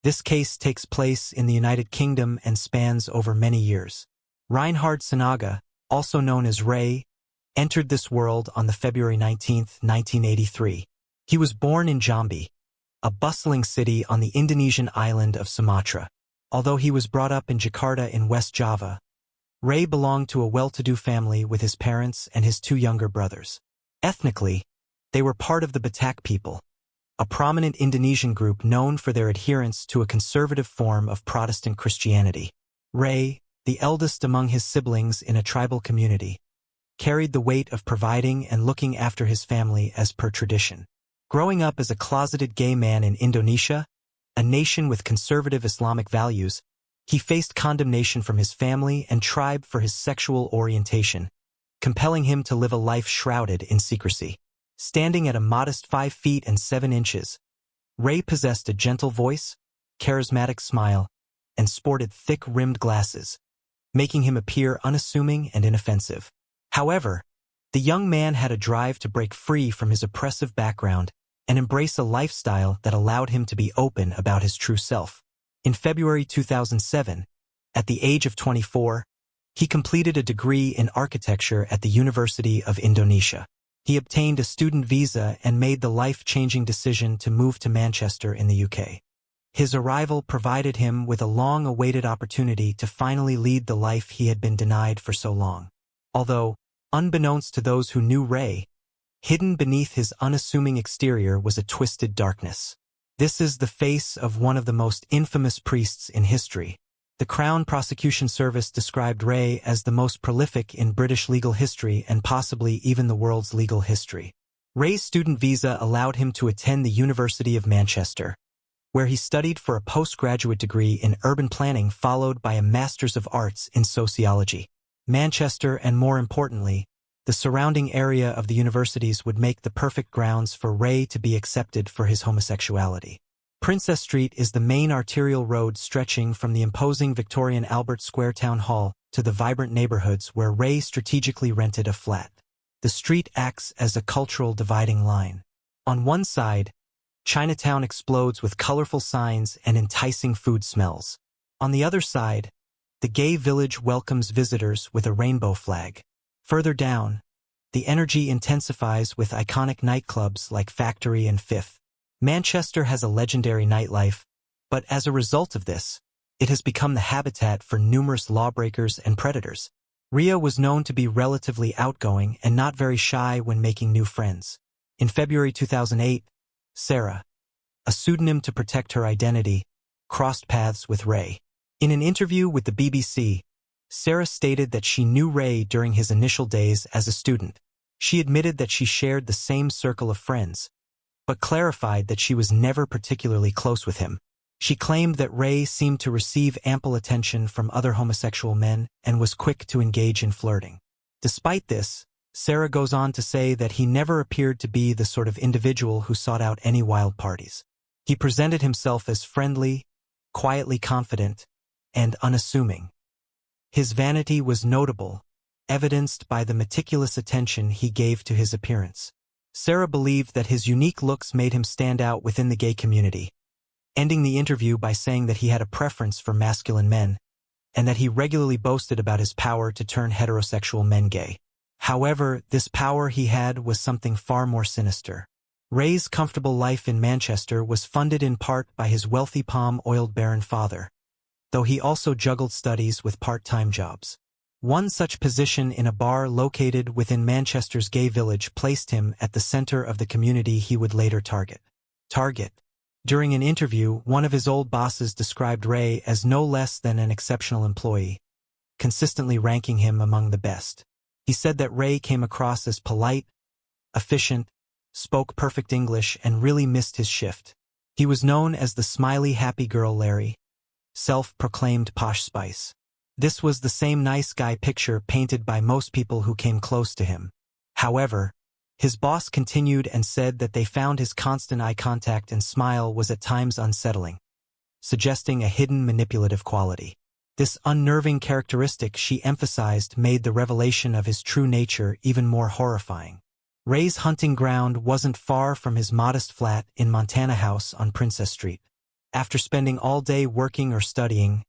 This case takes place in the United Kingdom and spans over many years. Reinhard Sinaga, also known as Ray, entered this world on February 19, 1983. He was born in Jambi, a bustling city on the Indonesian island of Sumatra. Although he was brought up in Jakarta in West Java, Ray belonged to a well-to-do family with his parents and his two younger brothers. Ethnically, they were part of the Batak people, a prominent Indonesian group known for their adherence to a conservative form of Protestant Christianity. Ray, the eldest among his siblings in a tribal community, carried the weight of providing and looking after his family as per tradition. Growing up as a closeted gay man in Indonesia, a nation with conservative Islamic values, he faced condemnation from his family and tribe for his sexual orientation, compelling him to live a life shrouded in secrecy. Standing at a modest 5 feet and 7 inches, Ray possessed a gentle voice, charismatic smile, and sported thick-rimmed glasses, making him appear unassuming and inoffensive. However, the young man had a drive to break free from his oppressive background and embrace a lifestyle that allowed him to be open about his true self. In February 2007, at the age of 24, he completed a degree in architecture at the University of Indonesia. He obtained a student visa and made the life-changing decision to move to Manchester in the UK. His arrival provided him with a long-awaited opportunity to finally lead the life he had been denied for so long. Although, unbeknownst to those who knew Ray, hidden beneath his unassuming exterior was a twisted darkness. This is the face of one of the most infamous priests in history. The Crown Prosecution Service described Ray as the most prolific in British legal history and possibly even the world's legal history. Ray's student visa allowed him to attend the University of Manchester, where he studied for a postgraduate degree in urban planning followed by a Master's of Arts in sociology. Manchester, and more importantly, the surrounding area of the universities would make the perfect grounds for Ray to be accepted for his homosexuality. Princess Street is the main arterial road stretching from the imposing Victorian Albert Square Town Hall to the vibrant neighborhoods where Ray strategically rented a flat. The street acts as a cultural dividing line. On one side, Chinatown explodes with colorful signs and enticing food smells. On the other side, the gay village welcomes visitors with a rainbow flag. Further down, the energy intensifies with iconic nightclubs like Factory and Fifth. Manchester has a legendary nightlife, but as a result of this, it has become the habitat for numerous lawbreakers and predators. Ria was known to be relatively outgoing and not very shy when making new friends. In February 2008, Sarah, a pseudonym to protect her identity, crossed paths with Ray. In an interview with the BBC, Sarah stated that she knew Ray during his initial days as a student. She admitted that she shared the same circle of friends, but clarified that she was never particularly close with him. She claimed that Ray seemed to receive ample attention from other homosexual men and was quick to engage in flirting. Despite this, Sarah goes on to say that he never appeared to be the sort of individual who sought out any wild parties. He presented himself as friendly, quietly confident, and unassuming. His vanity was notable, evidenced by the meticulous attention he gave to his appearance. Sarah believed that his unique looks made him stand out within the gay community, ending the interview by saying that he had a preference for masculine men, and that he regularly boasted about his power to turn heterosexual men gay. However, this power he had was something far more sinister. Ray's comfortable life in Manchester was funded in part by his wealthy palm-oiled baron father, though he also juggled studies with part-time jobs. One such position in a bar located within Manchester's gay village placed him at the center of the community he would later target. During an interview, one of his old bosses described Ray as no less than an exceptional employee, consistently ranking him among the best. He said that Ray came across as polite, efficient, spoke perfect English, and really missed his shift. He was known as the smiley happy girl Larry, self-proclaimed posh spice. This was the same nice guy picture painted by most people who came close to him. However, his boss continued and said that they found his constant eye contact and smile was at times unsettling, suggesting a hidden manipulative quality. This unnerving characteristic, she emphasized, made the revelation of his true nature even more horrifying. Ray's hunting ground wasn't far from his modest flat in Montana House on Princess Street. After spending all day working or studying,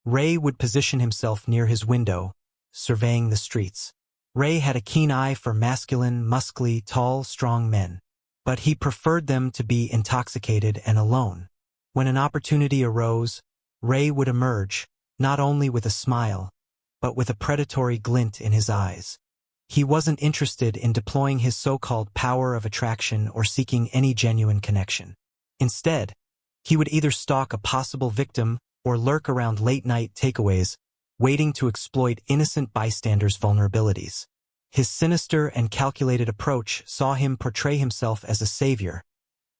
Ray would position himself near his window, surveying the streets. Ray had a keen eye for masculine, muscly, tall, strong men, but he preferred them to be intoxicated and alone. When an opportunity arose, Ray would emerge, not only with a smile, but with a predatory glint in his eyes. He wasn't interested in deploying his so-called power of attraction or seeking any genuine connection. Instead, he would either stalk a possible victim or lurk around late-night takeaways, waiting to exploit innocent bystanders' vulnerabilities. His sinister and calculated approach saw him portray himself as a savior,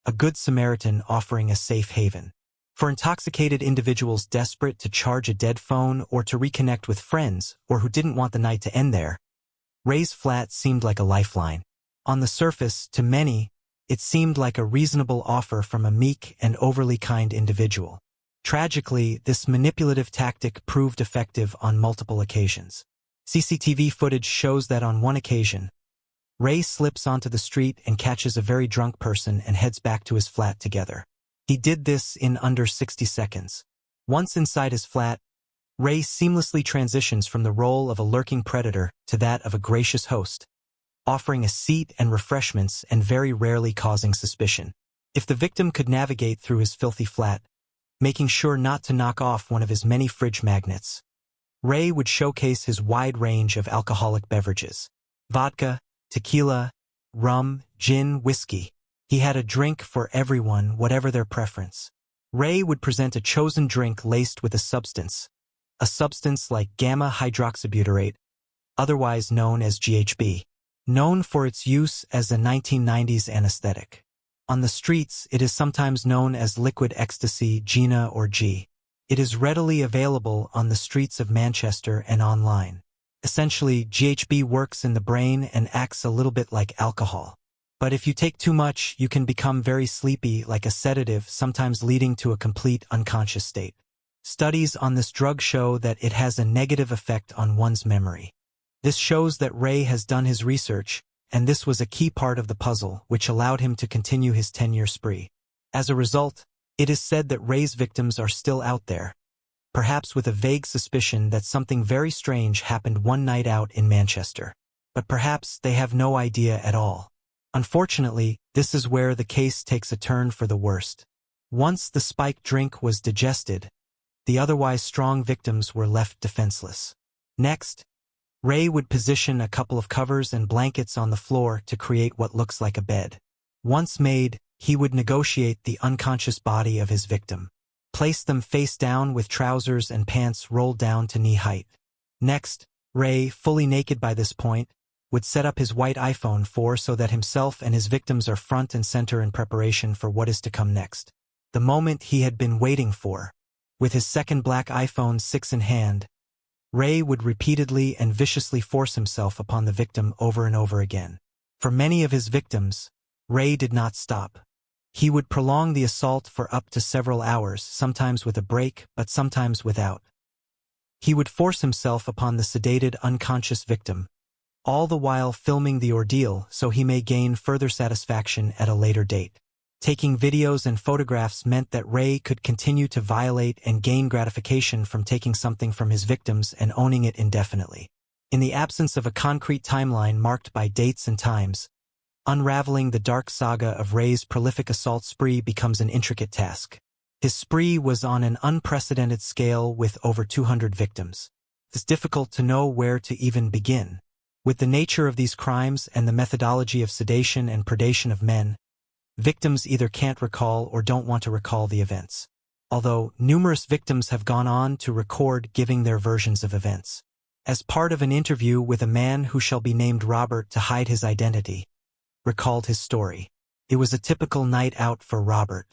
a good Samaritan offering a safe haven. For intoxicated individuals desperate to charge a dead phone or to reconnect with friends or who didn't want the night to end there, Ray's flat seemed like a lifeline. On the surface, to many, it seemed like a reasonable offer from a meek and overly kind individual. Tragically, this manipulative tactic proved effective on multiple occasions. CCTV footage shows that on one occasion, Ray slips onto the street and catches a very drunk person and heads back to his flat together. He did this in under 60 seconds. Once inside his flat, Ray seamlessly transitions from the role of a lurking predator to that of a gracious host, offering a seat and refreshments and very rarely causing suspicion. If the victim could navigate through his filthy flat, making sure not to knock off one of his many fridge magnets, Ray would showcase his wide range of alcoholic beverages: vodka, tequila, rum, gin, whiskey. He had a drink for everyone, whatever their preference. Ray would present a chosen drink laced with a substance like gamma-hydroxybutyrate, otherwise known as GHB, known for its use as a 1990s anesthetic. On the streets, it is sometimes known as liquid ecstasy, GINA or G. It is readily available on the streets of Manchester and online. Essentially, GHB works in the brain and acts a little bit like alcohol. But if you take too much, you can become very sleepy, like a sedative, sometimes leading to a complete unconscious state. Studies on this drug show that it has a negative effect on one's memory. This shows that Ray has done his research, and this was a key part of the puzzle, which allowed him to continue his 10-year spree. As a result, it is said that Ray's victims are still out there, perhaps with a vague suspicion that something very strange happened one night out in Manchester. But perhaps they have no idea at all. Unfortunately, this is where the case takes a turn for the worst. Once the spiked drink was digested, the otherwise strong victims were left defenseless. Next, Ray would position a couple of covers and blankets on the floor to create what looks like a bed. Once made, he would negotiate the unconscious body of his victim. Place them face down with trousers and pants rolled down to knee height. Next, Ray, fully naked by this point, would set up his white iPhone 4 so that himself and his victims are front and center in preparation for what is to come next. The moment he had been waiting for. With his second black iPhone 6 in hand, Ray would repeatedly and viciously force himself upon the victim over and over again. For many of his victims, Ray did not stop. He would prolong the assault for up to several hours, sometimes with a break, but sometimes without. He would force himself upon the sedated, unconscious victim, all the while filming the ordeal so he may gain further satisfaction at a later date. Taking videos and photographs meant that Ray could continue to violate and gain gratification from taking something from his victims and owning it indefinitely. In the absence of a concrete timeline marked by dates and times, unraveling the dark saga of Ray's prolific assault spree becomes an intricate task. His spree was on an unprecedented scale with over 200 victims. It's difficult to know where to even begin. With the nature of these crimes and the methodology of sedation and predation of men, victims either can't recall or don't want to recall the events. Although numerous victims have gone on to record giving their versions of events. As part of an interview with a man who shall be named Robert to hide his identity, recalled his story. It was a typical night out for Robert.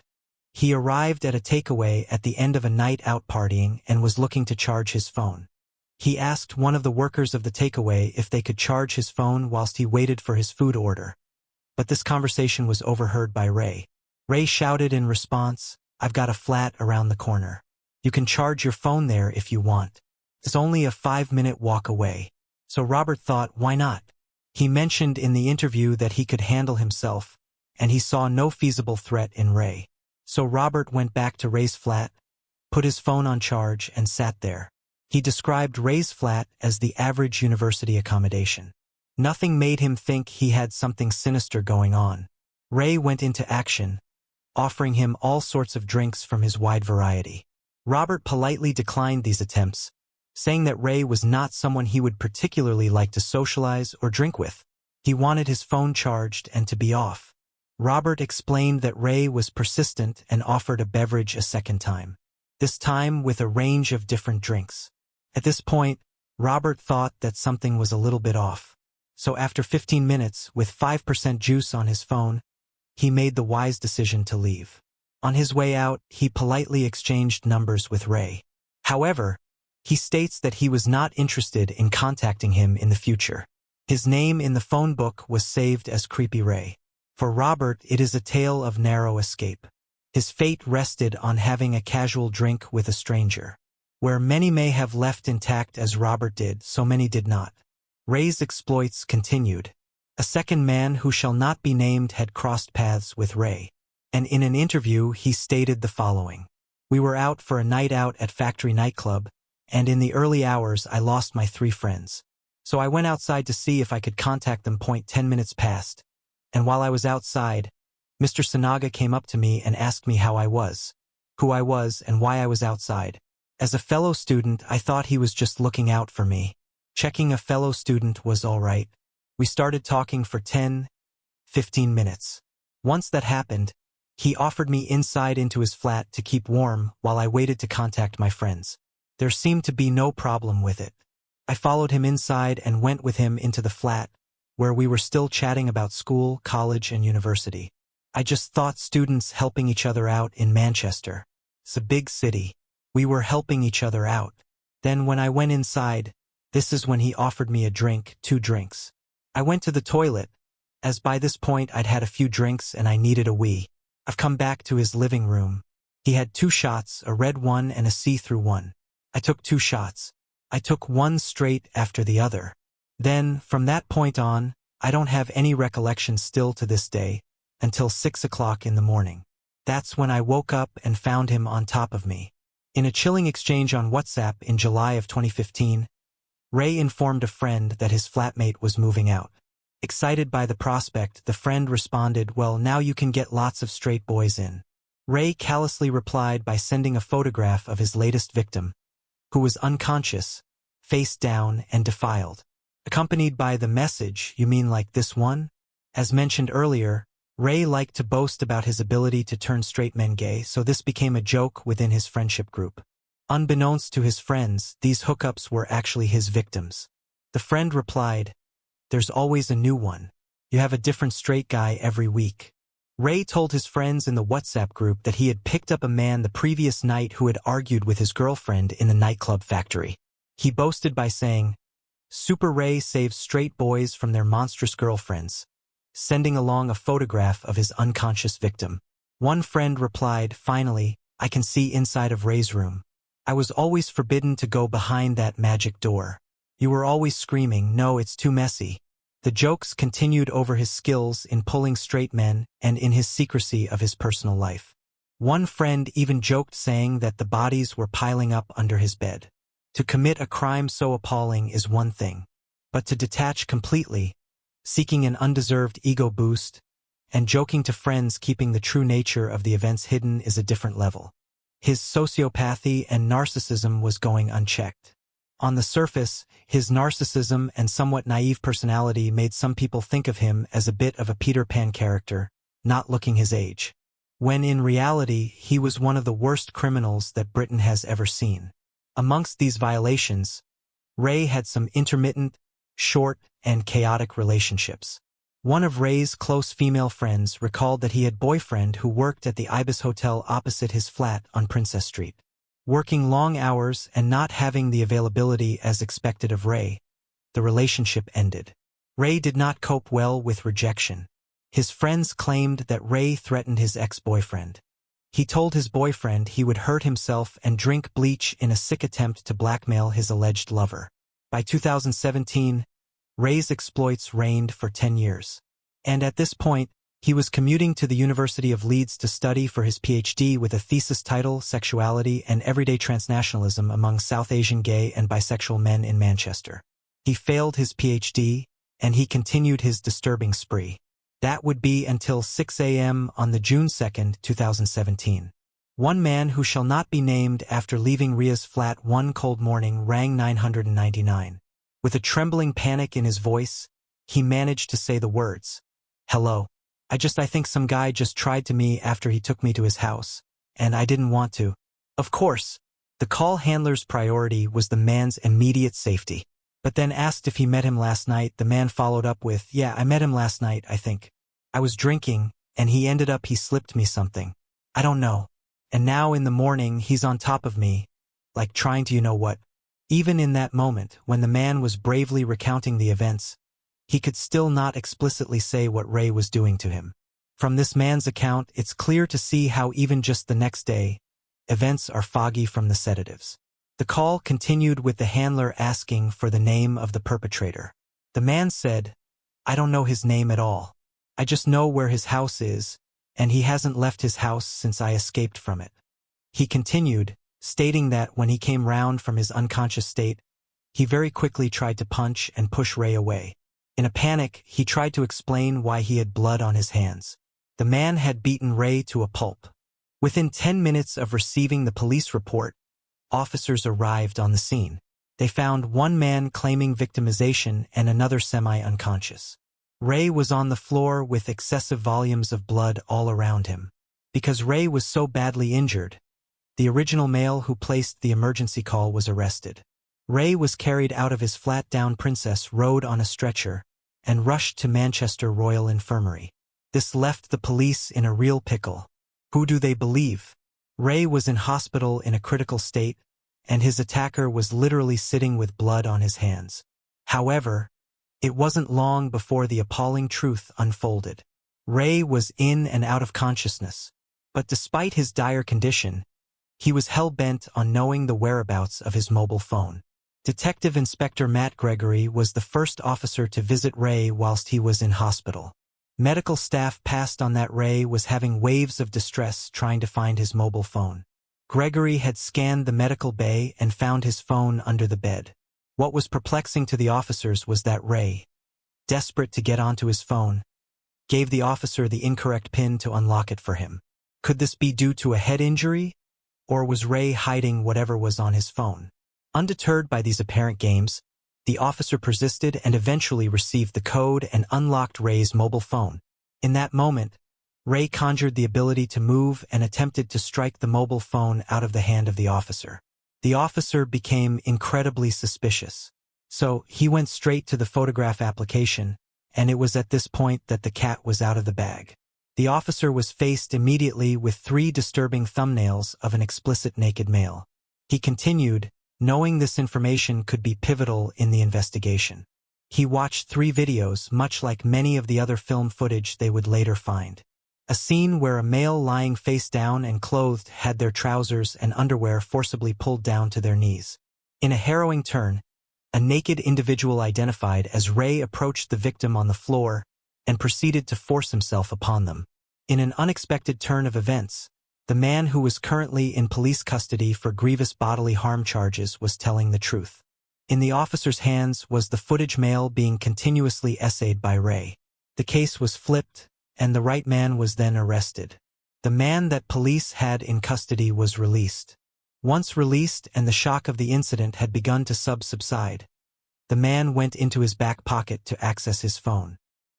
He arrived at a takeaway at the end of a night out partying and was looking to charge his phone. He asked one of the workers of the takeaway if they could charge his phone whilst he waited for his food order. But this conversation was overheard by Ray. Ray shouted in response, "I've got a flat around the corner. You can charge your phone there if you want. It's only a 5-minute walk away." So Robert thought, why not? He mentioned in the interview that he could handle himself, and he saw no feasible threat in Ray. So Robert went back to Ray's flat, put his phone on charge, and sat there. He described Ray's flat as the average university accommodation. Nothing made him think he had something sinister going on. Ray went into action, offering him all sorts of drinks from his wide variety. Robert politely declined these attempts, saying that Ray was not someone he would particularly like to socialize or drink with. He wanted his phone charged and to be off. Robert explained that Ray was persistent and offered a beverage a second time, this time with a range of different drinks. At this point, Robert thought that something was a little bit off. So after 15 minutes, with 5% juice on his phone, he made the wise decision to leave. On his way out, he politely exchanged numbers with Ray. However, he states that he was not interested in contacting him in the future. His name in the phone book was saved as Creepy Ray. For Robert, it is a tale of narrow escape. His fate rested on having a casual drink with a stranger. Where many may have left intact as Robert did, so many did not. Ray's exploits continued. A second man who shall not be named had crossed paths with Ray, and in an interview he stated the following. We were out for a night out at Factory Nightclub, and in the early hours I lost my 3 friends. So I went outside to see if I could contact them. 10 minutes passed, and while I was outside, Mr. Sanaga came up to me and asked me how I was, who I was, and why I was outside. As a fellow student, I thought he was just looking out for me. Checking a fellow student was all right. We started talking for 10, 15 minutes. Once that happened, he offered me inside into his flat to keep warm while I waited to contact my friends. There seemed to be no problem with it. I followed him inside and went with him into the flat, where we were still chatting about school, college, and university. I just thought students helping each other out in Manchester. It's a big city. We were helping each other out. Then when I went inside, this is when he offered me a drink, 2 drinks. I went to the toilet, as by this point I'd had a few drinks and I needed a wee. I've come back to his living room. He had 2 shots, a red one and a see-through one. I took 2 shots. I took one straight after the other. Then, from that point on, I don't have any recollection still to this day, until 6 o'clock in the morning. That's when I woke up and found him on top of me. In a chilling exchange on WhatsApp in July of 2015, Ray informed a friend that his flatmate was moving out. Excited by the prospect, the friend responded, "Well, now you can get lots of straight boys in." Ray callously replied by sending a photograph of his latest victim, who was unconscious, face down, and defiled, accompanied by the message, "You mean like this one?" As mentioned earlier, Ray liked to boast about his ability to turn straight men gay, so this became a joke within his friendship group. Unbeknownst to his friends, these hookups were actually his victims. The friend replied, "There's always a new one. You have a different straight guy every week." Ray told his friends in the WhatsApp group that he had picked up a man the previous night who had argued with his girlfriend in the nightclub Factory. He boasted by saying, "Super Ray saves straight boys from their monstrous girlfriends," sending along a photograph of his unconscious victim. One friend replied, "Finally, I can see inside of Ray's room. I was always forbidden to go behind that magic door. You were always screaming, 'No, it's too messy.'" The jokes continued over his skills in pulling straight men and in his secrecy of his personal life. One friend even joked saying that the bodies were piling up under his bed. To commit a crime so appalling is one thing, but to detach completely, seeking an undeserved ego boost, and joking to friends keeping the true nature of the events hidden is a different level. His sociopathy and narcissism was going unchecked. On the surface, his narcissism and somewhat naive personality made some people think of him as a bit of a Peter Pan character, not looking his age, when in reality he was one of the worst criminals that Britain has ever seen. Amongst these violations, Ray had some intermittent, short, and chaotic relationships. One of Ray's close female friends recalled that he had a boyfriend who worked at the Ibis Hotel opposite his flat on Princess Street. Working long hours and not having the availability as expected of Ray, the relationship ended. Ray did not cope well with rejection. His friends claimed that Ray threatened his ex-boyfriend. He told his boyfriend he would hurt himself and drink bleach in a sick attempt to blackmail his alleged lover. By 2017, Ray's exploits reigned for 10 years. And at this point, He was commuting to the University of Leeds to study for his PhD with a thesis title, Sexuality and Everyday Transnationalism Among South Asian Gay and Bisexual Men in Manchester. He failed his PhD, and he continued his disturbing spree. That would be until 6 a.m. on the June 2, 2017. One man who shall not be named after leaving Ria's flat one cold morning rang 999. With a trembling panic in his voice, he managed to say the words, "Hello. I think some guy just tried to me after he took me to his house, and I didn't want to." Of course, the call handler's priority was the man's immediate safety. But then asked if he met him last night, the man followed up with, "Yeah, I met him last night, I think. I was drinking, and he slipped me something. I don't know. And now in the morning he's on top of me, like trying to you-know-what." Even in that moment, when the man was bravely recounting the events, he could still not explicitly say what Ray was doing to him. From this man's account, it's clear to see how even just the next day, events are foggy from the sedatives. The call continued with the handler asking for the name of the perpetrator. The man said, "I don't know his name at all. I just know where his house is, and he hasn't left his house since I escaped from it." He continued, stating that when he came round from his unconscious state, he very quickly tried to punch and push Ray away. In a panic, he tried to explain why he had blood on his hands. The man had beaten Ray to a pulp. Within 10 minutes of receiving the police report, officers arrived on the scene. They found one man claiming victimization and another semi-unconscious. Ray was on the floor with excessive volumes of blood all around him. Because Ray was so badly injured, the original male who placed the emergency call was arrested. Ray was carried out of his flat-down Princess Road on a stretcher and rushed to Manchester Royal Infirmary. This left the police in a real pickle. Who do they believe? Ray was in hospital in a critical state, and his attacker was literally sitting with blood on his hands. However, it wasn't long before the appalling truth unfolded. Ray was in and out of consciousness, but despite his dire condition, he was hell-bent on knowing the whereabouts of his mobile phone. Detective Inspector Matt Gregory was the first officer to visit Ray whilst he was in hospital. Medical staff passed on that Ray was having waves of distress trying to find his mobile phone. Gregory had scanned the medical bay and found his phone under the bed. What was perplexing to the officers was that Ray, desperate to get onto his phone, gave the officer the incorrect PIN to unlock it for him. Could this be due to a head injury, or was Ray hiding whatever was on his phone? Undeterred by these apparent games, the officer persisted and eventually received the code and unlocked Ray's mobile phone. In that moment, Ray conjured the ability to move and attempted to strike the mobile phone out of the hand of the officer. The officer became incredibly suspicious. So he went straight to the photograph application, and it was at this point that the cat was out of the bag. The officer was faced immediately with 3 disturbing thumbnails of an explicit naked male. He continued, knowing this information could be pivotal in the investigation. He watched 3 videos, much like many of the other film footage they would later find. A scene where a male lying face down and clothed had their trousers and underwear forcibly pulled down to their knees. In a harrowing turn, a naked individual identified as Ray approached the victim on the floor and proceeded to force himself upon them. In an unexpected turn of events, the man who was currently in police custody for grievous bodily harm charges was telling the truth. In the officer's hands was the footage mail being continuously essayed by Ray. The case was flipped, and the right man was then arrested. The man that police had in custody was released. Once released and the shock of the incident had begun to subside, the man went into his back pocket to access his phone.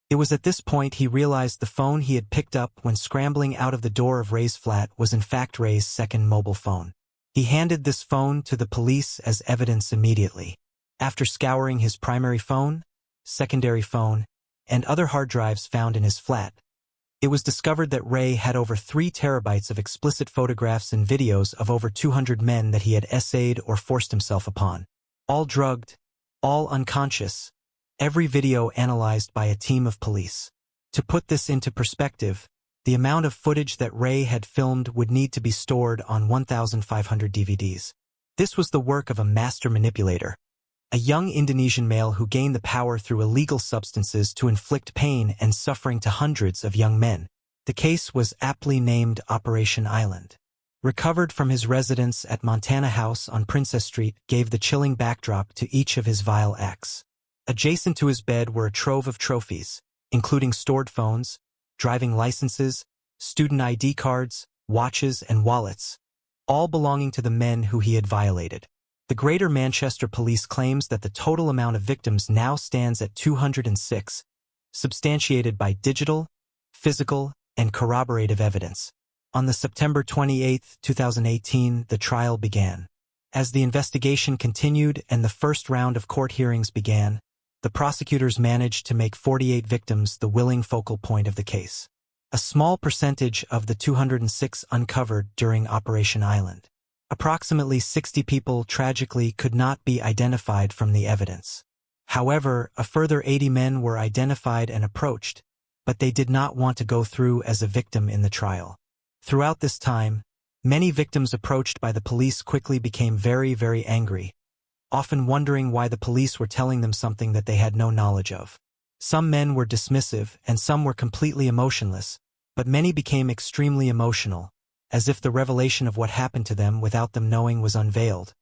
It was at this point he realized the phone he had picked up when scrambling out of the door of Ray's flat was in fact Ray's second mobile phone. He handed this phone to the police as evidence immediately. After scouring his primary phone, secondary phone, and other hard drives found in his flat, it was discovered that Ray had over 3 terabytes of explicit photographs and videos of over 200 men that he had essayed or forced himself upon. All drugged, all unconscious, every video analyzed by a team of police. To put this into perspective, the amount of footage that Ray had filmed would need to be stored on 1,500 DVDs. This was the work of a master manipulator. a young Indonesian male who gained the power through illegal substances to inflict pain and suffering to hundreds of young men. The case was aptly named Operation Island. Recovered from his residence at Montana House on Princess Street gave the chilling backdrop to each of his vile acts. Adjacent to his bed were a trove of trophies, including stored phones, driving licenses, student ID cards, watches, and wallets, all belonging to the men who he had violated. The Greater Manchester Police claims that the total amount of victims now stands at 206, substantiated by digital, physical, and corroborative evidence. On the September 28, 2018, the trial began. As the investigation continued and the first round of court hearings began, the prosecutors managed to make 48 victims the willing focal point of the case. A small percentage of the 206 uncovered during Operation Island. Approximately 60 people tragically could not be identified from the evidence. However, a further 80 men were identified and approached, but they did not want to go through as a victim in the trial. Throughout this time, many victims approached by the police quickly became very, very angry, often wondering why the police were telling them something that they had no knowledge of. Some men were dismissive and some were completely emotionless, but many became extremely emotional, as if the revelation of what happened to them without them knowing was unveiled,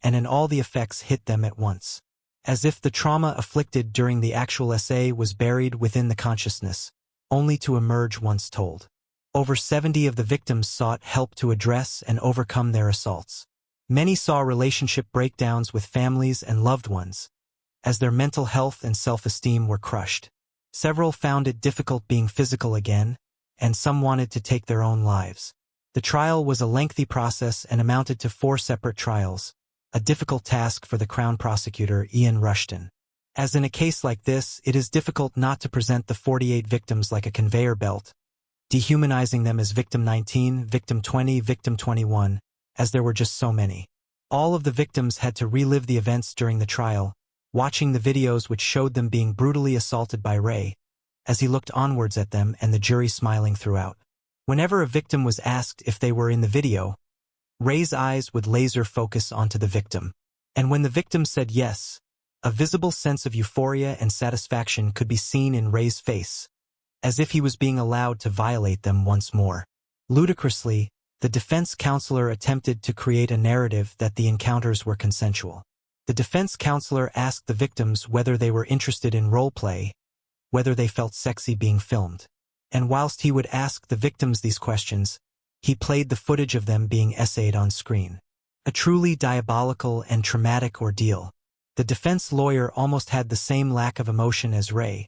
and in all the effects hit them at once. As if the trauma afflicted during the actual essay was buried within the consciousness, only to emerge once told. Over 70 of the victims sought help to address and overcome their assaults. Many saw relationship breakdowns with families and loved ones, as their mental health and self-esteem were crushed. Several found it difficult being physical again, and some wanted to take their own lives. The trial was a lengthy process and amounted to 4 separate trials, a difficult task for the Crown Prosecutor Ian Rushton. As in a case like this, it is difficult not to present the 48 victims like a conveyor belt, dehumanizing them as victim 19, victim 20, victim 21, as there were just so many. All of the victims had to relive the events during the trial, watching the videos which showed them being brutally assaulted by Ray, as he looked onwards at them and the jury smiling throughout. Whenever a victim was asked if they were in the video, Ray's eyes would laser focus onto the victim. And when the victim said yes, a visible sense of euphoria and satisfaction could be seen in Ray's face, as if he was being allowed to violate them once more. Ludicrously, the defense counselor attempted to create a narrative that the encounters were consensual. The defense counselor asked the victims whether they were interested in role play, whether they felt sexy being filmed. And whilst he would ask the victims these questions, he played the footage of them being essayed on screen. A truly diabolical and traumatic ordeal. The defense lawyer almost had the same lack of emotion as Ray,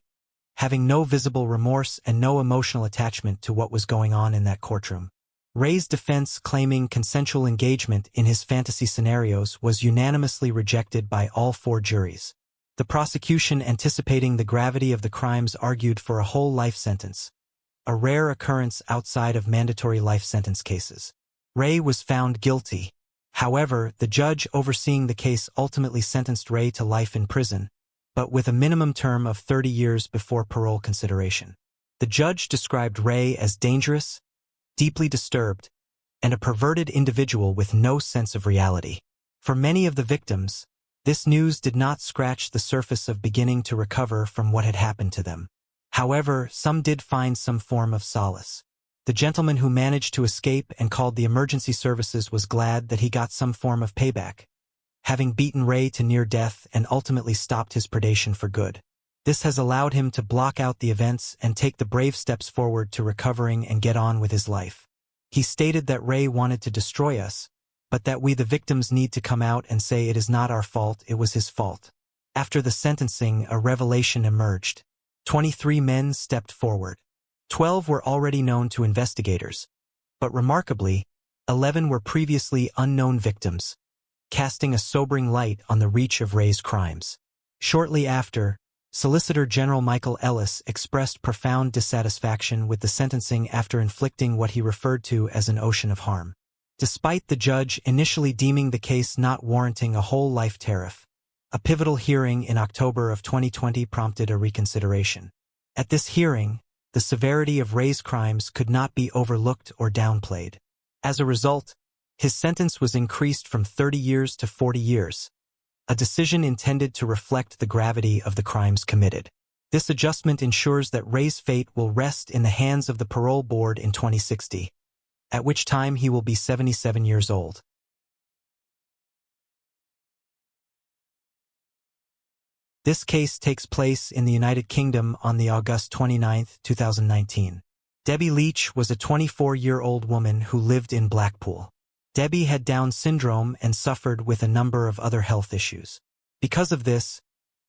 having no visible remorse and no emotional attachment to what was going on in that courtroom. Ray's defense claiming consensual engagement in his fantasy scenarios was unanimously rejected by all 4 juries. The prosecution, anticipating the gravity of the crimes, argued for a whole life sentence, a rare occurrence outside of mandatory life sentence cases. Ray was found guilty. However, the judge overseeing the case ultimately sentenced Ray to life in prison, but with a minimum term of 30 years before parole consideration. The judge described Ray as dangerous, deeply disturbed, and a perverted individual with no sense of reality. For many of the victims, this news did not scratch the surface of beginning to recover from what had happened to them. However, some did find some form of solace. The gentleman who managed to escape and called the emergency services was glad that he got some form of payback, having beaten Ray to near death and ultimately stopped his predation for good. This has allowed him to block out the events and take the brave steps forward to recovering and get on with his life. He stated that Ray wanted to destroy us, but that we the victims need to come out and say it is not our fault, it was his fault. After the sentencing, a revelation emerged. 23 men stepped forward. 12 were already known to investigators, but remarkably, 11 were previously unknown victims, casting a sobering light on the reach of Ray's crimes. Shortly after, Solicitor General Michael Ellis expressed profound dissatisfaction with the sentencing after inflicting what he referred to as an ocean of harm. Despite the judge initially deeming the case not warranting a whole life tariff, a pivotal hearing in October of 2020 prompted a reconsideration. At this hearing, the severity of Ray's crimes could not be overlooked or downplayed. As a result, his sentence was increased from 30 years to 40 years, a decision intended to reflect the gravity of the crimes committed. This adjustment ensures that Ray's fate will rest in the hands of the parole board in 2060, at which time he will be 77 years old. This case takes place in the United Kingdom on the August 29, 2019. Debbie Leach was a 24-year-old woman who lived in Blackpool. Debbie had Down syndrome and suffered with a number of other health issues. Because of this,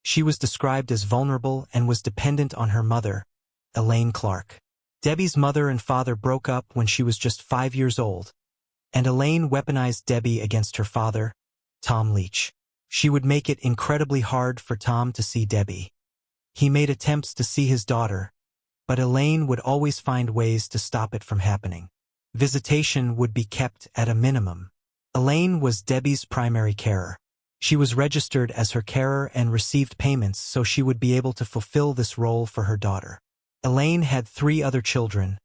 she was described as vulnerable and was dependent on her mother, Elaine Clark. Debbie's mother and father broke up when she was just 5 years old, and Elaine weaponized Debbie against her father, Tom Leach. She would make it incredibly hard for Tom to see Debbie. He made attempts to see his daughter, but Elaine would always find ways to stop it from happening. Visitation would be kept at a minimum. Elaine was Debbie's primary carer. She was registered as her carer and received payments so she would be able to fulfill this role for her daughter. Elaine had 3 other children,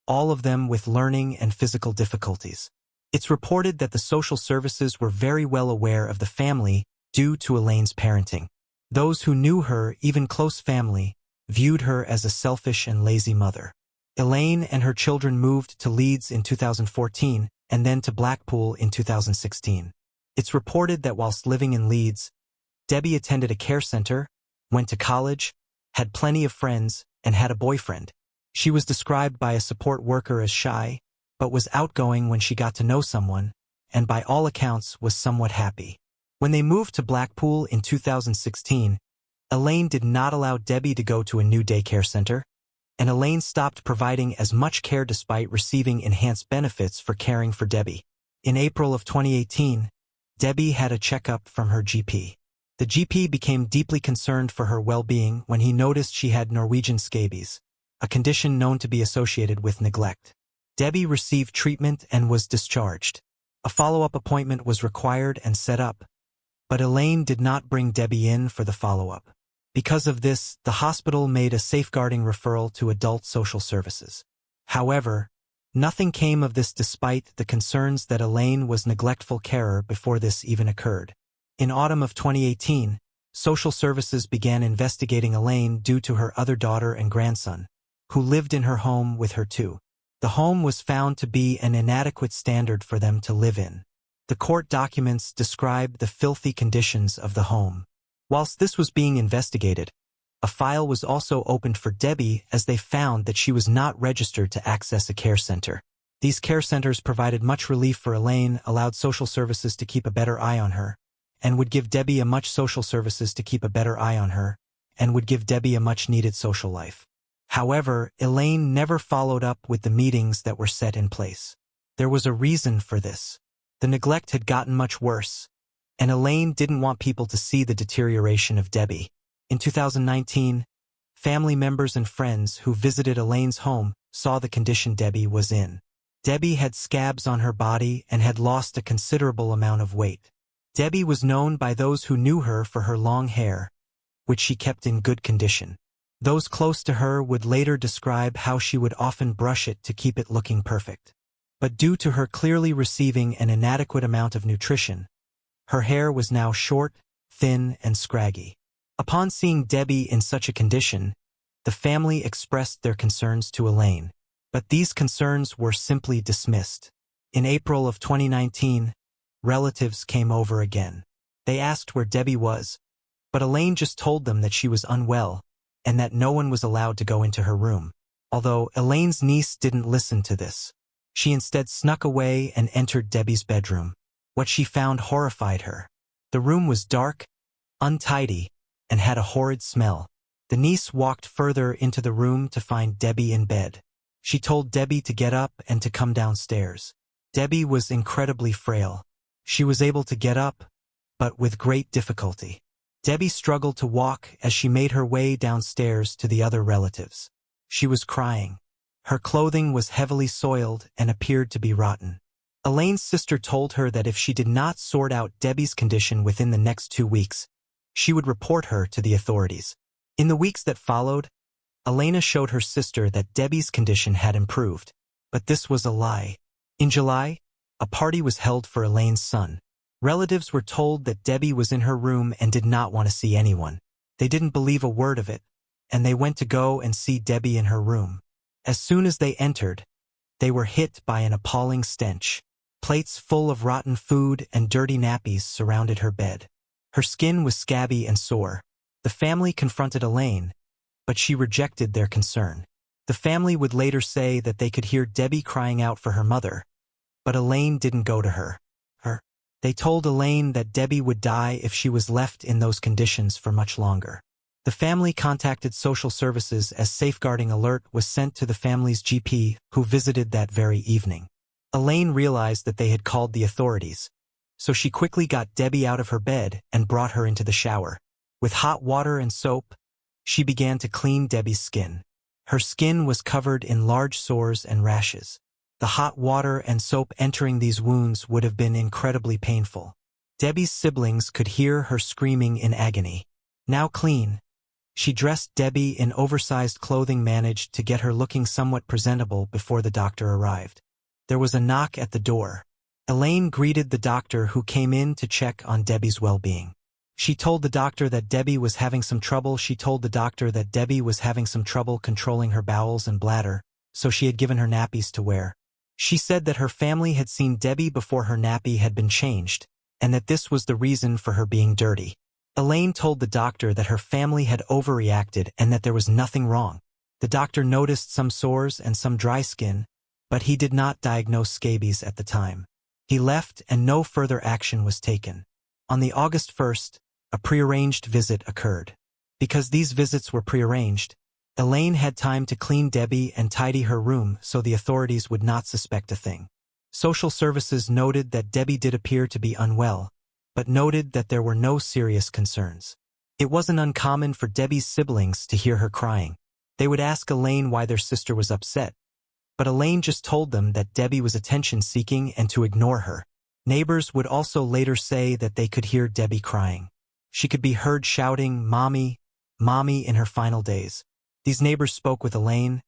all of them with learning and physical difficulties. It's reported that the social services were very well aware of the family due to Elaine's parenting. Those who knew her, even close family, viewed her as a selfish and lazy mother. Elaine and her children moved to Leeds in 2014 and then to Blackpool in 2016. It's reported that whilst living in Leeds, Debbie attended a care center, went to college, had plenty of friends, and had a boyfriend. She was described by a support worker as shy, but was outgoing when she got to know someone, and by all accounts was somewhat happy. When they moved to Blackpool in 2016, Elaine did not allow Debbie to go to a new daycare center, and Elaine stopped providing as much care despite receiving enhanced benefits for caring for Debbie. In April of 2018, Debbie had a checkup from her GP. The GP became deeply concerned for her well-being when he noticed she had Norwegian scabies, a condition known to be associated with neglect. Debbie received treatment and was discharged. A follow-up appointment was required and set up, but Elaine did not bring Debbie in for the follow-up. Because of this, the hospital made a safeguarding referral to adult social services. However, nothing came of this despite the concerns that Elaine was neglectful carer before this even occurred. In autumn of 2018, social services began investigating Elaine due to her other daughter and grandson, who lived in her home with her too. The home was found to be an inadequate standard for them to live in. The court documents describe the filthy conditions of the home. Whilst this was being investigated, a file was also opened for Debbie as they found that she was not registered to access a care center. These care centers provided much relief for Elaine, allowed social services to keep a better eye on her, and would give Debbie a much needed social life. However, Elaine never followed up with the meetings that were set in place. There was a reason for this. The neglect had gotten much worse, and Elaine didn't want people to see the deterioration of Debbie. In 2019, family members and friends who visited Elaine's home saw the condition Debbie was in. Debbie had scabs on her body and had lost a considerable amount of weight. Debbie was known by those who knew her for her long hair, which she kept in good condition. Those close to her would later describe how she would often brush it to keep it looking perfect. But due to her clearly receiving an inadequate amount of nutrition, her hair was now short, thin, and scraggy. Upon seeing Debbie in such a condition, the family expressed their concerns to Elaine, but these concerns were simply dismissed. In April of 2019, relatives came over again. They asked where Debbie was, but Elaine just told them that she was unwell and that no one was allowed to go into her room. Although Elaine's niece didn't listen to this. She instead snuck away and entered Debbie's bedroom. What she found horrified her. The room was dark, untidy, and had a horrid smell. The niece walked further into the room to find Debbie in bed. She told Debbie to get up and to come downstairs. Debbie was incredibly frail. She was able to get up, but with great difficulty. Debbie struggled to walk as she made her way downstairs to the other relatives. She was crying. Her clothing was heavily soiled and appeared to be rotten. Elaine's sister told her that if she did not sort out Debbie's condition within the next 2 weeks, she would report her to the authorities. In the weeks that followed, Elena showed her sister that Debbie's condition had improved, but this was a lie. In July, a party was held for Elaine's son, Relatives were told that Debbie was in her room and did not want to see anyone. They didn't believe a word of it, and they went to go and see Debbie in her room. As soon as they entered, they were hit by an appalling stench. Plates full of rotten food and dirty nappies surrounded her bed. Her skin was scabby and sore. The family confronted Elaine, but she rejected their concern. The family would later say that they could hear Debbie crying out for her mother, but Elaine didn't go to her. They told Elaine that Debbie would die if she was left in those conditions for much longer. The family contacted social services as safeguarding alert was sent to the family's GP, who visited that very evening. Elaine realized that they had called the authorities, so she quickly got Debbie out of her bed and brought her into the shower. With hot water and soap, she began to clean Debbie's skin. Her skin was covered in large sores and rashes. The hot water and soap entering these wounds would have been incredibly painful. Debbie's siblings could hear her screaming in agony. Now clean, she dressed Debbie in oversized clothing, managed to get her looking somewhat presentable before the doctor arrived. There was a knock at the door. Elaine greeted the doctor, who came in to check on Debbie's well-being. She told the doctor that Debbie was having some trouble. Controlling her bowels and bladder, so she had given her nappies to wear. She said that her family had seen Debbie before her nappy had been changed, and that this was the reason for her being dirty. Elaine told the doctor that her family had overreacted and that there was nothing wrong. The doctor noticed some sores and some dry skin, but he did not diagnose scabies at the time. He left and no further action was taken. On the August 1st, a prearranged visit occurred. Because these visits were prearranged, Elaine had time to clean Debbie and tidy her room so the authorities would not suspect a thing. Social services noted that Debbie did appear to be unwell, but noted that there were no serious concerns. It wasn't uncommon for Debbie's siblings to hear her crying. They would ask Elaine why their sister was upset, but Elaine just told them that Debbie was attention-seeking and to ignore her. Neighbors would also later say that they could hear Debbie crying. She could be heard shouting, "Mommy, Mommy," in her final days. These neighbors spoke with Elaine,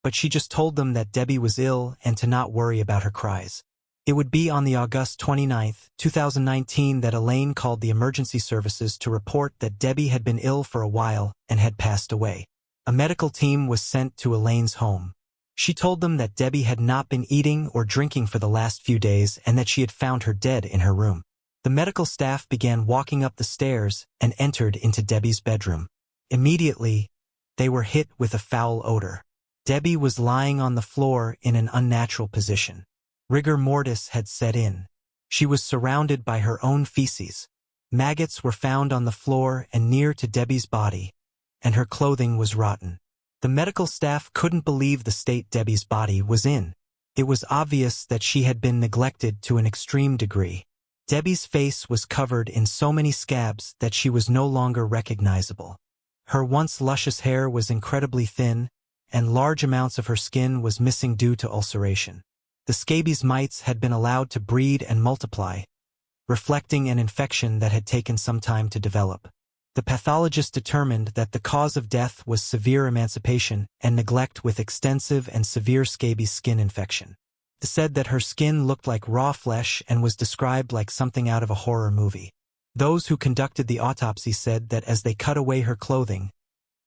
but she just told them that Debbie was ill and to not worry about her cries. It would be on the August 29, 2019 that Elaine called the emergency services to report that Debbie had been ill for a while and had passed away. A medical team was sent to Elaine's home. She told them that Debbie had not been eating or drinking for the last few days and that she had found her dead in her room. The medical staff began walking up the stairs and entered into Debbie's bedroom. Immediately, they were hit with a foul odor. Debbie was lying on the floor in an unnatural position. Rigor mortis had set in. She was surrounded by her own feces. Maggots were found on the floor and near to Debbie's body, and her clothing was rotten. The medical staff couldn't believe the state Debbie's body was in. It was obvious that she had been neglected to an extreme degree. Debbie's face was covered in so many scabs that she was no longer recognizable. Her once luscious hair was incredibly thin, and large amounts of her skin was missing due to ulceration. The scabies mites had been allowed to breed and multiply, reflecting an infection that had taken some time to develop. The pathologist determined that the cause of death was severe emancipation and neglect with extensive and severe scabies skin infection. It said that her skin looked like raw flesh and was described like something out of a horror movie. Those who conducted the autopsy said that as they cut away her clothing,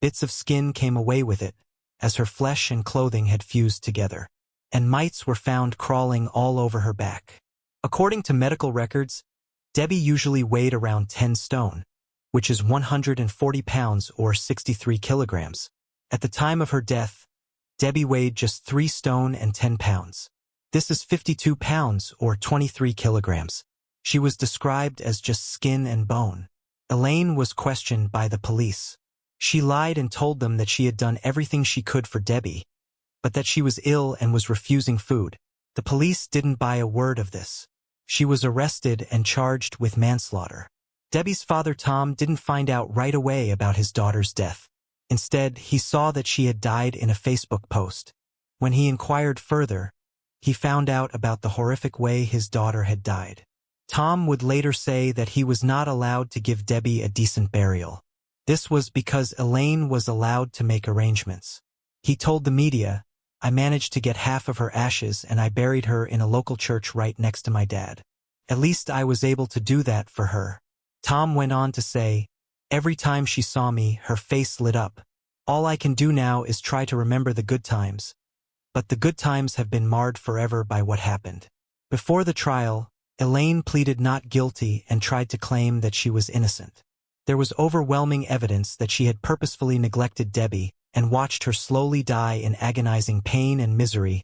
bits of skin came away with it, as her flesh and clothing had fused together, and mites were found crawling all over her back. According to medical records, Debbie usually weighed around 10 stone, which is 140 pounds or 63 kilograms. At the time of her death, Debbie weighed just 3 stone and 10 pounds. This is 52 pounds or 23 kilograms. She was described as just skin and bone. Elaine was questioned by the police. She lied and told them that she had done everything she could for Debbie, but that she was ill and was refusing food. The police didn't buy a word of this. She was arrested and charged with manslaughter. Debbie's father Tom didn't find out right away about his daughter's death. Instead, he saw that she had died in a Facebook post. When he inquired further, he found out about the horrific way his daughter had died. Tom would later say that he was not allowed to give Debbie a decent burial. This was because Elaine was allowed to make arrangements. He told the media, "I managed to get half of her ashes and I buried her in a local church right next to my dad." At least I was able to do that for her. Tom went on to say, every time she saw me, her face lit up. All I can do now is try to remember the good times. But the good times have been marred forever by what happened. Before the trial, Elaine pleaded not guilty and tried to claim that she was innocent. There was overwhelming evidence that she had purposefully neglected Debbie and watched her slowly die in agonizing pain and misery,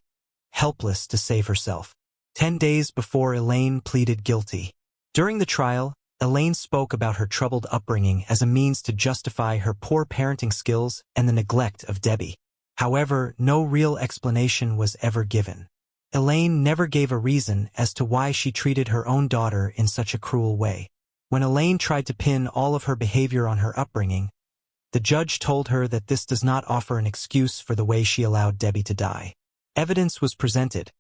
helpless to save herself. 10 days before Elaine pleaded guilty. During the trial, Elaine spoke about her troubled upbringing as a means to justify her poor parenting skills and the neglect of Debbie. However, no real explanation was ever given. Elaine never gave a reason as to why she treated her own daughter in such a cruel way. When Elaine tried to pin all of her behavior on her upbringing, the judge told her that this does not offer an excuse for the way she allowed Debbie to die. Evidence was presented,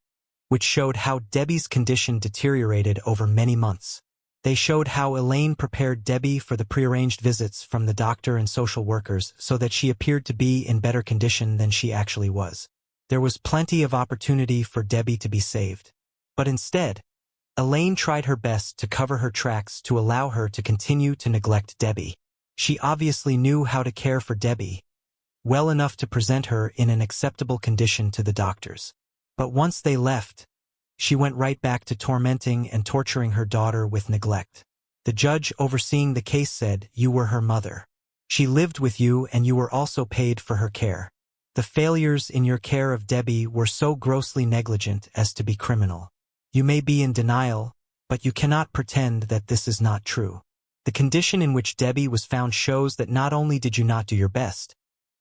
which showed how Debbie's condition deteriorated over many months. They showed how Elaine prepared Debbie for the prearranged visits from the doctor and social workers so that she appeared to be in better condition than she actually was. There was plenty of opportunity for Debbie to be saved. But instead, Elaine tried her best to cover her tracks to allow her to continue to neglect Debbie. She obviously knew how to care for Debbie, well enough to present her in an acceptable condition to the doctors. But once they left, she went right back to tormenting and torturing her daughter with neglect. The judge overseeing the case said, "You were her mother. She lived with you and you were also paid for her care. The failures in your care of Debbie were so grossly negligent as to be criminal. You may be in denial, but you cannot pretend that this is not true. The condition in which Debbie was found shows that not only did you not do your best,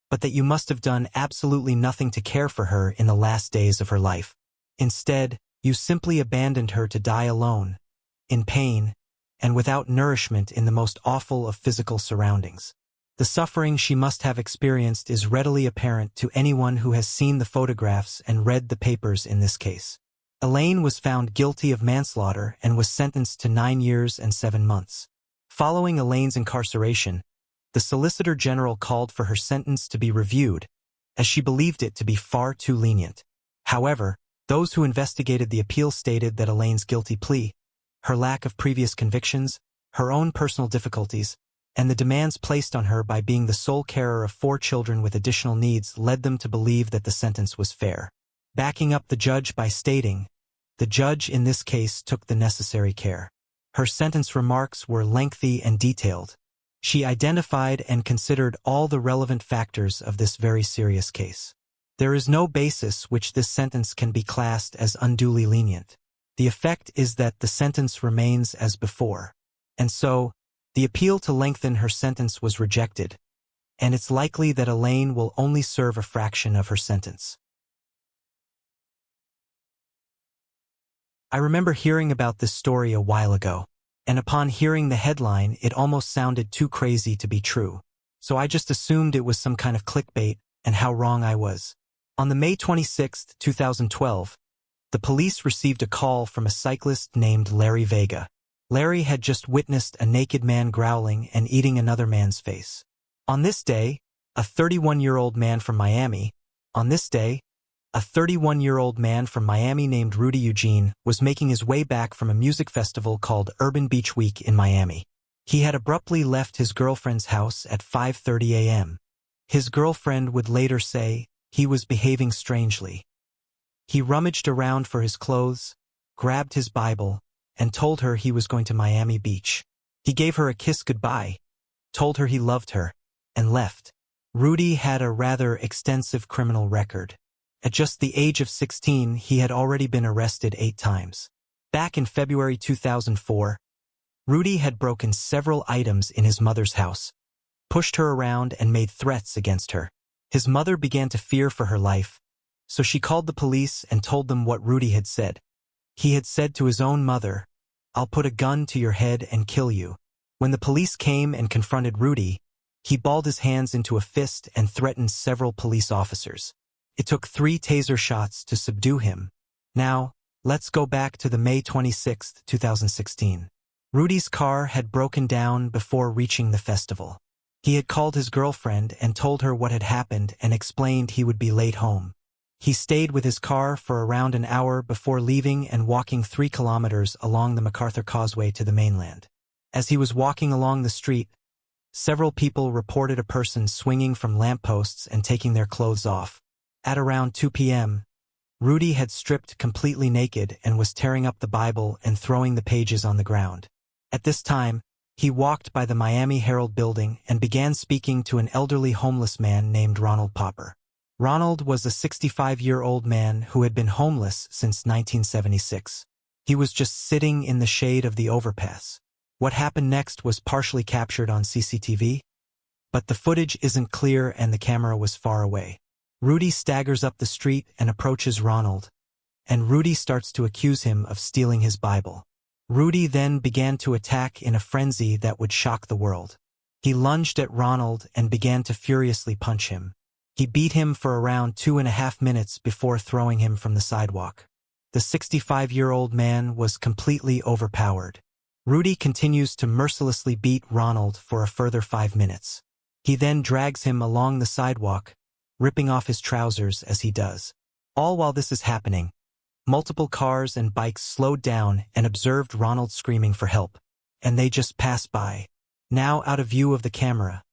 but that you must have done absolutely nothing to care for her in the last days of her life. Instead, you simply abandoned her to die alone, in pain, and without nourishment in the most awful of physical surroundings. The suffering she must have experienced is readily apparent to anyone who has seen the photographs and read the papers in this case." Elaine was found guilty of manslaughter and was sentenced to 9 years and 7 months. Following Elaine's incarceration, the Solicitor General called for her sentence to be reviewed, as she believed it to be far too lenient. However, those who investigated the appeal stated that Elaine's guilty plea, her lack of previous convictions, her own personal difficulties, and the demands placed on her by being the sole carer of 4 children with additional needs led them to believe that the sentence was fair. Backing up the judge by stating, "The judge in this case took the necessary care." Her sentence remarks were lengthy and detailed. She identified and considered all the relevant factors of this very serious case. There is no basis which this sentence can be classed as unduly lenient. The effect is that the sentence remains as before. And so, the appeal to lengthen her sentence was rejected, and it's likely that Elaine will only serve a fraction of her sentence. I remember hearing about this story a while ago, and upon hearing the headline, it almost sounded too crazy to be true. So I just assumed it was some kind of clickbait, and how wrong I was. On the May 26, 2012, the police received a call from a cyclist named Larry Vega. Larry had just witnessed a naked man growling and eating another man's face. On this day, a 31-year-old man from Miami named Rudy Eugene was making his way back from a music festival called Urban Beach Week in Miami. He had abruptly left his girlfriend's house at 5:30 a.m. His girlfriend would later say he was behaving strangely. He rummaged around for his clothes, grabbed his Bible, and told her he was going to Miami Beach. He gave her a kiss goodbye, told her he loved her, and left. Rudy had a rather extensive criminal record. At just the age of 16, he had already been arrested 8 times. Back in February 2004, Rudy had broken several items in his mother's house, pushed her around, and made threats against her. His mother began to fear for her life, so she called the police and told them what Rudy had said. He had said to his own mother, "I'll put a gun to your head and kill you." When the police came and confronted Rudy, he balled his hands into a fist and threatened several police officers. It took 3 taser shots to subdue him. Now, let's go back to the May 26, 2016. Rudy's car had broken down before reaching the festival. He had called his girlfriend and told her what had happened and explained he would be late home. He stayed with his car for around an hour before leaving and walking 3 kilometers along the MacArthur Causeway to the mainland. As he was walking along the street, several people reported a person swinging from lampposts and taking their clothes off. At around 2 p.m., Rudy had stripped completely naked and was tearing up the Bible and throwing the pages on the ground. At this time, he walked by the Miami Herald building and began speaking to an elderly homeless man named Ronald Popper. Ronald was a 65-year-old man who had been homeless since 1976. He was just sitting in the shade of the overpass. What happened next was partially captured on CCTV, but the footage isn't clear and the camera was far away. Rudy staggers up the street and approaches Ronald, and Rudy starts to accuse him of stealing his Bible. Rudy then began to attack in a frenzy that would shock the world. He lunged at Ronald and began to furiously punch him. He beat him for around 2.5 minutes before throwing him from the sidewalk. The 65-year-old man was completely overpowered. Rudy continues to mercilessly beat Ronald for a further 5 minutes. He then drags him along the sidewalk, ripping off his trousers as he does. All while this is happening, multiple cars and bikes slowed down and observed Ronald screaming for help, and they just passed by. Now out of view of the camera,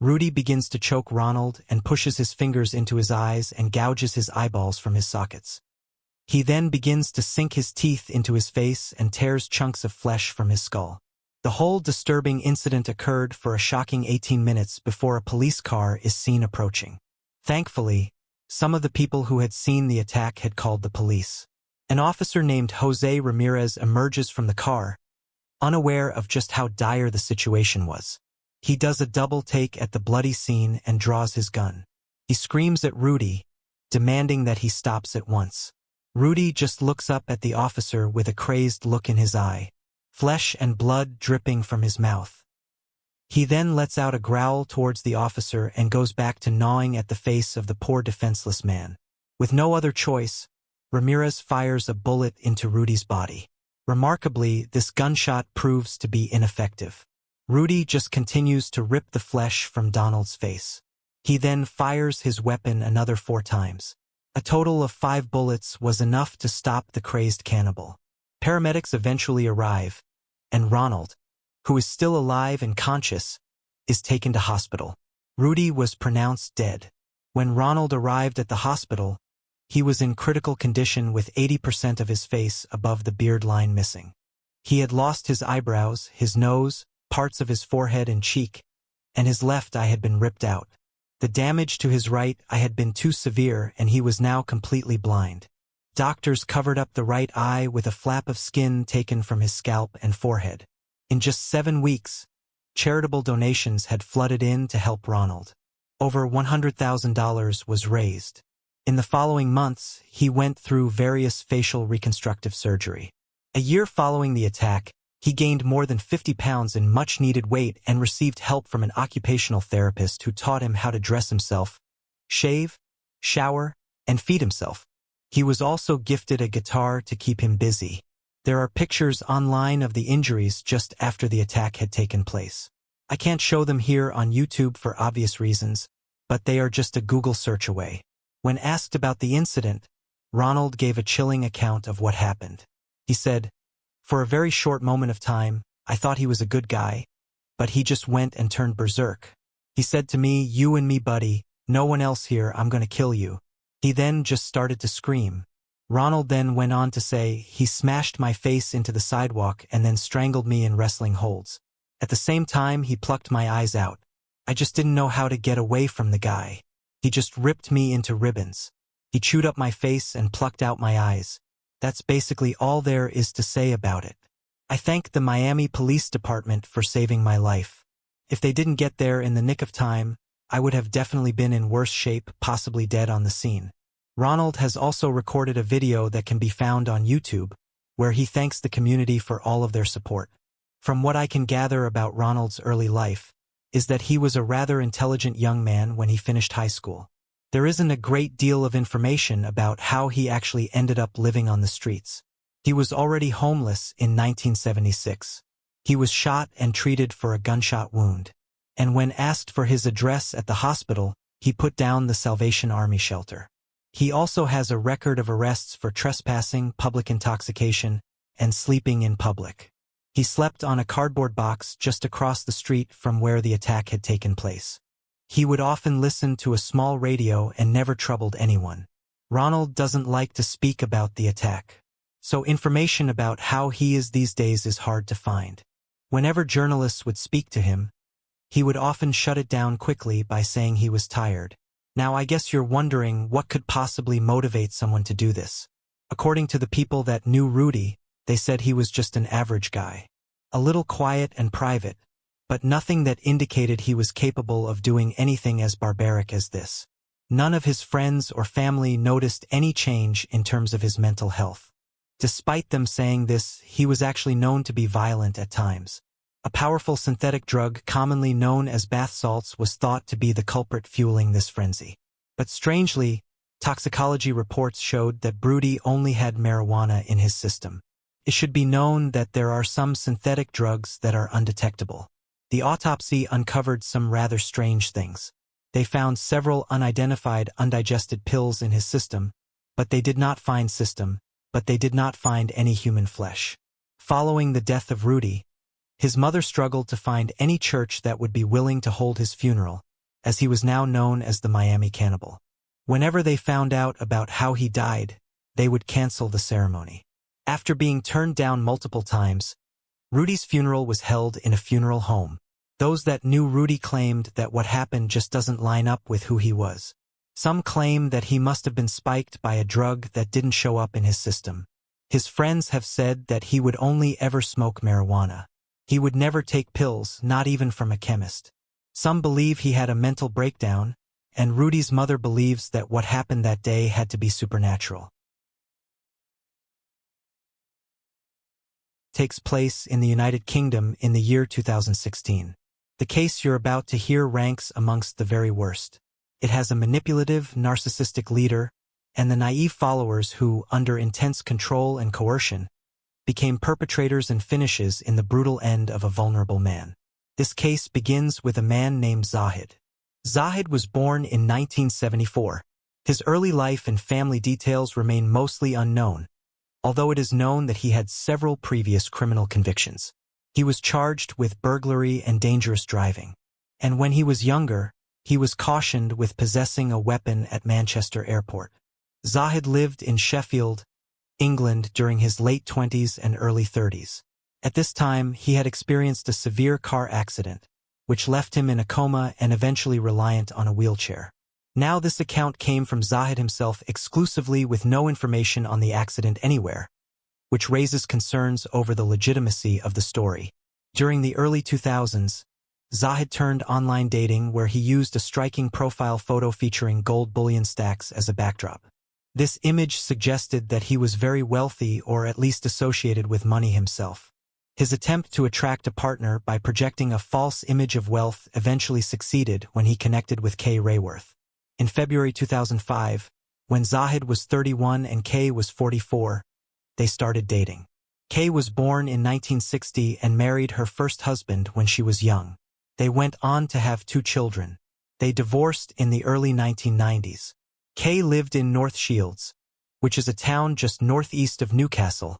Rudy begins to choke Ronald and pushes his fingers into his eyes and gouges his eyeballs from his sockets. He then begins to sink his teeth into his face and tears chunks of flesh from his skull. The whole disturbing incident occurred for a shocking 18 minutes before a police car is seen approaching. Thankfully, some of the people who had seen the attack had called the police. An officer named Jose Ramirez emerges from the car, unaware of just how dire the situation was. He does a double take at the bloody scene and draws his gun. He screams at Rudy, demanding that he stops at once. Rudy just looks up at the officer with a crazed look in his eye, flesh and blood dripping from his mouth. He then lets out a growl towards the officer and goes back to gnawing at the face of the poor defenseless man. With no other choice, Ramirez fires a bullet into Rudy's body. Remarkably, this gunshot proves to be ineffective. Rudy just continues to rip the flesh from Donald's face. He then fires his weapon another 4 times. A total of 5 bullets was enough to stop the crazed cannibal. Paramedics eventually arrive, and Ronald, who is still alive and conscious, is taken to hospital. Rudy was pronounced dead. When Ronald arrived at the hospital, he was in critical condition with 80% of his face above the beard line missing. He had lost his eyebrows, his nose, parts of his forehead and cheek, and his left eye had been ripped out. The damage to his right eye had been too severe and he was now completely blind. Doctors covered up the right eye with a flap of skin taken from his scalp and forehead. In just 7 weeks, charitable donations had flooded in to help Ronald. Over $100,000 was raised. In the following months, he went through various facial reconstructive surgery. A year following the attack, he gained more than 50 pounds in much-needed weight and received help from an occupational therapist who taught him how to dress himself, shave, shower, and feed himself. He was also gifted a guitar to keep him busy. There are pictures online of the injuries just after the attack had taken place. I can't show them here on YouTube for obvious reasons, but they are just a Google search away. When asked about the incident, Ronald gave a chilling account of what happened. He said, "For a very short moment of time, I thought he was a good guy, but he just went and turned berserk. He said to me, 'You and me, buddy, no one else here, I'm gonna kill you.' He then just started to scream." Ronald then went on to say, "He smashed my face into the sidewalk and then strangled me in wrestling holds. At the same time, he plucked my eyes out. I just didn't know how to get away from the guy. He just ripped me into ribbons. He chewed up my face and plucked out my eyes. That's basically all there is to say about it. I thank the Miami Police Department for saving my life. If they didn't get there in the nick of time, I would have definitely been in worse shape, possibly dead on the scene." Ronald has also recorded a video that can be found on YouTube, where he thanks the community for all of their support. From what I can gather about Ronald's early life, is that he was a rather intelligent young man when he finished high school. There isn't a great deal of information about how he actually ended up living on the streets. He was already homeless in 1976. He was shot and treated for a gunshot wound. And when asked for his address at the hospital, he put down the Salvation Army shelter. He also has a record of arrests for trespassing, public intoxication, and sleeping in public. He slept on a cardboard box just across the street from where the attack had taken place. He would often listen to a small radio and never troubled anyone. Ronald doesn't like to speak about the attack, so information about how he is these days is hard to find. Whenever journalists would speak to him, he would often shut it down quickly by saying he was tired. Now I guess you're wondering what could possibly motivate someone to do this. According to the people that knew Rudy, they said he was just an average guy. A little quiet and private, but nothing that indicated he was capable of doing anything as barbaric as this. None of his friends or family noticed any change in terms of his mental health. Despite them saying this, he was actually known to be violent at times. A powerful synthetic drug commonly known as bath salts was thought to be the culprit fueling this frenzy. But strangely, toxicology reports showed that Rudy only had marijuana in his system. It should be known that there are some synthetic drugs that are undetectable. The autopsy uncovered some rather strange things. They found several unidentified, undigested pills in his system, but they did not find any human flesh. Following the death of Rudy, his mother struggled to find any church that would be willing to hold his funeral, as he was now known as the Miami Cannibal. Whenever they found out about how he died, they would cancel the ceremony. After being turned down multiple times, Rudy's funeral was held in a funeral home. Those that knew Rudy claimed that what happened just doesn't line up with who he was. Some claim that he must have been spiked by a drug that didn't show up in his system. His friends have said that he would only ever smoke marijuana. He would never take pills, not even from a chemist. Some believe he had a mental breakdown, and Rudy's mother believes that what happened that day had to be supernatural. Takes place in the United Kingdom in the year 2016. The case you're about to hear ranks amongst the very worst. It has a manipulative, narcissistic leader, and the naive followers who, under intense control and coercion, became perpetrators and finishes in the brutal end of a vulnerable man. This case begins with a man named Zahid. Zahid was born in 1974. His early life and family details remain mostly unknown, although it is known that he had several previous criminal convictions. He was charged with burglary and dangerous driving, and when he was younger, he was cautioned with possessing a weapon at Manchester Airport. Zahid lived in Sheffield, England during his late 20s and early 30s. At this time, he had experienced a severe car accident, which left him in a coma and eventually reliant on a wheelchair. Now this account came from Zahid himself exclusively with no information on the accident anywhere, which raises concerns over the legitimacy of the story. During the early 2000s, Zahid turned online dating where he used a striking profile photo featuring gold bullion stacks as a backdrop. This image suggested that he was very wealthy or at least associated with money himself. His attempt to attract a partner by projecting a false image of wealth eventually succeeded when he connected with Kay Rayworth. In February 2005, when Zahid was 31 and Kay was 44, they started dating. Kay was born in 1960 and married her first husband when she was young. They went on to have 2 children. They divorced in the early 1990s. Kay lived in North Shields, which is a town just northeast of Newcastle,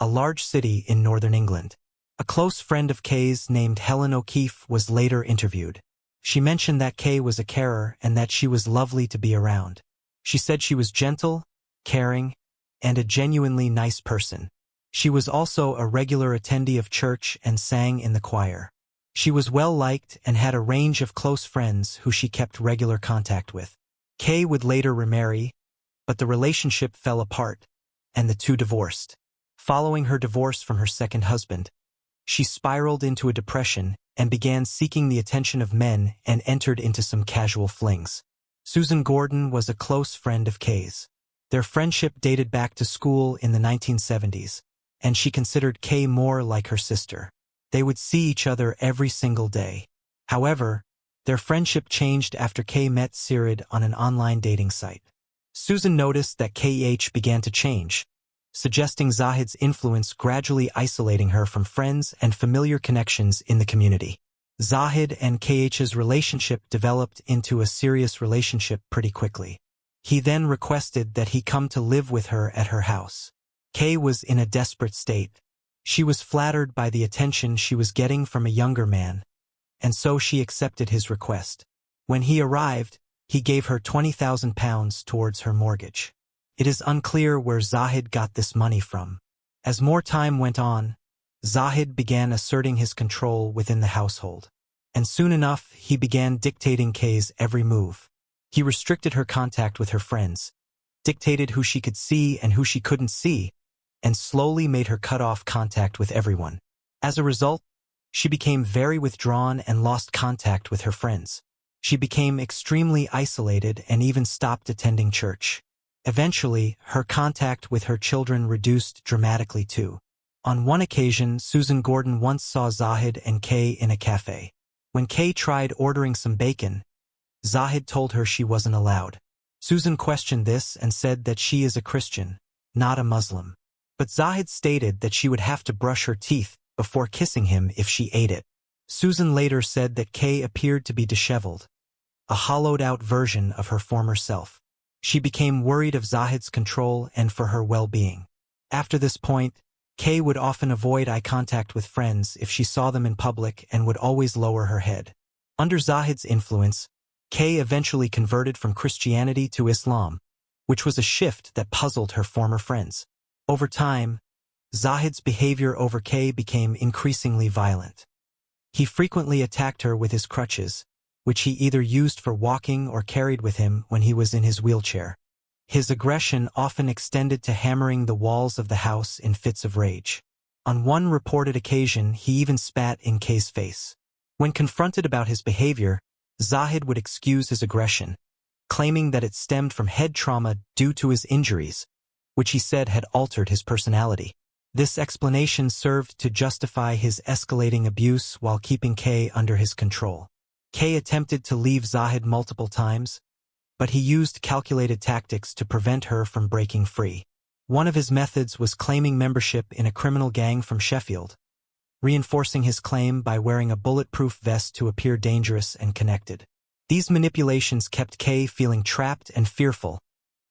a large city in northern England. A close friend of Kay's named Helen O'Keefe was later interviewed. She mentioned that Kay was a carer and that she was lovely to be around. She said she was gentle, caring, and a genuinely nice person. She was also a regular attendee of church and sang in the choir. She was well-liked and had a range of close friends who she kept regular contact with. Kay would later remarry, but the relationship fell apart, and the two divorced. Following her divorce from her second husband, she spiraled into a depression and began seeking the attention of men and entered into some casual flings. Susan Gordon was a close friend of Kay's. Their friendship dated back to school in the 1970s, and she considered Kay more like her sister. They would see each other every single day. However, their friendship changed after Kay met Sirid on an online dating site. Susan noticed that KH began to change, suggesting Zahid's influence gradually isolating her from friends and familiar connections in the community. Zahid and KH's relationship developed into a serious relationship pretty quickly. He then requested that he come to live with her at her house. Kay was in a desperate state. She was flattered by the attention she was getting from a younger man, and so she accepted his request. When he arrived, he gave her £20,000 towards her mortgage. It is unclear where Zahid got this money from. As more time went on, Zahid began asserting his control within the household. And soon enough, he began dictating Kay's every move. He restricted her contact with her friends, dictated who she could see and who she couldn't see, and slowly made her cut off contact with everyone. As a result, she became very withdrawn and lost contact with her friends. She became extremely isolated and even stopped attending church. Eventually, her contact with her children reduced dramatically too. On one occasion, Susan Gordon once saw Zahid and Kay in a cafe. When Kay tried ordering some bacon, Zahid told her she wasn't allowed. Susan questioned this and said that she is a Christian, not a Muslim. But Zahid stated that she would have to brush her teeth before kissing him if she ate it. Susan later said that Kay appeared to be disheveled, a hollowed-out version of her former self. She became worried of Zahid's control and for her well-being. After this point, Kay would often avoid eye contact with friends if she saw them in public and would always lower her head. Under Zahid's influence, Kay eventually converted from Christianity to Islam, which was a shift that puzzled her former friends. Over time, Zahid's behavior over Kay became increasingly violent. He frequently attacked her with his crutches, which he either used for walking or carried with him when he was in his wheelchair. His aggression often extended to hammering the walls of the house in fits of rage. On one reported occasion, he even spat in Kay's face. When confronted about his behavior, Zahid would excuse his aggression, claiming that it stemmed from head trauma due to his injuries, which he said had altered his personality. This explanation served to justify his escalating abuse while keeping Kay under his control. Kay attempted to leave Zahid multiple times, but he used calculated tactics to prevent her from breaking free. One of his methods was claiming membership in a criminal gang from Sheffield, reinforcing his claim by wearing a bulletproof vest to appear dangerous and connected. These manipulations kept Kay feeling trapped and fearful,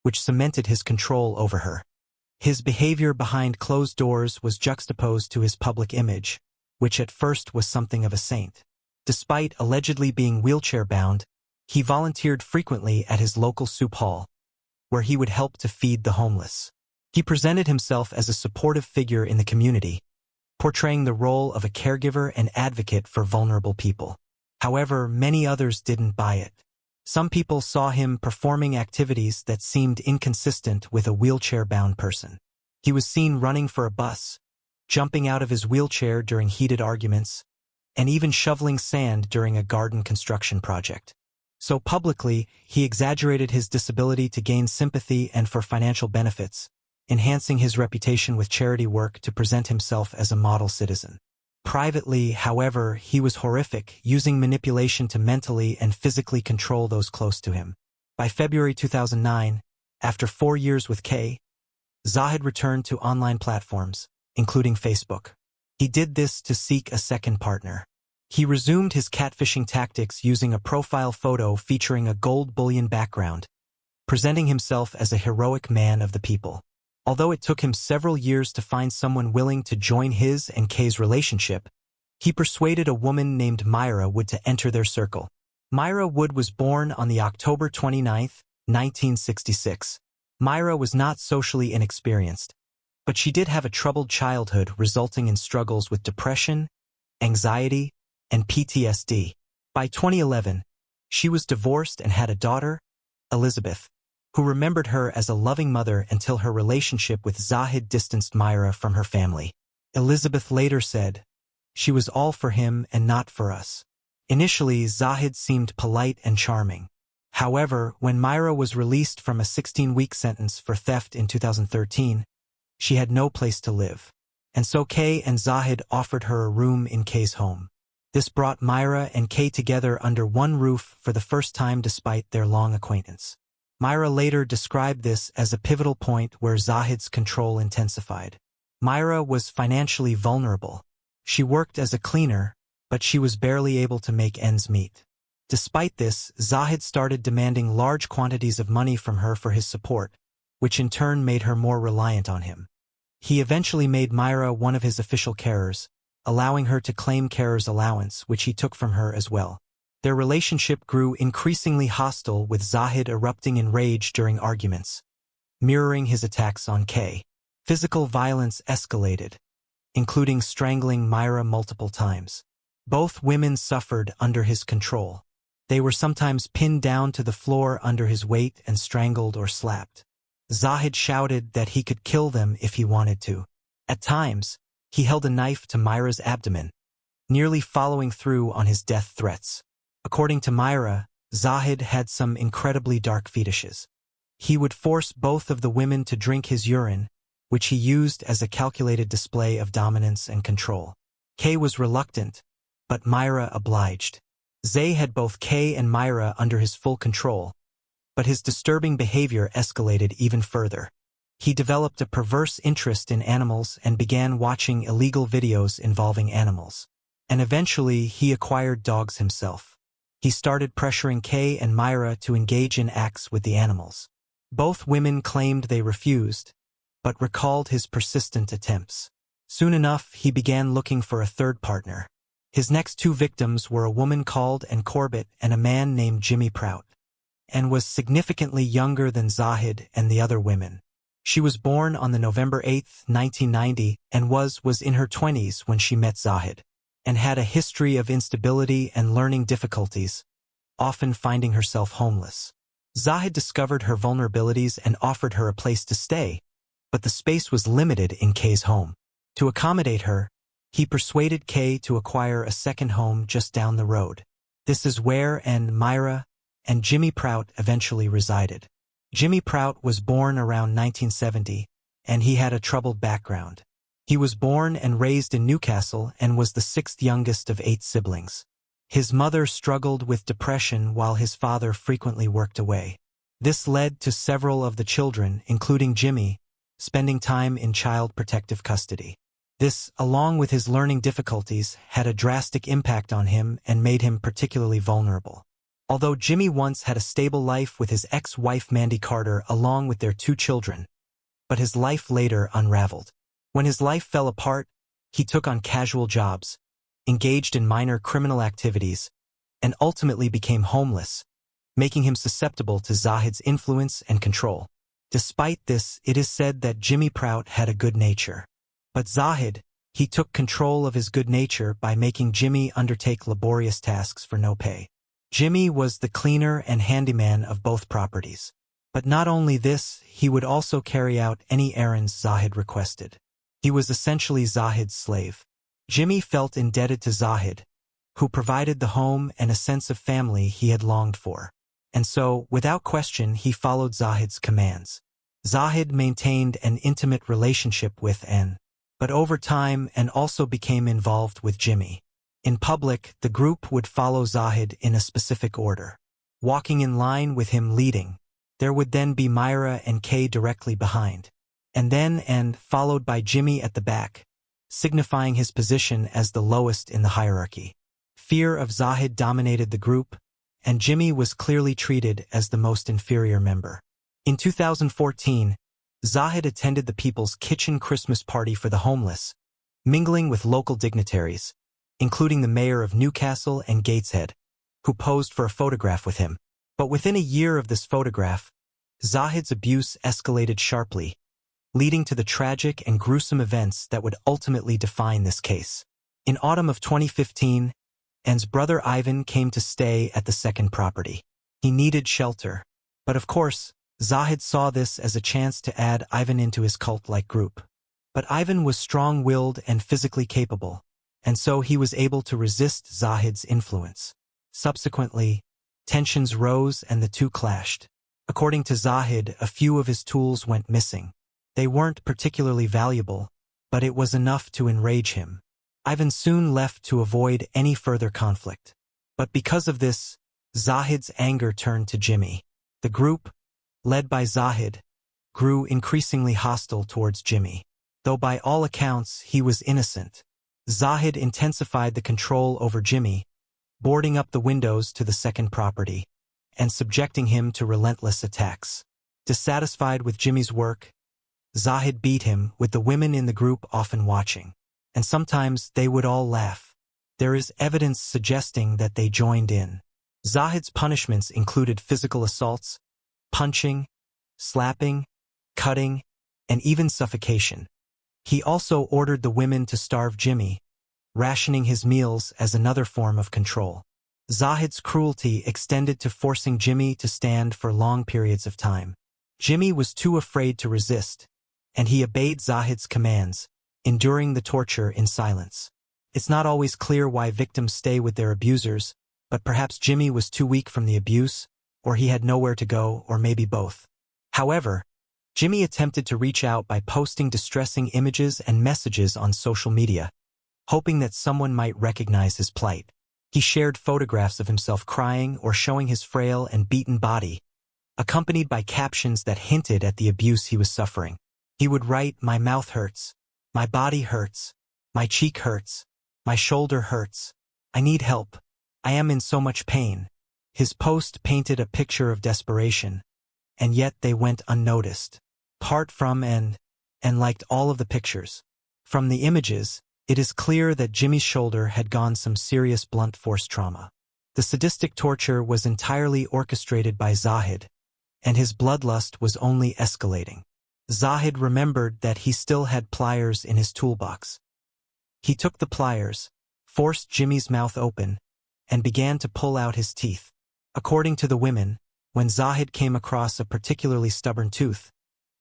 which cemented his control over her. His behavior behind closed doors was juxtaposed to his public image, which at first was something of a saint. Despite allegedly being wheelchair-bound, he volunteered frequently at his local soup hall, where he would help to feed the homeless. He presented himself as a supportive figure in the community, portraying the role of a caregiver and advocate for vulnerable people. However, many others didn't buy it. Some people saw him performing activities that seemed inconsistent with a wheelchair-bound person. He was seen running for a bus, jumping out of his wheelchair during heated arguments, and even shoveling sand during a garden construction project. So publicly, he exaggerated his disability to gain sympathy and for financial benefits, enhancing his reputation with charity work to present himself as a model citizen. Privately, however, he was horrific, using manipulation to mentally and physically control those close to him. By February 2009, after 4 years with Kay, Zahid returned to online platforms, including Facebook. He did this to seek a second partner. He resumed his catfishing tactics using a profile photo featuring a gold bullion background, presenting himself as a heroic man of the people. Although it took him several years to find someone willing to join his and Kay's relationship, he persuaded a woman named Myra Wood to enter their circle. Myra Wood was born on the October 29, 1966. Myra was not socially inexperienced, but she did have a troubled childhood resulting in struggles with depression, anxiety, and PTSD. By 2011, she was divorced and had a daughter, Elizabeth, who remembered her as a loving mother until her relationship with Zahid distanced Myra from her family. Elizabeth later said, "She was all for him and not for us." Initially, Zahid seemed polite and charming. However, when Myra was released from a 16-week sentence for theft in 2013, she had no place to live. And so Kay and Zahid offered her a room in Kay's home. This brought Myra and Kay together under one roof for the first time despite their long acquaintance. Myra later described this as a pivotal point where Zahid's control intensified. Myra was financially vulnerable. She worked as a cleaner, but she was barely able to make ends meet. Despite this, Zahid started demanding large quantities of money from her for his support, which in turn made her more reliant on him. He eventually made Myra one of his official carers, allowing her to claim carer's allowance, which he took from her as well. Their relationship grew increasingly hostile, with Zahid erupting in rage during arguments, mirroring his attacks on Kay. Physical violence escalated, including strangling Myra multiple times. Both women suffered under his control. They were sometimes pinned down to the floor under his weight and strangled or slapped. Zahid shouted that he could kill them if he wanted to. At times, he held a knife to Myra's abdomen, nearly following through on his death threats. According to Myra, Zahid had some incredibly dark fetishes. He would force both of the women to drink his urine, which he used as a calculated display of dominance and control. Kay was reluctant, but Myra obliged. Zay had both Kay and Myra under his full control, but his disturbing behavior escalated even further. He developed a perverse interest in animals and began watching illegal videos involving animals. And eventually, he acquired dogs himself. He started pressuring Kay and Myra to engage in acts with the animals. Both women claimed they refused, but recalled his persistent attempts. Soon enough, he began looking for a third partner. His next two victims were a woman called Ann Corbett and a man named Jimmy Prout, and was significantly younger than Zahid and the other women. She was born on the November 8, 1990, and was in her 20s when she met Zahid, and had a history of instability and learning difficulties, often finding herself homeless. Zahid discovered her vulnerabilities and offered her a place to stay, but the space was limited in Kay's home. To accommodate her, he persuaded Kay to acquire a second home just down the road. This is where Myra and Jimmy Prout eventually resided. Jimmy Prout was born around 1970, and he had a troubled background. He was born and raised in Newcastle and was the sixth youngest of 8 siblings. His mother struggled with depression while his father frequently worked away. This led to several of the children, including Jimmy, spending time in child protective custody. This, along with his learning difficulties, had a drastic impact on him and made him particularly vulnerable. Although Jimmy once had a stable life with his ex-wife Mandy Carter along with their 2 children, but his life later unraveled. When his life fell apart, he took on casual jobs, engaged in minor criminal activities, and ultimately became homeless, making him susceptible to Zahid's influence and control. Despite this, it is said that Jimmy Prout had a good nature. But Zahid, he took control of his good nature by making Jimmy undertake laborious tasks for no pay. Jimmy was the cleaner and handyman of both properties. But not only this, he would also carry out any errands Zahid requested. He was essentially Zahid's slave. Jimmy felt indebted to Zahid, who provided the home and a sense of family he had longed for. And so, without question, he followed Zahid's commands. Zahid maintained an intimate relationship with Ann, but over time Ann also became involved with Jimmy. In public, the group would follow Zahid in a specific order, walking in line with him leading. There would then be Myra and Kay directly behind, and then Ann, followed by Jimmy at the back, signifying his position as the lowest in the hierarchy. Fear of Zahid dominated the group, and Jimmy was clearly treated as the most inferior member. In 2014, Zahid attended the People's Kitchen Christmas party for the homeless, mingling with local dignitaries, including the mayor of Newcastle and Gateshead, who posed for a photograph with him. But within a year of this photograph, Zahid's abuse escalated sharply, leading to the tragic and gruesome events that would ultimately define this case. In autumn of 2015, Ann's brother Ivan came to stay at the second property. He needed shelter, but of course, Zahid saw this as a chance to add Ivan into his cult-like group. But Ivan was strong-willed and physically capable, and so he was able to resist Zahid's influence. Subsequently, tensions rose and the two clashed. According to Zahid, a few of his tools went missing. They weren't particularly valuable, but it was enough to enrage him. Ivan soon left to avoid any further conflict. But because of this, Zahid's anger turned to Jimmy. The group, led by Zahid, grew increasingly hostile towards Jimmy. Though by all accounts he was innocent, Zahid intensified the control over Jimmy, boarding up the windows to the second property, and subjecting him to relentless attacks. Dissatisfied with Jimmy's work, Zahid beat him, with the women in the group often watching. And sometimes they would all laugh. There is evidence suggesting that they joined in. Zahid's punishments included physical assaults, punching, slapping, cutting, and even suffocation. He also ordered the women to starve Jimmy, rationing his meals as another form of control. Zahid's cruelty extended to forcing Jimmy to stand for long periods of time. Jimmy was too afraid to resist, and he obeyed Zahid's commands, enduring the torture in silence. It's not always clear why victims stay with their abusers, but perhaps Jimmy was too weak from the abuse, or he had nowhere to go, or maybe both. However, Jimmy attempted to reach out by posting distressing images and messages on social media, hoping that someone might recognize his plight. He shared photographs of himself crying or showing his frail and beaten body, accompanied by captions that hinted at the abuse he was suffering. He would write, "My mouth hurts. My body hurts. My cheek hurts. My shoulder hurts. I need help. I am in so much pain." His post painted a picture of desperation, and yet they went unnoticed. Apart from and liked all of the pictures. From the images, it is clear that Jimmy's shoulder had gone some serious blunt force trauma. The sadistic torture was entirely orchestrated by Zahid, and his bloodlust was only escalating. Zahid remembered that he still had pliers in his toolbox. He took the pliers, forced Jimmy's mouth open, and began to pull out his teeth. According to the women, when Zahid came across a particularly stubborn tooth,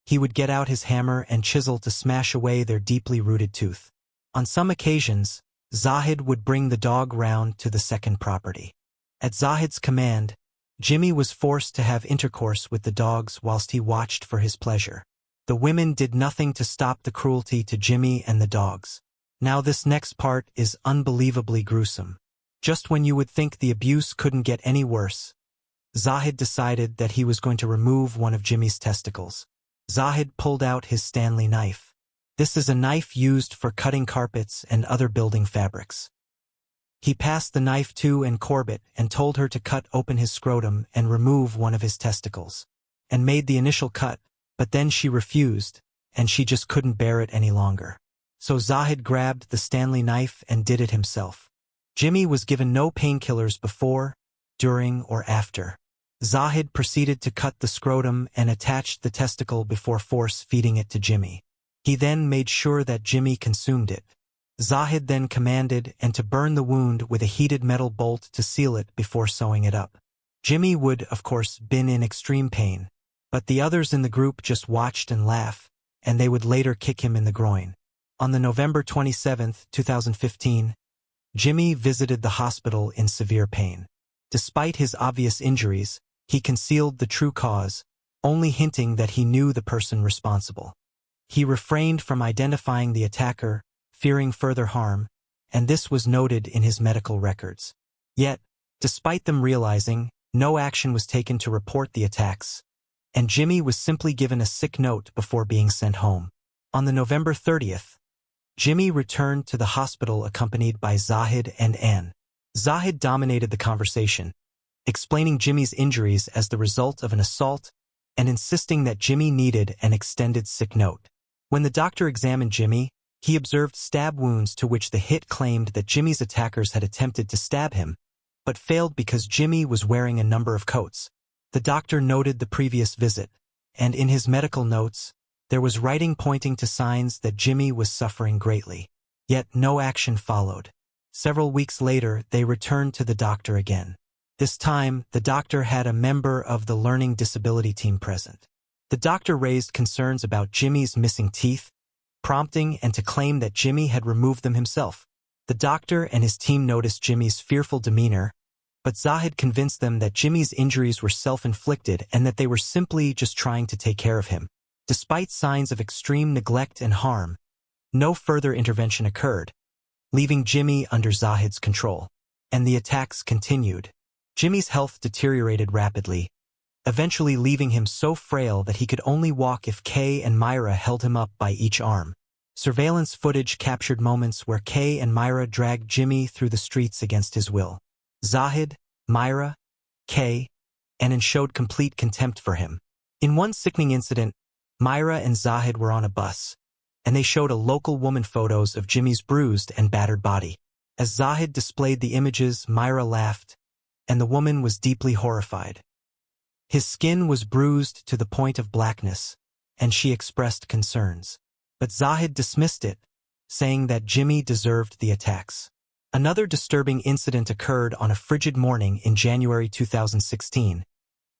he would get out his hammer and chisel to smash away their deeply rooted tooth. On some occasions, Zahid would bring the dog round to the second property. At Zahid's command, Jimmy was forced to have intercourse with the dogs whilst he watched for his pleasure. The women did nothing to stop the cruelty to Jimmy and the dogs. Now this next part is unbelievably gruesome. Just when you would think the abuse couldn't get any worse, Zahid decided that he was going to remove one of Jimmy's testicles. Zahid pulled out his Stanley knife. This is a knife used for cutting carpets and other building fabrics. He passed the knife to Ann Corbett and told her to cut open his scrotum and remove one of his testicles, and made the initial cut, but then she refused, and she just couldn't bear it any longer. So Zahid grabbed the Stanley knife and did it himself. Jimmy was given no painkillers before, during, or after. Zahid proceeded to cut the scrotum and attached the testicle before force-feeding it to Jimmy. He then made sure that Jimmy consumed it. Zahid then commanded and to burn the wound with a heated metal bolt to seal it before sewing it up. Jimmy would, of course, been in extreme pain, but the others in the group just watched and laughed, and they would later kick him in the groin. On the November 27, 2015, Jimmy visited the hospital in severe pain. Despite his obvious injuries, he concealed the true cause, only hinting that he knew the person responsible. He refrained from identifying the attacker, fearing further harm, and this was noted in his medical records. Yet, despite them realizing, no action was taken to report the attacks, and Jimmy was simply given a sick note before being sent home. On the November 30th, Jimmy returned to the hospital accompanied by Zahid and Ann. Zahid dominated the conversation, explaining Jimmy's injuries as the result of an assault and insisting that Jimmy needed an extended sick note. When the doctor examined Jimmy, he observed stab wounds to which the hit claimed that Jimmy's attackers had attempted to stab him, but failed because Jimmy was wearing a number of coats. The doctor noted the previous visit, and in his medical notes, there was writing pointing to signs that Jimmy was suffering greatly. Yet no action followed. Several weeks later, they returned to the doctor again. This time, the doctor had a member of the learning disability team present. The doctor raised concerns about Jimmy's missing teeth, prompting and to claim that Jimmy had removed them himself. The doctor and his team noticed Jimmy's fearful demeanor, but Zahid convinced them that Jimmy's injuries were self-inflicted and that they were simply just trying to take care of him. Despite signs of extreme neglect and harm, no further intervention occurred, leaving Jimmy under Zahid's control. And the attacks continued. Jimmy's health deteriorated rapidly, eventually leaving him so frail that he could only walk if Kay and Myra held him up by each arm. Surveillance footage captured moments where Kay and Myra dragged Jimmy through the streets against his will. Zahid, Myra, Kay, and showed complete contempt for him. In one sickening incident, Myra and Zahid were on a bus, and they showed a local woman photos of Jimmy's bruised and battered body. As Zahid displayed the images, Myra laughed, and the woman was deeply horrified. His skin was bruised to the point of blackness, and she expressed concerns. But Zahid dismissed it, saying that Jimmy deserved the attacks. Another disturbing incident occurred on a frigid morning in January 2016,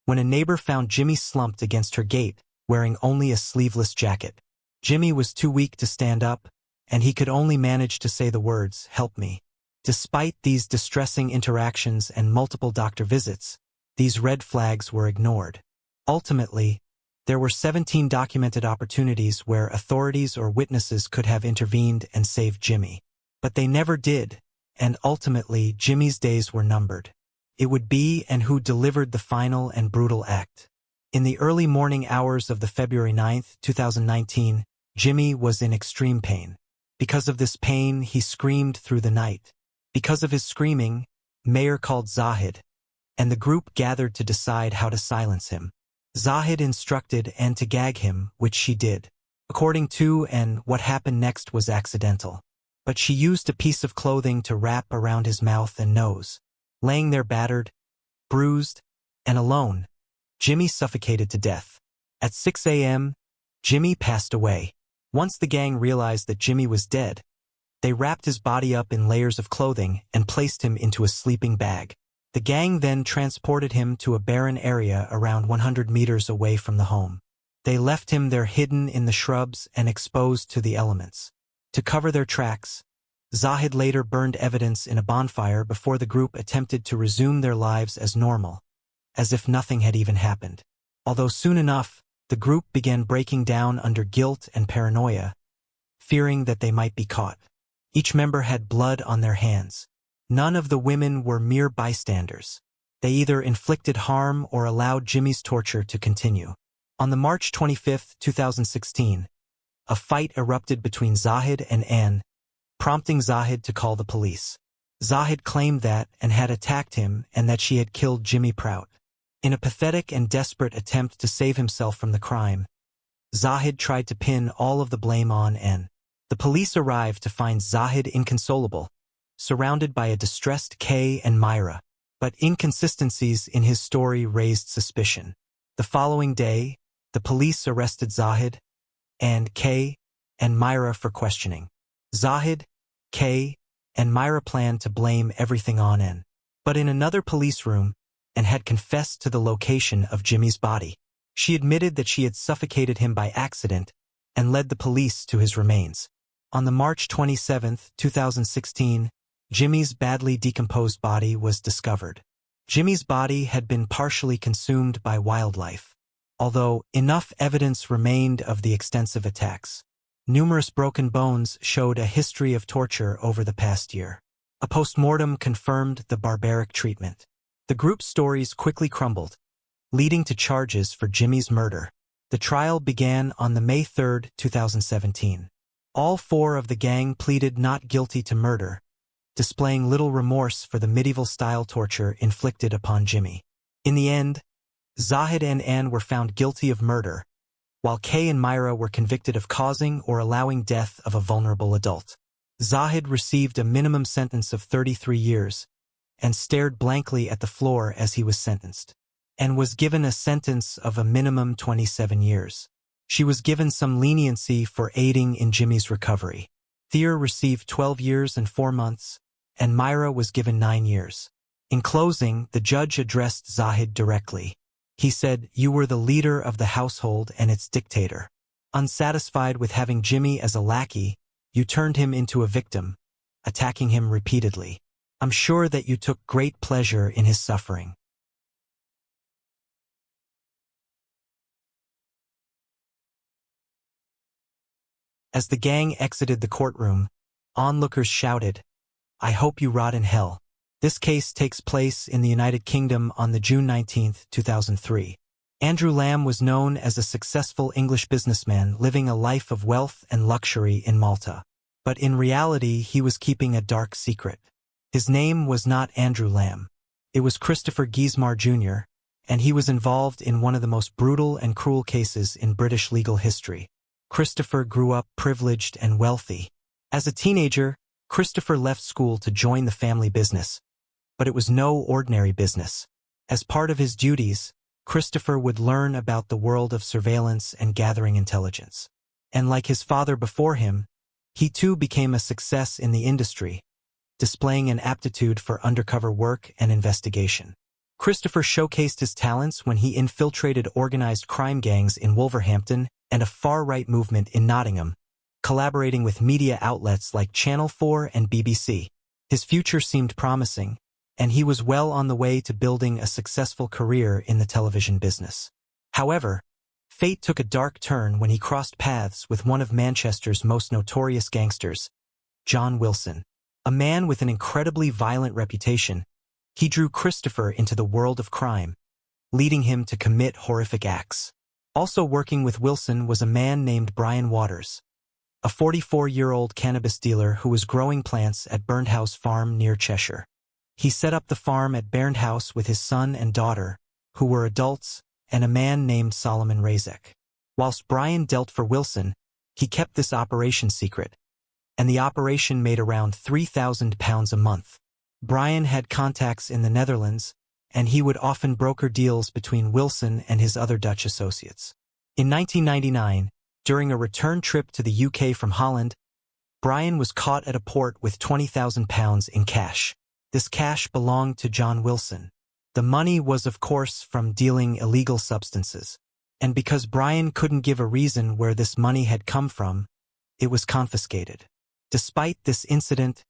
when a neighbor found Jimmy slumped against her gate, wearing only a sleeveless jacket. Jimmy was too weak to stand up, and he could only manage to say the words, "Help me." Despite these distressing interactions and multiple doctor visits, these red flags were ignored. Ultimately, there were 17 documented opportunities where authorities or witnesses could have intervened and saved Jimmy. But they never did, and ultimately Jimmy's days were numbered. It would be and who delivered the final and brutal act. In the early morning hours of the February 9, 2019, Jimmy was in extreme pain. Because of this pain, he screamed through the night. Because of his screaming, Mayor called Zahid, and the group gathered to decide how to silence him. Zahid instructed Anne to gag him, which she did. According to Anne, what happened next was accidental. But she used a piece of clothing to wrap around his mouth and nose. Laying there battered, bruised, and alone, Jimmy suffocated to death. At 6 a.m., Jimmy passed away. Once the gang realized that Jimmy was dead, they wrapped his body up in layers of clothing and placed him into a sleeping bag. The gang then transported him to a barren area around 100 meters away from the home. They left him there hidden in the shrubs and exposed to the elements. To cover their tracks, Zahid later burned evidence in a bonfire before the group attempted to resume their lives as normal, as if nothing had even happened. Although soon enough, the group began breaking down under guilt and paranoia, fearing that they might be caught. Each member had blood on their hands. None of the women were mere bystanders. They either inflicted harm or allowed Jimmy's torture to continue. On the March 25, 2016, a fight erupted between Zahid and Anne, prompting Zahid to call the police. Zahid claimed that Anne had attacked him and that she had killed Jimmy Prout. In a pathetic and desperate attempt to save himself from the crime, Zahid tried to pin all of the blame on Anne. The police arrived to find Zahid inconsolable, surrounded by a distressed Kay and Myra, but inconsistencies in his story raised suspicion. The following day, the police arrested Zahid, and Kay, and Myra for questioning. Zahid, Kay, and Myra planned to blame everything on Anne. But in another police room, Anne had confessed to the location of Jimmy's body. She admitted that she had suffocated him by accident and led the police to his remains. On the March 27, 2016, Jimmy's badly decomposed body was discovered. Jimmy's body had been partially consumed by wildlife, although enough evidence remained of the extensive attacks. Numerous broken bones showed a history of torture over the past year. A postmortem confirmed the barbaric treatment. The group's stories quickly crumbled, leading to charges for Jimmy's murder. The trial began on the May 3, 2017. All four of the gang pleaded not guilty to murder, displaying little remorse for the medieval-style torture inflicted upon Jimmy. In the end, Zahid and Anne were found guilty of murder, while Kay and Myra were convicted of causing or allowing death of a vulnerable adult. Zahid received a minimum sentence of 33 years and stared blankly at the floor as he was sentenced, and was given a sentence of a minimum 27 years. She was given some leniency for aiding in Jimmy's recovery. Thea received 12 years and 4 months, and Myra was given 9 years. In closing, the judge addressed Zahid directly. He said, "You were the leader of the household and its dictator. Unsatisfied with having Jimmy as a lackey, you turned him into a victim, attacking him repeatedly. I'm sure that you took great pleasure in his suffering." As the gang exited the courtroom, onlookers shouted, "I hope you rot in hell." This case takes place in the United Kingdom on the June 19, 2003. Andrew Lamb was known as a successful English businessman living a life of wealth and luxury in Malta. But in reality, he was keeping a dark secret. His name was not Andrew Lamb. It was Christopher Geismar Jr., and he was involved in one of the most brutal and cruel cases in British legal history. Christopher grew up privileged and wealthy. As a teenager, Christopher left school to join the family business, but it was no ordinary business. As part of his duties, Christopher would learn about the world of surveillance and gathering intelligence. And like his father before him, he too became a success in the industry, displaying an aptitude for undercover work and investigation. Christopher showcased his talents when he infiltrated organized crime gangs in Wolverhampton and a far-right movement in Nottingham, collaborating with media outlets like Channel 4 and BBC. His future seemed promising, and he was well on the way to building a successful career in the television business. However, fate took a dark turn when he crossed paths with one of Manchester's most notorious gangsters, John Wilson. A man with an incredibly violent reputation, he drew Christopher into the world of crime, leading him to commit horrific acts. Also working with Wilson was a man named Brian Waters, a 44-year-old cannabis dealer who was growing plants at Burnhouse Farm near Cheshire. He set up the farm at Burnhouse with his son and daughter, who were adults, and a man named Solomon Razek. Whilst Brian dealt for Wilson, he kept this operation secret, and the operation made around £3,000 a month. Brian had contacts in the Netherlands, and he would often broker deals between Wilson and his other Dutch associates. In 1999, during a return trip to the UK from Holland, Brian was caught at a port with £20,000 in cash. This cash belonged to John Wilson. The money was, of course, from dealing illegal substances, and because Brian couldn't give a reason where this money had come from, it was confiscated. Despite this incident,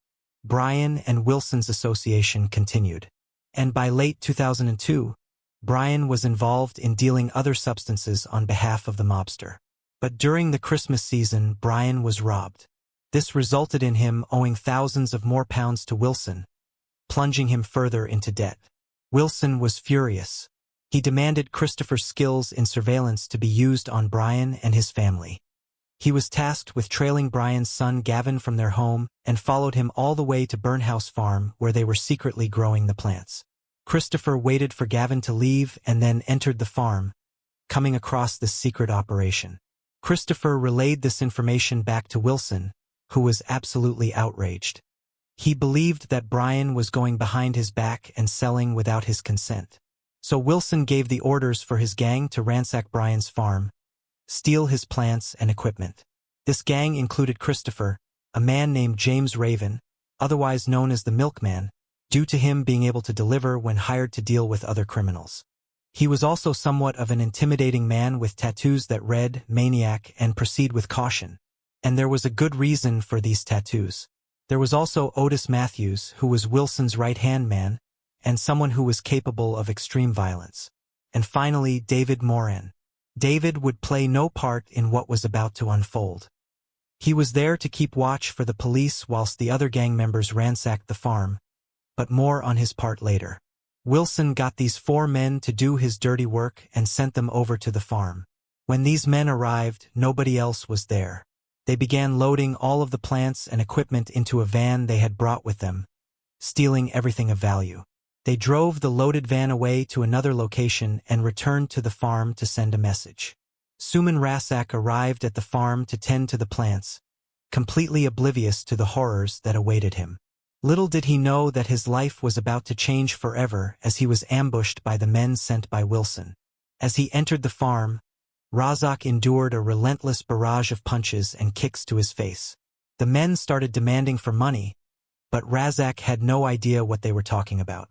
Brian and Wilson's association continued, and by late 2002, Brian was involved in dealing other substances on behalf of the mobster. But during the Christmas season, Brian was robbed. This resulted in him owing thousands of more pounds to Wilson, plunging him further into debt. Wilson was furious. He demanded Christopher's skills in surveillance to be used on Brian and his family. He was tasked with trailing Brian's son Gavin from their home and followed him all the way to Burnhouse Farm where they were secretly growing the plants. Christopher waited for Gavin to leave and then entered the farm, coming across this secret operation. Christopher relayed this information back to Wilson, who was absolutely outraged. He believed that Brian was going behind his back and selling without his consent. So Wilson gave the orders for his gang to ransack Brian's farm, steal his plants and equipment. This gang included Christopher, a man named James Raven, otherwise known as the Milkman, due to him being able to deliver when hired to deal with other criminals. He was also somewhat of an intimidating man with tattoos that read, "Maniac" and "Proceed with caution." And there was a good reason for these tattoos. There was also Otis Matthews, who was Wilson's right-hand man, and someone who was capable of extreme violence. And finally, David Moran. David would play no part in what was about to unfold. He was there to keep watch for the police whilst the other gang members ransacked the farm, but more on his part later. Wilson got these 4 men to do his dirty work and sent them over to the farm. When these men arrived, nobody else was there. They began loading all of the plants and equipment into a van they had brought with them, stealing everything of value. They drove the loaded van away to another location and returned to the farm to send a message. Suman Razak arrived at the farm to tend to the plants, completely oblivious to the horrors that awaited him. Little did he know that his life was about to change forever as he was ambushed by the men sent by Wilson. As he entered the farm, Razak endured a relentless barrage of punches and kicks to his face. The men started demanding for money, but Razak had no idea what they were talking about.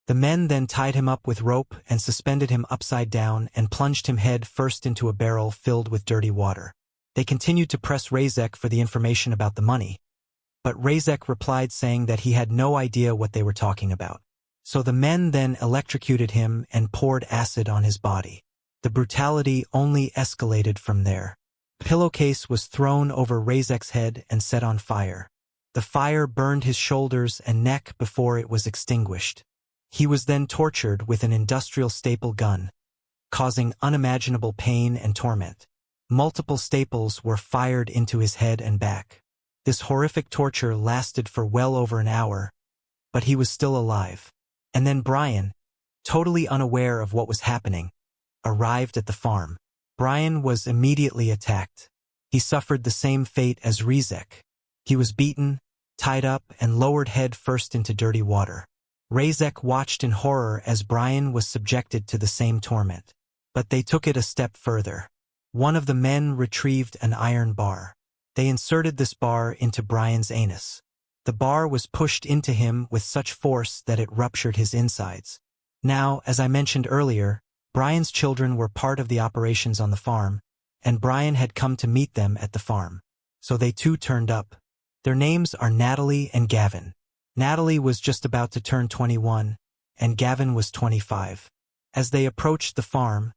The men then tied him up with rope and suspended him upside down and plunged him head first into a barrel filled with dirty water. They continued to press Razak for the information about the money, but Razak replied saying that he had no idea what they were talking about. So the men then electrocuted him and poured acid on his body. The brutality only escalated from there. A pillowcase was thrown over Razak's head and set on fire. The fire burned his shoulders and neck before it was extinguished. He was then tortured with an industrial staple gun, causing unimaginable pain and torment. Multiple staples were fired into his head and back. This horrific torture lasted for well over an hour, but he was still alive. And then Brian, totally unaware of what was happening, arrived at the farm. Brian was immediately attacked. He suffered the same fate as Rezek. He was beaten, tied up, and lowered head first into dirty water. Rezek watched in horror as Brian was subjected to the same torment. But they took it a step further. One of the men retrieved an iron bar. They inserted this bar into Brian's anus. The bar was pushed into him with such force that it ruptured his insides. Now, as I mentioned earlier, Brian's children were part of the operations on the farm, and Brian had come to meet them at the farm. So they too turned up. Their names are Natalie and Gavin. Natalie was just about to turn 21, and Gavin was 25. As they approached the farm,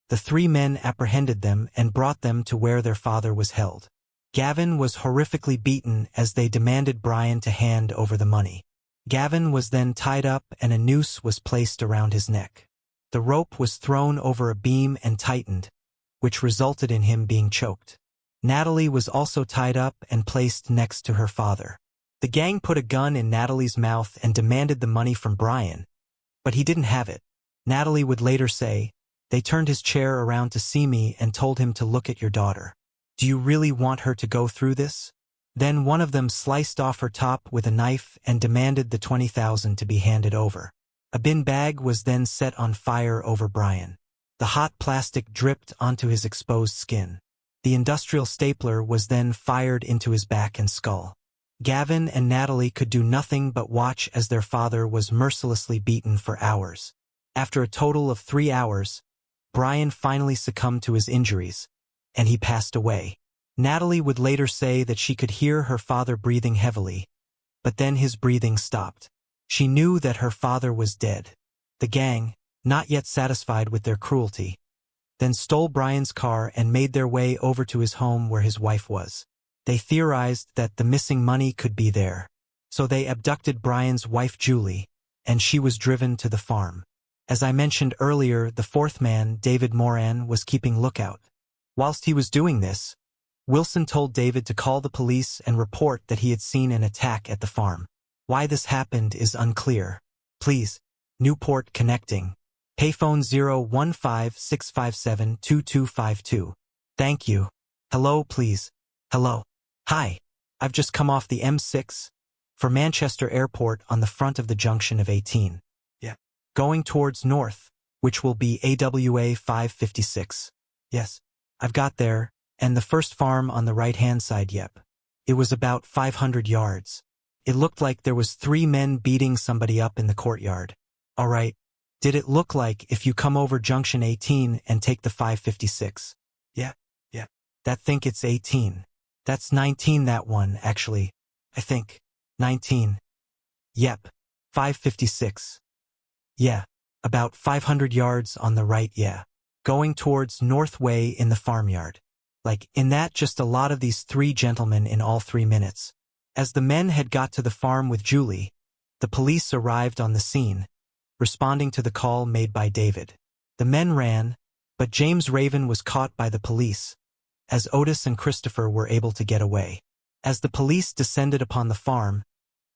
the three men apprehended them and brought them to where their father was held. Gavin was horrifically beaten as they demanded Brian to hand over the money. Gavin was then tied up and a noose was placed around his neck. The rope was thrown over a beam and tightened, which resulted in him being choked. Natalie was also tied up and placed next to her father. The gang put a gun in Natalie's mouth and demanded the money from Brian, but he didn't have it. Natalie would later say, "They turned his chair around to see me and told him to look at your daughter. Do you really want her to go through this?" Then one of them sliced off her top with a knife and demanded the $20,000 to be handed over. A bin bag was then set on fire over Brian. The hot plastic dripped onto his exposed skin. The industrial stapler was then fired into his back and skull. Gavin and Natalie could do nothing but watch as their father was mercilessly beaten for hours. After a total of 3 hours, Brian finally succumbed to his injuries, and he passed away. Natalie would later say that she could hear her father breathing heavily, but then his breathing stopped. She knew that her father was dead. The gang, not yet satisfied with their cruelty, then stole Brian's car and made their way over to his home where his wife was. They theorized that the missing money could be there, so they abducted Brian's wife Julie, and she was driven to the farm. As I mentioned earlier, the fourth man, David Moran, was keeping lookout. Whilst he was doing this, Wilson told David to call the police and report that he had seen an attack at the farm. Why this happened is unclear. Please, Newport connecting. Payphone 015-657-2252. Thank you. Hello, please. Hello. Hi. I've just come off the M6 for Manchester Airport on the front of the junction of 18. Yeah. Going towards north, which will be AWA 556. Yes. I've got there, and the first farm on the right-hand side. Yep. It was about 500 yards. It looked like there was 3 men beating somebody up in the courtyard. All right. Did it look like if you come over junction 18 and take the 556? Yeah. That think it's 18. That's 19, that one, actually. I think. 19. Yep. 556. Yeah. About 500 yards on the right, yeah. Going towards North Way in the farmyard. Like, in that just a lot of these 3 gentlemen in all 3 minutes. As the men had got to the farm with Julie, the police arrived on the scene, responding to the call made by David. The men ran, but James Raven was caught by the police, as Otis and Christopher were able to get away. As the police descended upon the farm,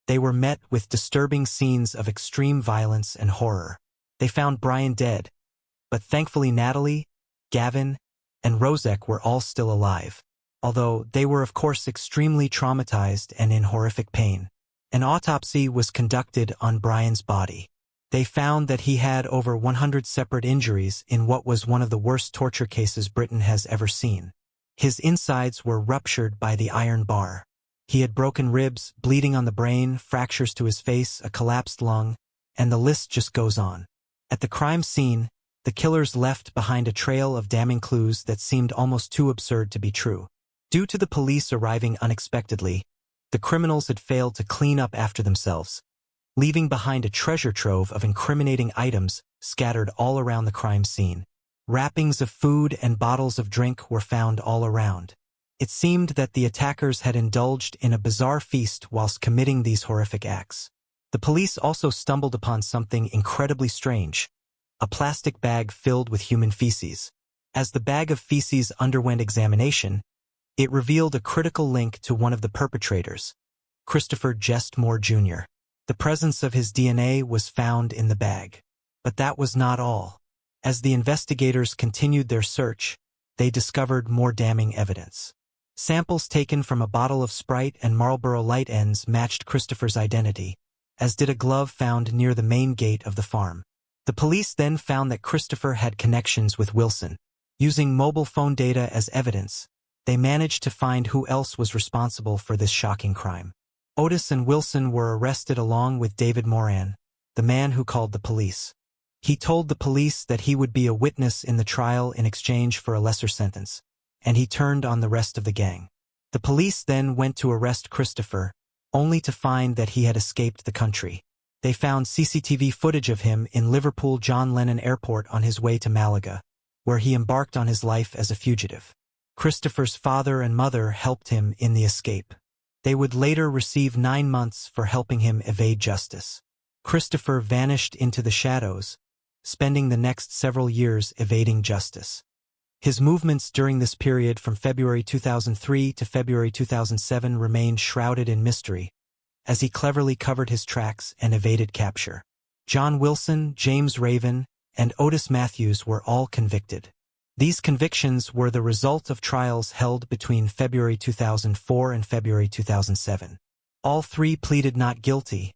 they were met with disturbing scenes of extreme violence and horror. They found Brian dead, but thankfully Natalie, Gavin, and Rozek were all still alive, although they were of course extremely traumatized and in horrific pain. An autopsy was conducted on Brian's body. They found that he had over 100 separate injuries in what was one of the worst torture cases Britain has ever seen. His insides were ruptured by the iron bar. He had broken ribs, bleeding on the brain, fractures to his face, a collapsed lung, and the list just goes on. At the crime scene, the killers left behind a trail of damning clues that seemed almost too absurd to be true. Due to the police arriving unexpectedly, the criminals had failed to clean up after themselves, leaving behind a treasure trove of incriminating items scattered all around the crime scene. Wrappings of food and bottles of drink were found all around. It seemed that the attackers had indulged in a bizarre feast whilst committing these horrific acts. The police also stumbled upon something incredibly strange, a plastic bag filled with human feces. As the bag of feces underwent examination, it revealed a critical link to one of the perpetrators, Christopher Jest Moore Jr. The presence of his DNA was found in the bag. But that was not all. As the investigators continued their search, they discovered more damning evidence. Samples taken from a bottle of Sprite and Marlboro Light ends matched Christopher's identity, as did a glove found near the main gate of the farm. The police then found that Christopher had connections with Wilson. Using mobile phone data as evidence, they managed to find who else was responsible for this shocking crime. Otis and Wilson were arrested along with David Moran, the man who called the police. He told the police that he would be a witness in the trial in exchange for a lesser sentence, and he turned on the rest of the gang. The police then went to arrest Christopher, only to find that he had escaped the country. They found CCTV footage of him in Liverpool John Lennon Airport on his way to Malaga, where he embarked on his life as a fugitive. Christopher's father and mother helped him in the escape. They would later receive 9 months for helping him evade justice. Christopher vanished into the shadows, spending the next several years evading justice. His movements during this period from February 2003 to February 2007 remained shrouded in mystery, as he cleverly covered his tracks and evaded capture. John Wilson, James Raven, and Otis Matthews were all convicted. These convictions were the result of trials held between February 2004 and February 2007. All three pleaded not guilty,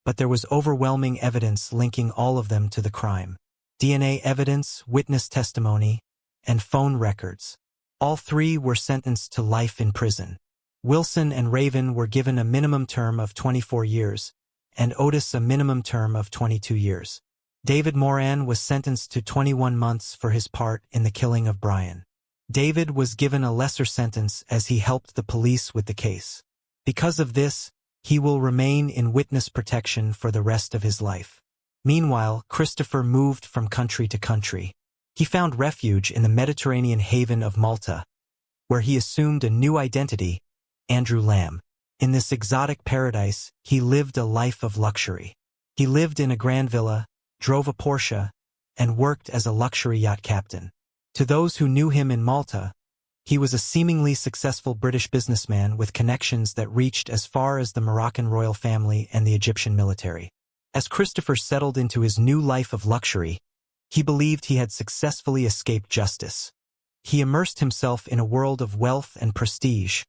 but there was overwhelming evidence linking all of them to the crime. DNA evidence, witness testimony, and phone records. All three were sentenced to life in prison. Wilson and Raven were given a minimum term of 24 years, and Otis a minimum term of 22 years. David Moran was sentenced to 21 months for his part in the killing of Brian. David was given a lesser sentence as he helped the police with the case. Because of this, he will remain in witness protection for the rest of his life. Meanwhile, Christopher moved from country to country. He found refuge in the Mediterranean haven of Malta, where he assumed a new identity, Andrew Lamb. In this exotic paradise, he lived a life of luxury. He lived in a grand villa, drove a Porsche, and worked as a luxury yacht captain. To those who knew him in Malta, he was a seemingly successful British businessman with connections that reached as far as the Moroccan royal family and the Egyptian military. As Christopher settled into his new life of luxury, he believed he had successfully escaped justice. He immersed himself in a world of wealth and prestige,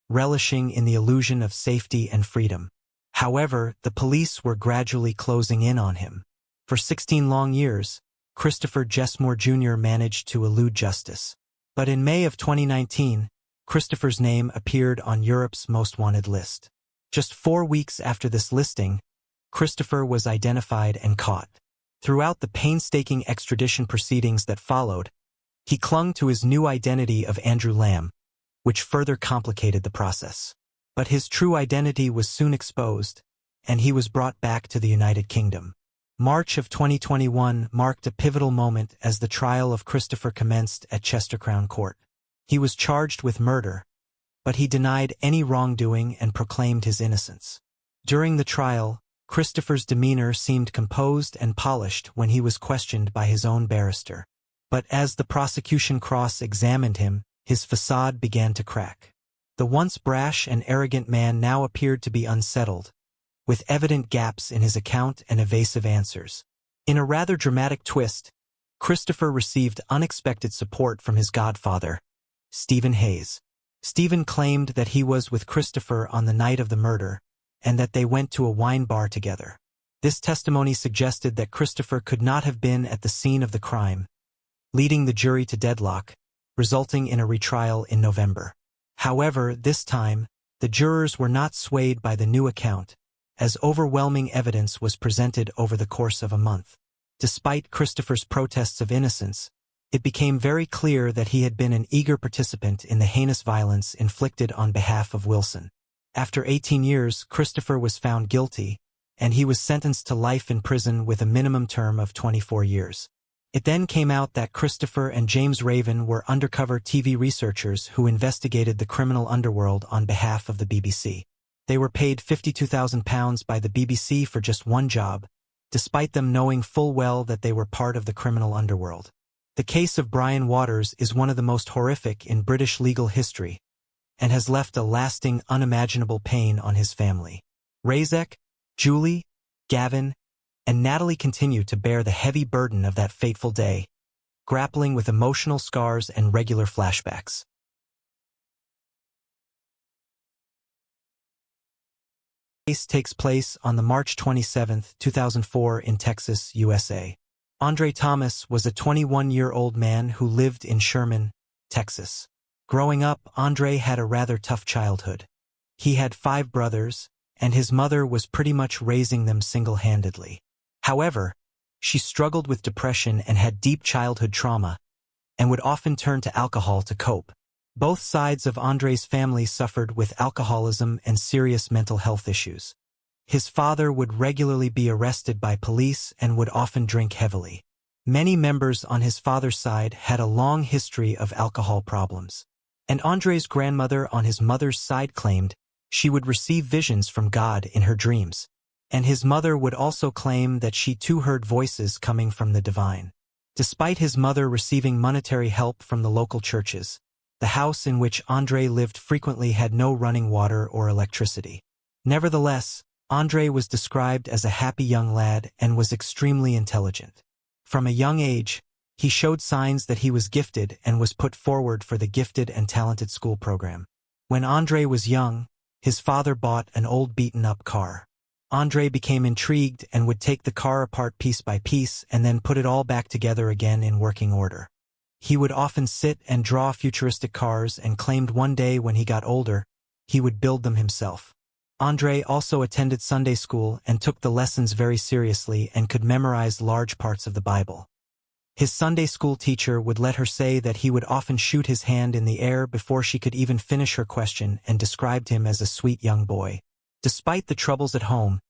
relishing in the illusion of safety and freedom. However, the police were gradually closing in on him. For 16 long years, Christopher Jessmore Jr. managed to elude justice. But in May of 2019, Christopher's name appeared on Europe's most wanted list. Just 4 weeks after this listing, Christopher was identified and caught. Throughout the painstaking extradition proceedings that followed, he clung to his new identity of Andrew Lamb, which further complicated the process. But his true identity was soon exposed, and he was brought back to the United Kingdom. March of 2021 marked a pivotal moment as the trial of Christopher commenced at Chester Crown Court. He was charged with murder, but he denied any wrongdoing and proclaimed his innocence. During the trial, Christopher's demeanor seemed composed and polished when he was questioned by his own barrister. But as the prosecution cross-examined him, his facade began to crack. The once brash and arrogant man now appeared to be unsettled, with evident gaps in his account and evasive answers. In a rather dramatic twist, Christopher received unexpected support from his godfather, Stephen Hayes. Stephen claimed that he was with Christopher on the night of the murder, and that they went to a wine bar together. This testimony suggested that Christopher could not have been at the scene of the crime, leading the jury to deadlock, resulting in a retrial in November. However, this time, the jurors were not swayed by the new account, as overwhelming evidence was presented over the course of a month. Despite Christopher's protests of innocence, it became very clear that he had been an eager participant in the heinous violence inflicted on behalf of Wilson. After 18 years, Christopher was found guilty, and he was sentenced to life in prison with a minimum term of 24 years. It then came out that Christopher and James Raven were undercover TV researchers who investigated the criminal underworld on behalf of the BBC. They were paid £52,000 by the BBC for just one job, despite them knowing full well that they were part of the criminal underworld. The case of Brian Waters is one of the most horrific in British legal history, and has left a lasting, unimaginable pain on his family. Razek, Julie, Gavin, and Natalie continue to bear the heavy burden of that fateful day, grappling with emotional scars and regular flashbacks. The case takes place on the March 27, 2004 in Texas, USA. Andre Thomas was a 21-year-old man who lived in Sherman, Texas. Growing up, Andre had a rather tough childhood. He had 5 brothers, and his mother was pretty much raising them single-handedly. However, she struggled with depression and had deep childhood trauma, and would often turn to alcohol to cope. Both sides of Andre's family suffered with alcoholism and serious mental health issues. His father would regularly be arrested by police and would often drink heavily. Many members on his father's side had a long history of alcohol problems. And Andre's grandmother on his mother's side claimed she would receive visions from God in her dreams. And his mother would also claim that she too heard voices coming from the divine. Despite his mother receiving monetary help from the local churches, the house in which Andre lived frequently had no running water or electricity. Nevertheless, Andre was described as a happy young lad and was extremely intelligent. From a young age, he showed signs that he was gifted and was put forward for the gifted and talented school program. When Andre was young, his father bought an old beaten-up car. Andre became intrigued and would take the car apart piece by piece and then put it all back together again in working order. He would often sit and draw futuristic cars and claimed one day when he got older, he would build them himself. Andre also attended Sunday school and took the lessons very seriously and could memorize large parts of the Bible. His Sunday school teacher would let her say that he would often shoot his hand in the air before she could even finish her question and described him as a sweet young boy. Despite the troubles at home,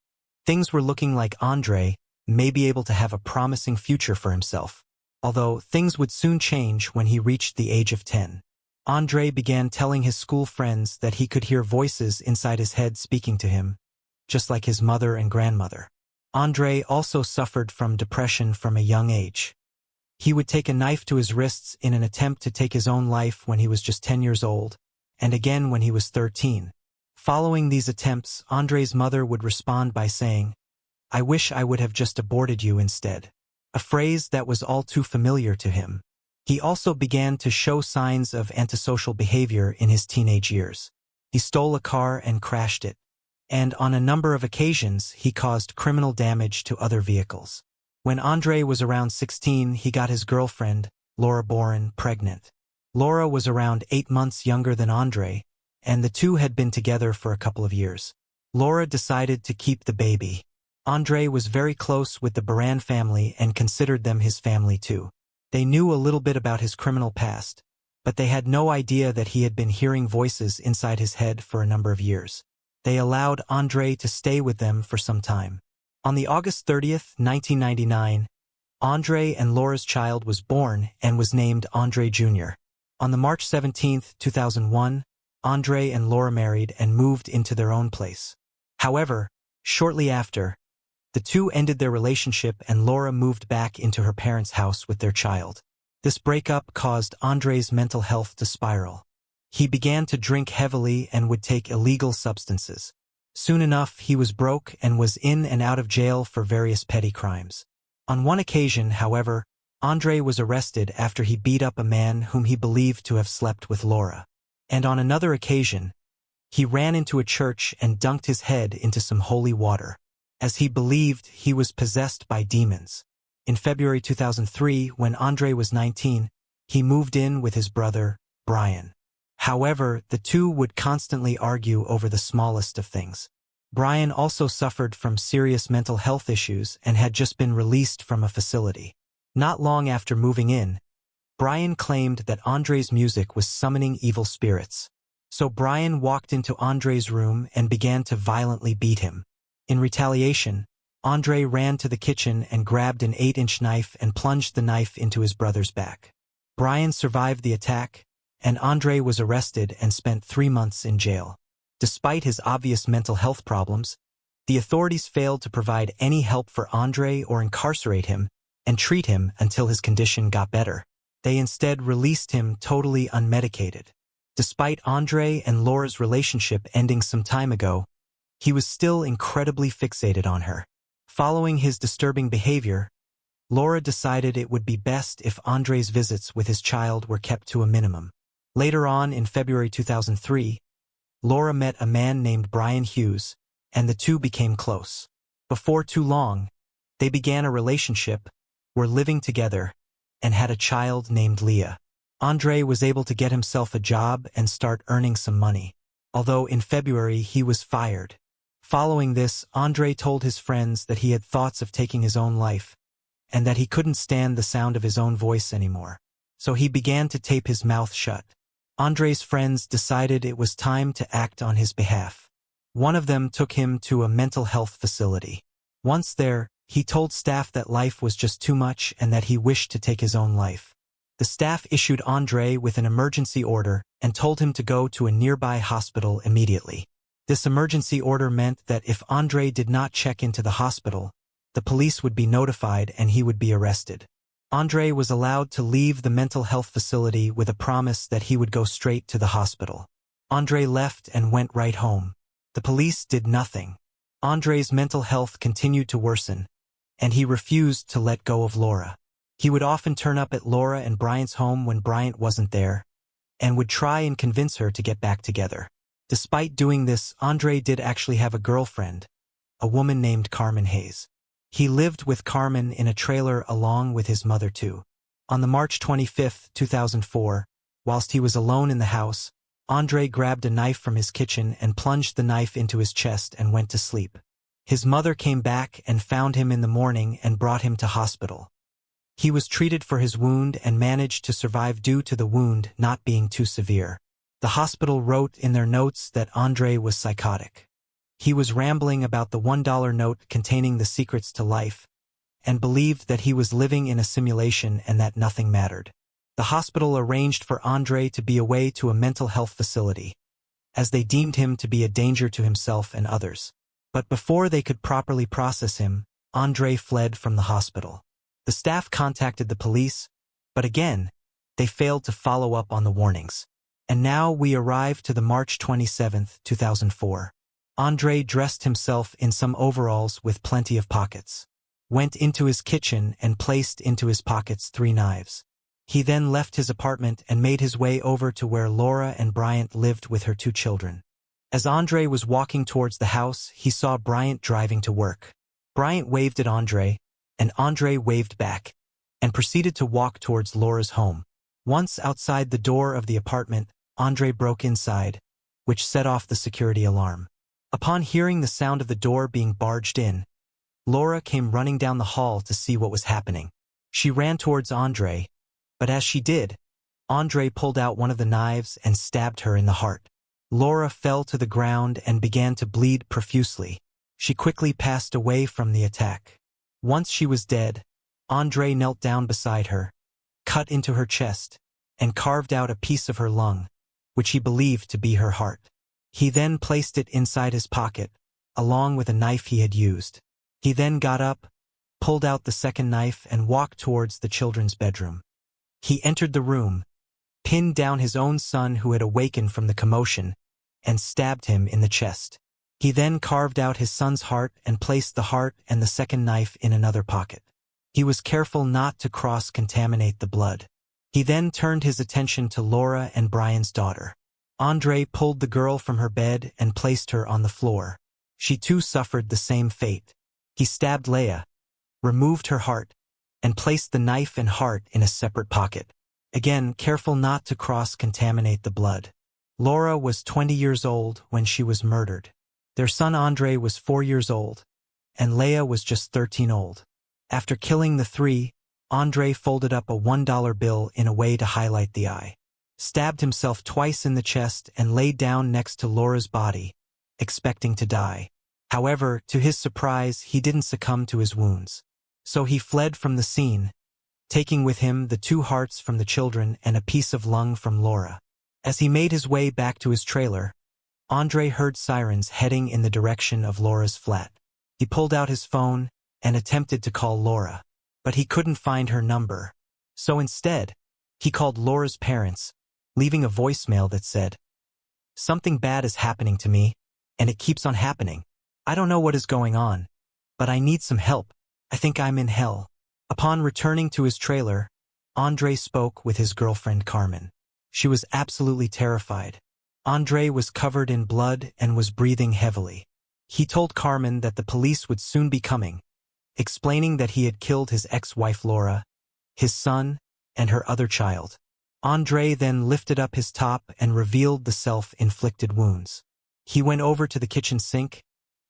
things were looking like Andre may be able to have a promising future for himself. Although things would soon change when he reached the age of 10. Andre began telling his school friends that he could hear voices inside his head speaking to him, just like his mother and grandmother. Andre also suffered from depression from a young age. He would take a knife to his wrists in an attempt to take his own life when he was just 10 years old, and again when he was 13. Following these attempts, Andre's mother would respond by saying, "I wish I would have just aborted you instead," a phrase that was all too familiar to him. He also began to show signs of antisocial behavior in his teenage years. He stole a car and crashed it, and on a number of occasions he caused criminal damage to other vehicles. When Andre was around 16, he got his girlfriend, Laura Boren, pregnant. Laura was around 8 months younger than Andre, and the two had been together for a couple of years. Laura decided to keep the baby. Andre was very close with the Boren family and considered them his family too. They knew a little bit about his criminal past, but they had no idea that he had been hearing voices inside his head for a number of years. They allowed Andre to stay with them for some time. On the August 30th, 1999, Andre and Laura's child was born and was named Andre Jr. On the March 17th, 2001, Andre and Laura married and moved into their own place. However, shortly after, the two ended their relationship and Laura moved back into her parents' house with their child. This breakup caused Andre's mental health to spiral. He began to drink heavily and would take illegal substances. Soon enough, he was broke and was in and out of jail for various petty crimes. On one occasion, however, Andre was arrested after he beat up a man whom he believed to have slept with Laura. And on another occasion, he ran into a church and dunked his head into some holy water, as he believed he was possessed by demons. In February 2003, when Andre was 19, he moved in with his brother, Brian. However, the two would constantly argue over the smallest of things. Brian also suffered from serious mental health issues and had just been released from a facility. Not long after moving in, Brian claimed that Andre's music was summoning evil spirits. So Brian walked into Andre's room and began to violently beat him. In retaliation, Andre ran to the kitchen and grabbed an 8-inch knife and plunged the knife into his brother's back. Brian survived the attack, and Andre was arrested and spent 3 months in jail. Despite his obvious mental health problems, the authorities failed to provide any help for Andre or incarcerate him and treat him until his condition got better. They instead released him totally unmedicated. Despite Andre and Laura's relationship ending some time ago, He was still incredibly fixated on her. Following his disturbing behavior, Laura decided it would be best if Andre's visits with his child were kept to a minimum. Later on, in February 2003, Laura met a man named Brian Hughes, and the two became close. Before too long, they began a relationship, were living together, and had a child named Leah. Andre was able to get himself a job and start earning some money, although in February he was fired. Following this, Andre told his friends that he had thoughts of taking his own life, and that he couldn't stand the sound of his own voice anymore. So he began to tape his mouth shut. Andre's friends decided it was time to act on his behalf. One of them took him to a mental health facility. Once there, he told staff that life was just too much and that he wished to take his own life. The staff issued Andre with an emergency order and told him to go to a nearby hospital immediately. This emergency order meant that if Andre did not check into the hospital, the police would be notified and he would be arrested. Andre was allowed to leave the mental health facility with a promise that he would go straight to the hospital. Andre left and went right home. The police did nothing. Andre's mental health continued to worsen, and he refused to let go of Laura. He would often turn up at Laura and Bryant's home when Bryant wasn't there, and would try and convince her to get back together. Despite doing this, Andre did actually have a girlfriend, a woman named Carmen Hayes. He lived with Carmen in a trailer along with his mother too. On the March 25, 2004, whilst he was alone in the house, Andre grabbed a knife from his kitchen and plunged the knife into his chest and went to sleep. His mother came back and found him in the morning and brought him to hospital. He was treated for his wound and managed to survive due to the wound not being too severe. The hospital wrote in their notes that Andre was psychotic. He was rambling about the $1 note containing the secrets to life, and believed that he was living in a simulation and that nothing mattered. The hospital arranged for Andre to be away to a mental health facility, as they deemed him to be a danger to himself and others. But before they could properly process him, Andre fled from the hospital. The staff contacted the police, but again, they failed to follow up on the warnings. And now we arrive to the March 27, 2004. Andre dressed himself in some overalls with plenty of pockets, went into his kitchen and placed into his pockets 3 knives. He then left his apartment and made his way over to where Laura and Bryant lived with her 2 children. As Andre was walking towards the house, he saw Bryant driving to work. Bryant waved at Andre, and Andre waved back, and proceeded to walk towards Laura's home. Once outside the door of the apartment, Andre broke inside, which set off the security alarm. Upon hearing the sound of the door being barged in, Laura came running down the hall to see what was happening. She ran towards Andre, but as she did, Andre pulled out one of the knives and stabbed her in the heart. Laura fell to the ground and began to bleed profusely. She quickly passed away from the attack. Once she was dead, Andre knelt down beside her, cut into her chest, and carved out a piece of her lung, which he believed to be her heart. He then placed it inside his pocket, along with a knife he had used. He then got up, pulled out the second knife and walked towards the children's bedroom. He entered the room, pinned down his own son who had awakened from the commotion, and stabbed him in the chest. He then carved out his son's heart and placed the heart and the second knife in another pocket. He was careful not to cross-contaminate the blood. He then turned his attention to Laura and Brian's daughter. Andre pulled the girl from her bed and placed her on the floor. She too suffered the same fate. He stabbed Leah, removed her heart, and placed the knife and heart in a separate pocket. Again, careful not to cross-contaminate the blood. Laura was 20 years old when she was murdered. Their son Andre was 4 years old, and Leah was just 13 old. After killing the 3, Andre folded up a $1 bill in a way to highlight the eye, stabbed himself twice in the chest and laid down next to Laura's body, expecting to die. However, to his surprise, he didn't succumb to his wounds. So he fled from the scene, taking with him the 2 hearts from the children and a piece of lung from Laura. As he made his way back to his trailer, Andre heard sirens heading in the direction of Laura's flat. He pulled out his phone and attempted to call Laura, but he couldn't find her number. So instead, he called Laura's parents, leaving a voicemail that said, "Something bad is happening to me, and it keeps on happening. I don't know what is going on, but I need some help. I think I'm in hell. Upon returning to his trailer, Andre spoke with his girlfriend Carmen. She was absolutely terrified. Andre was covered in blood and was breathing heavily. He told Carmen that the police would soon be coming, explaining that he had killed his ex-wife Laura, his son, and her other child. Andre then lifted up his top and revealed the self-inflicted wounds. He went over to the kitchen sink,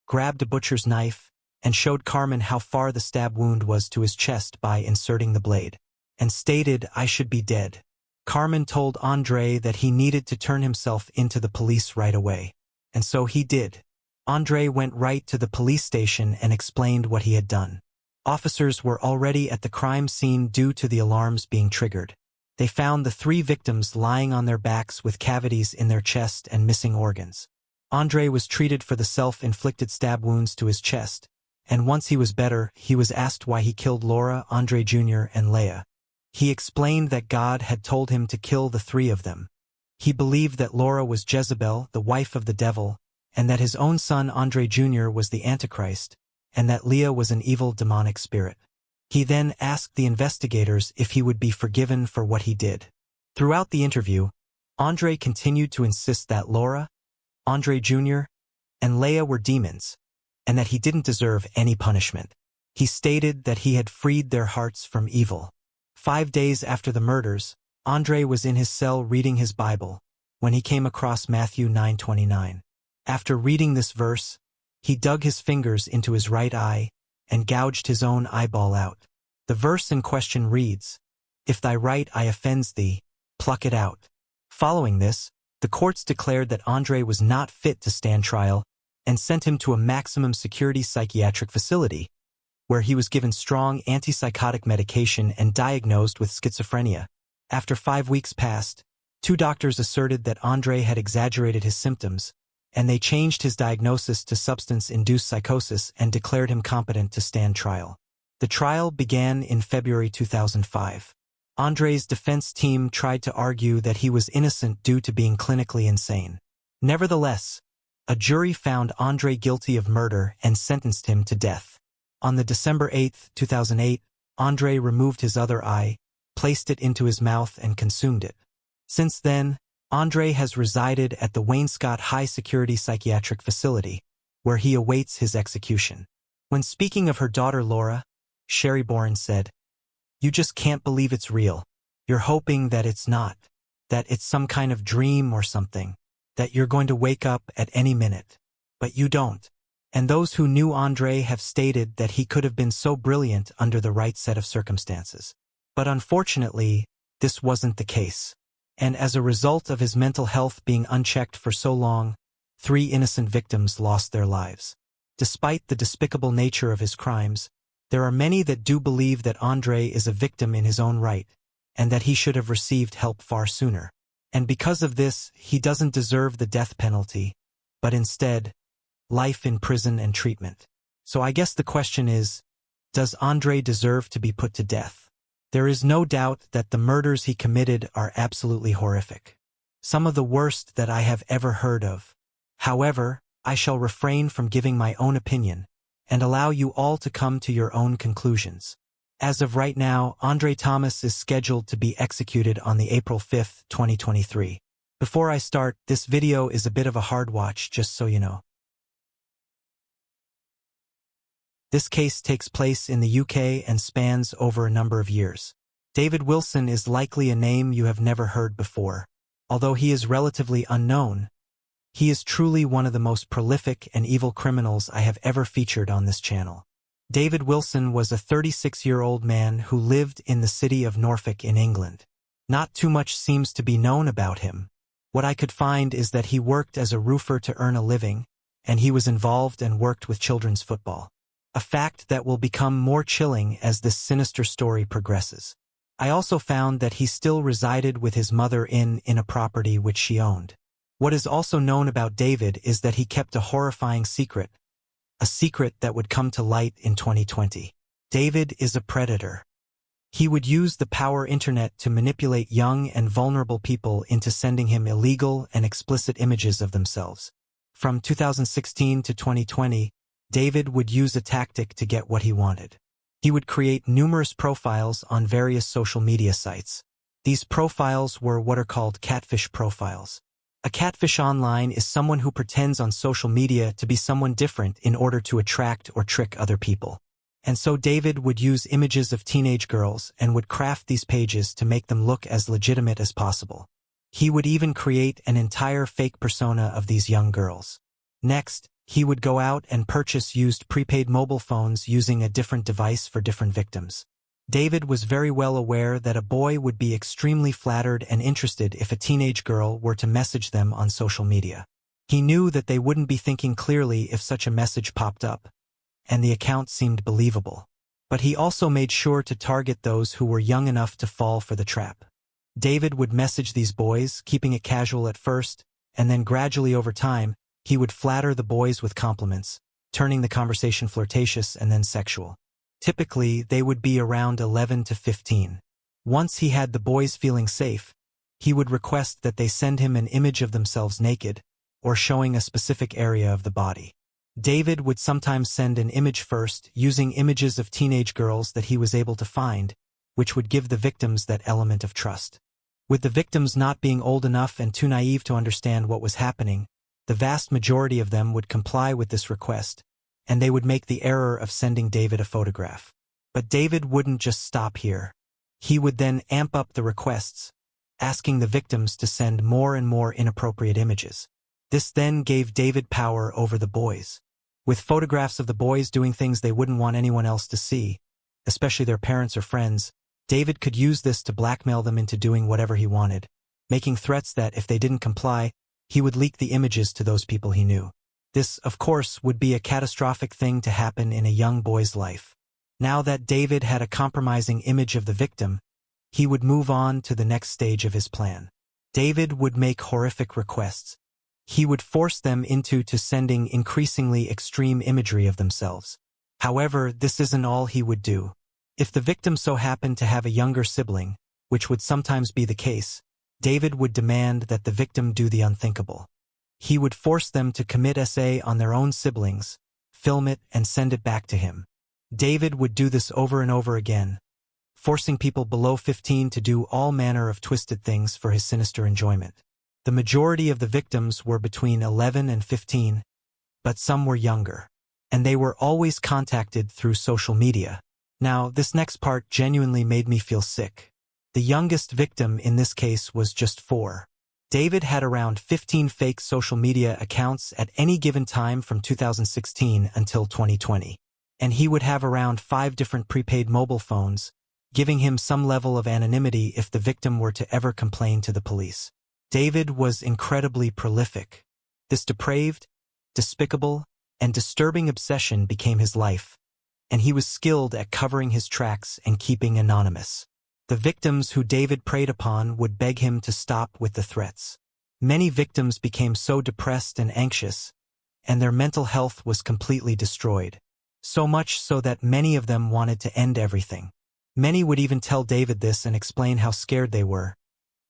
grabbed a butcher's knife, and showed Carmen how far the stab wound was to his chest by inserting the blade, and stated, "I should be dead." Carmen told Andre that he needed to turn himself into the police right away, and so he did. Andre went right to the police station and explained what he had done. Officers were already at the crime scene due to the alarms being triggered. They found the 3 victims lying on their backs with cavities in their chest and missing organs. Andre was treated for the self-inflicted stab wounds to his chest, and once he was better, he was asked why he killed Laura, Andre Jr., and Leah. He explained that God had told him to kill the 3 of them. He believed that Laura was Jezebel, the wife of the devil, and that his own son Andre Jr. was the Antichrist, and that Leah was an evil demonic spirit. He then asked the investigators if he would be forgiven for what he did. Throughout the interview, Andre continued to insist that Laura, Andre Jr., and Leah were demons, and that he didn't deserve any punishment. He stated that he had freed their hearts from evil. 5 days after the murders, Andre was in his cell reading his Bible when he came across Matthew 9:29. After reading this verse, he dug his fingers into his right eye and gouged his own eyeball out. The verse in question reads, "If thy right eye offends thee, pluck it out." Following this, the courts declared that Andre was not fit to stand trial and sent him to a maximum security psychiatric facility, where he was given strong antipsychotic medication and diagnosed with schizophrenia. After 5 weeks passed, 2 doctors asserted that Andre had exaggerated his symptoms, and they changed his diagnosis to substance-induced psychosis and declared him competent to stand trial. The trial began in February 2005. Andre's defense team tried to argue that he was innocent due to being clinically insane. Nevertheless, a jury found Andre guilty of murder and sentenced him to death. On the December 8, 2008, Andre removed his other eye, placed it into his mouth and consumed it. Since then, Andre has resided at the Wainscott High Security Psychiatric Facility, where he awaits his execution. When speaking of her daughter Laura, Sherry Bourne said, "You just can't believe it's real. You're hoping that it's not, that it's some kind of dream or something, that you're going to wake up at any minute. But you don't." And those who knew Andre have stated that he could have been so brilliant under the right set of circumstances. But unfortunately, this wasn't the case. And as a result of his mental health being unchecked for so long, 3 innocent victims lost their lives. Despite the despicable nature of his crimes, there are many that do believe that Andre is a victim in his own right, and that he should have received help far sooner. And because of this, he doesn't deserve the death penalty, but instead, life in prison and treatment. So I guess the question is, does Andre deserve to be put to death? There is no doubt that the murders he committed are absolutely horrific. Some of the worst that I have ever heard of. However, I shall refrain from giving my own opinion, and allow you all to come to your own conclusions. As of right now, Andre Thomas is scheduled to be executed on the April 5, 2023. Before I start, this video is a bit of a hard watch, just so you know. This case takes place in the UK and spans over a number of years. David Wilson is likely a name you have never heard before. Although he is relatively unknown, he is truly one of the most prolific and evil criminals I have ever featured on this channel. David Wilson was a 36-year-old man who lived in the city of Norfolk in England. Not too much seems to be known about him. What I could find is that he worked as a roofer to earn a living, and he was involved and worked with children's football. A fact that will become more chilling as this sinister story progresses. I also found that he still resided with his mother in a property which she owned. What is also known about David is that he kept a horrifying secret, a secret that would come to light in 2020. David is a predator. He would use the power internet to manipulate young and vulnerable people into sending him illegal and explicit images of themselves. From 2016 to 2020, David would use a tactic to get what he wanted. He would create numerous profiles on various social media sites. These profiles were what are called catfish profiles. A catfish online is someone who pretends on social media to be someone different in order to attract or trick other people. And so David would use images of teenage girls and would craft these pages to make them look as legitimate as possible. He would even create an entire fake persona of these young girls. Next, he would go out and purchase used prepaid mobile phones using a different device for different victims. David was very well aware that a boy would be extremely flattered and interested if a teenage girl were to message them on social media. He knew that they wouldn't be thinking clearly if such a message popped up, and the account seemed believable. But he also made sure to target those who were young enough to fall for the trap. David would message these boys, keeping it casual at first, and then gradually over time, he would flatter the boys with compliments, turning the conversation flirtatious and then sexual. Typically, they would be around 11 to 15. Once he had the boys feeling safe, he would request that they send him an image of themselves naked, or showing a specific area of the body. David would sometimes send an image first, using images of teenage girls that he was able to find, which would give the victims that element of trust. With the victims not being old enough and too naive to understand what was happening, the vast majority of them would comply with this request, and they would make the error of sending David a photograph. But David wouldn't just stop here. He would then amp up the requests, asking the victims to send more and more inappropriate images. This then gave David power over the boys. With photographs of the boys doing things they wouldn't want anyone else to see, especially their parents or friends, David could use this to blackmail them into doing whatever he wanted, making threats that if they didn't comply, he would leak the images to those people he knew. This, of course, would be a catastrophic thing to happen in a young boy's life. Now that David had a compromising image of the victim, he would move on to the next stage of his plan. David would make horrific requests. He would force them into sending increasingly extreme imagery of themselves. However, this isn't all he would do. If the victim so happened to have a younger sibling, which would sometimes be the case, David would demand that the victim do the unthinkable. He would force them to commit SA on their own siblings, film it, and send it back to him. David would do this over and over again, forcing people below 15 to do all manner of twisted things for his sinister enjoyment. The majority of the victims were between 11 and 15, but some were younger, and they were always contacted through social media. Now, this next part genuinely made me feel sick. The youngest victim in this case was just 4. David had around 15 fake social media accounts at any given time from 2016 until 2020, and he would have around 5 different prepaid mobile phones, giving him some level of anonymity if the victim were to ever complain to the police. David was incredibly prolific. This depraved, despicable, and disturbing obsession became his life, and he was skilled at covering his tracks and keeping anonymous. The victims who David preyed upon would beg him to stop with the threats. Many victims became so depressed and anxious, and their mental health was completely destroyed. So much so that many of them wanted to end everything. Many would even tell David this and explain how scared they were,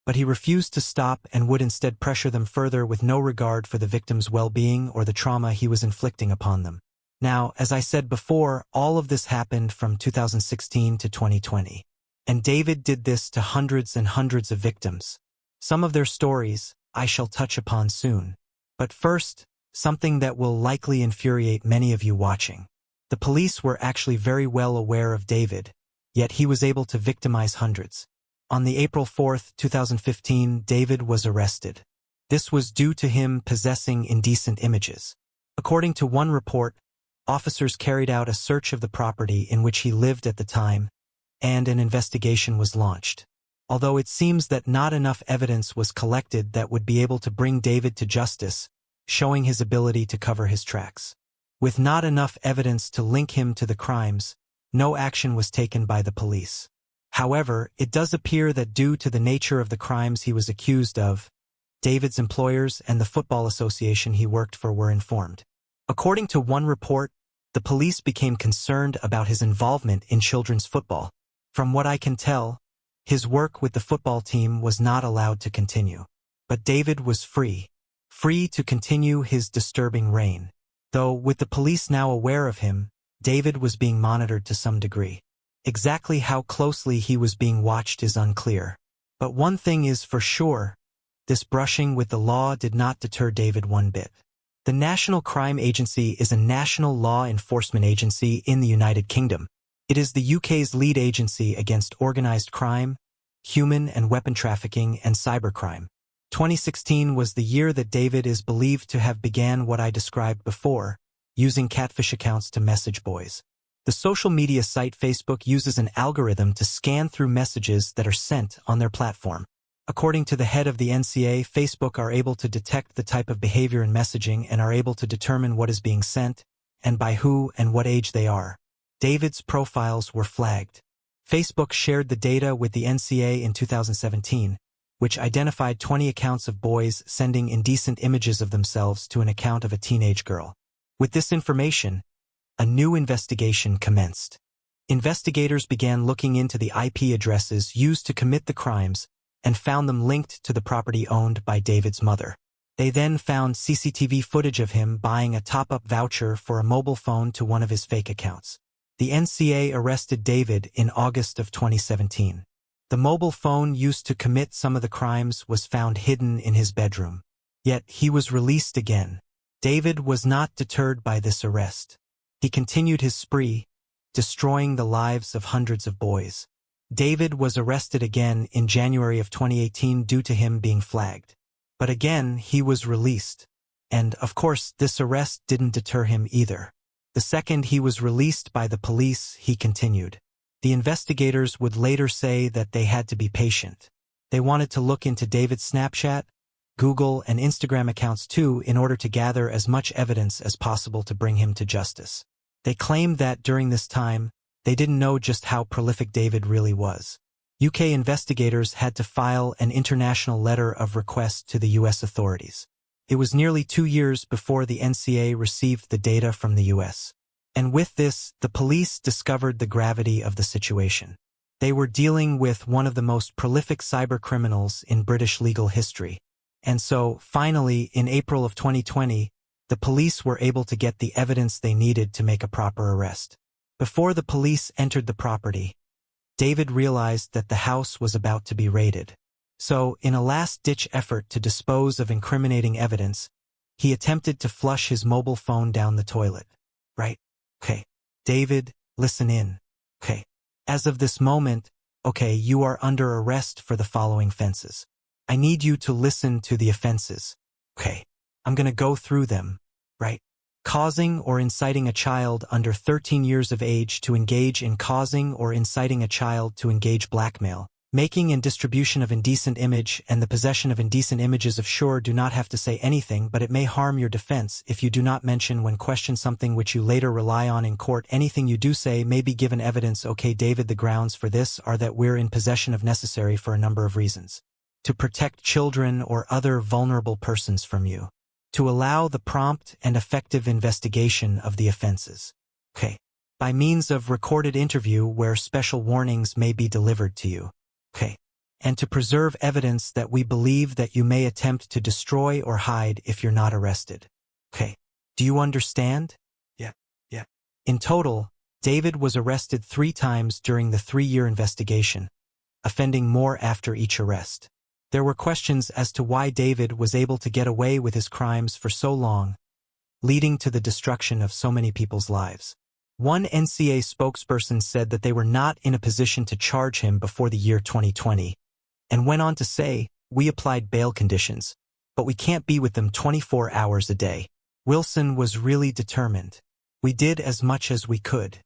but he refused to stop and would instead pressure them further with no regard for the victim's well-being or the trauma he was inflicting upon them. Now, as I said before, all of this happened from 2016 to 2020. And David did this to hundreds and hundreds of victims. Some of their stories I shall touch upon soon. But first, something that will likely infuriate many of you watching. The police were actually very well aware of David, yet he was able to victimize hundreds. On the April 4, 2015, David was arrested. This was due to him possessing indecent images. According to one report, officers carried out a search of the property in which he lived at the time, and an investigation was launched. Although it seems that not enough evidence was collected that would be able to bring David to justice, showing his ability to cover his tracks. With not enough evidence to link him to the crimes, no action was taken by the police. However, it does appear that due to the nature of the crimes he was accused of, David's employers and the football association he worked for were informed. According to one report, the police became concerned about his involvement in children's football. From what I can tell, his work with the football team was not allowed to continue. But David was free to continue his disturbing reign. Though, with the police now aware of him, David was being monitored to some degree. Exactly how closely he was being watched is unclear. But one thing is for sure, this brushing with the law did not deter David one bit. The National Crime Agency is a national law enforcement agency in the United Kingdom. It is the UK's lead agency against organized crime, human and weapon trafficking, and cybercrime. 2016 was the year that David is believed to have began what I described before, using catfish accounts to message boys. The social media site Facebook uses an algorithm to scan through messages that are sent on their platform. According to the head of the NCA, Facebook are able to detect the type of behavior in messaging and are able to determine what is being sent, and by who and what age they are. David's profiles were flagged. Facebook shared the data with the NCA in 2017, which identified 20 accounts of boys sending indecent images of themselves to an account of a teenage girl. With this information, a new investigation commenced. Investigators began looking into the IP addresses used to commit the crimes and found them linked to the property owned by David's mother. They then found CCTV footage of him buying a top-up voucher for a mobile phone to one of his fake accounts. The NCA arrested David in August of 2017. The mobile phone used to commit some of the crimes was found hidden in his bedroom. Yet he was released again. David was not deterred by this arrest. He continued his spree, destroying the lives of hundreds of boys. David was arrested again in January of 2018 due to him being flagged. But again, he was released. And, of course, this arrest didn't deter him either. The second he was released by the police, he continued. The investigators would later say that they had to be patient. They wanted to look into David's Snapchat, Google, and Instagram accounts too in order to gather as much evidence as possible to bring him to justice. They claimed that during this time, they didn't know just how prolific David really was. UK investigators had to file an international letter of request to the US authorities. It was nearly 2 years before the NCA received the data from the US. And with this, the police discovered the gravity of the situation. They were dealing with one of the most prolific cybercriminals in British legal history. And so, finally, in April of 2020, the police were able to get the evidence they needed to make a proper arrest. Before the police entered the property, David realized that the house was about to be raided. So, in a last-ditch effort to dispose of incriminating evidence, he attempted to flush his mobile phone down the toilet. Right? Okay. David, listen in. Okay. As of this moment, okay, you are under arrest for the following offenses. I need you to listen to the offenses. Okay. I'm gonna go through them. Right? Causing or inciting a child under 13 years of age to engage in causing or inciting a child to engage blackmail. Making and distribution of indecent image and the possession of indecent images of sure do not have to say anything, but it may harm your defense if you do not mention when questioned something which you later rely on in court. Anything you do say may be given evidence. Okay, David, the grounds for this are that we're in possession of necessary for a number of reasons. To protect children or other vulnerable persons from you. To allow the prompt and effective investigation of the offenses. Okay. By means of recorded interview where special warnings may be delivered to you. Okay. And to preserve evidence that we believe that you may attempt to destroy or hide if you're not arrested. Okay. Do you understand? Yeah. In total, David was arrested 3 times during the 3-year investigation, offending more after each arrest. There were questions as to why David was able to get away with his crimes for so long, leading to the destruction of so many people's lives. One NCA spokesperson said that they were not in a position to charge him before the year 2020, and went on to say, "We applied bail conditions, but we can't be with them 24 hours a day." Wilson was really determined. "We did as much as we could."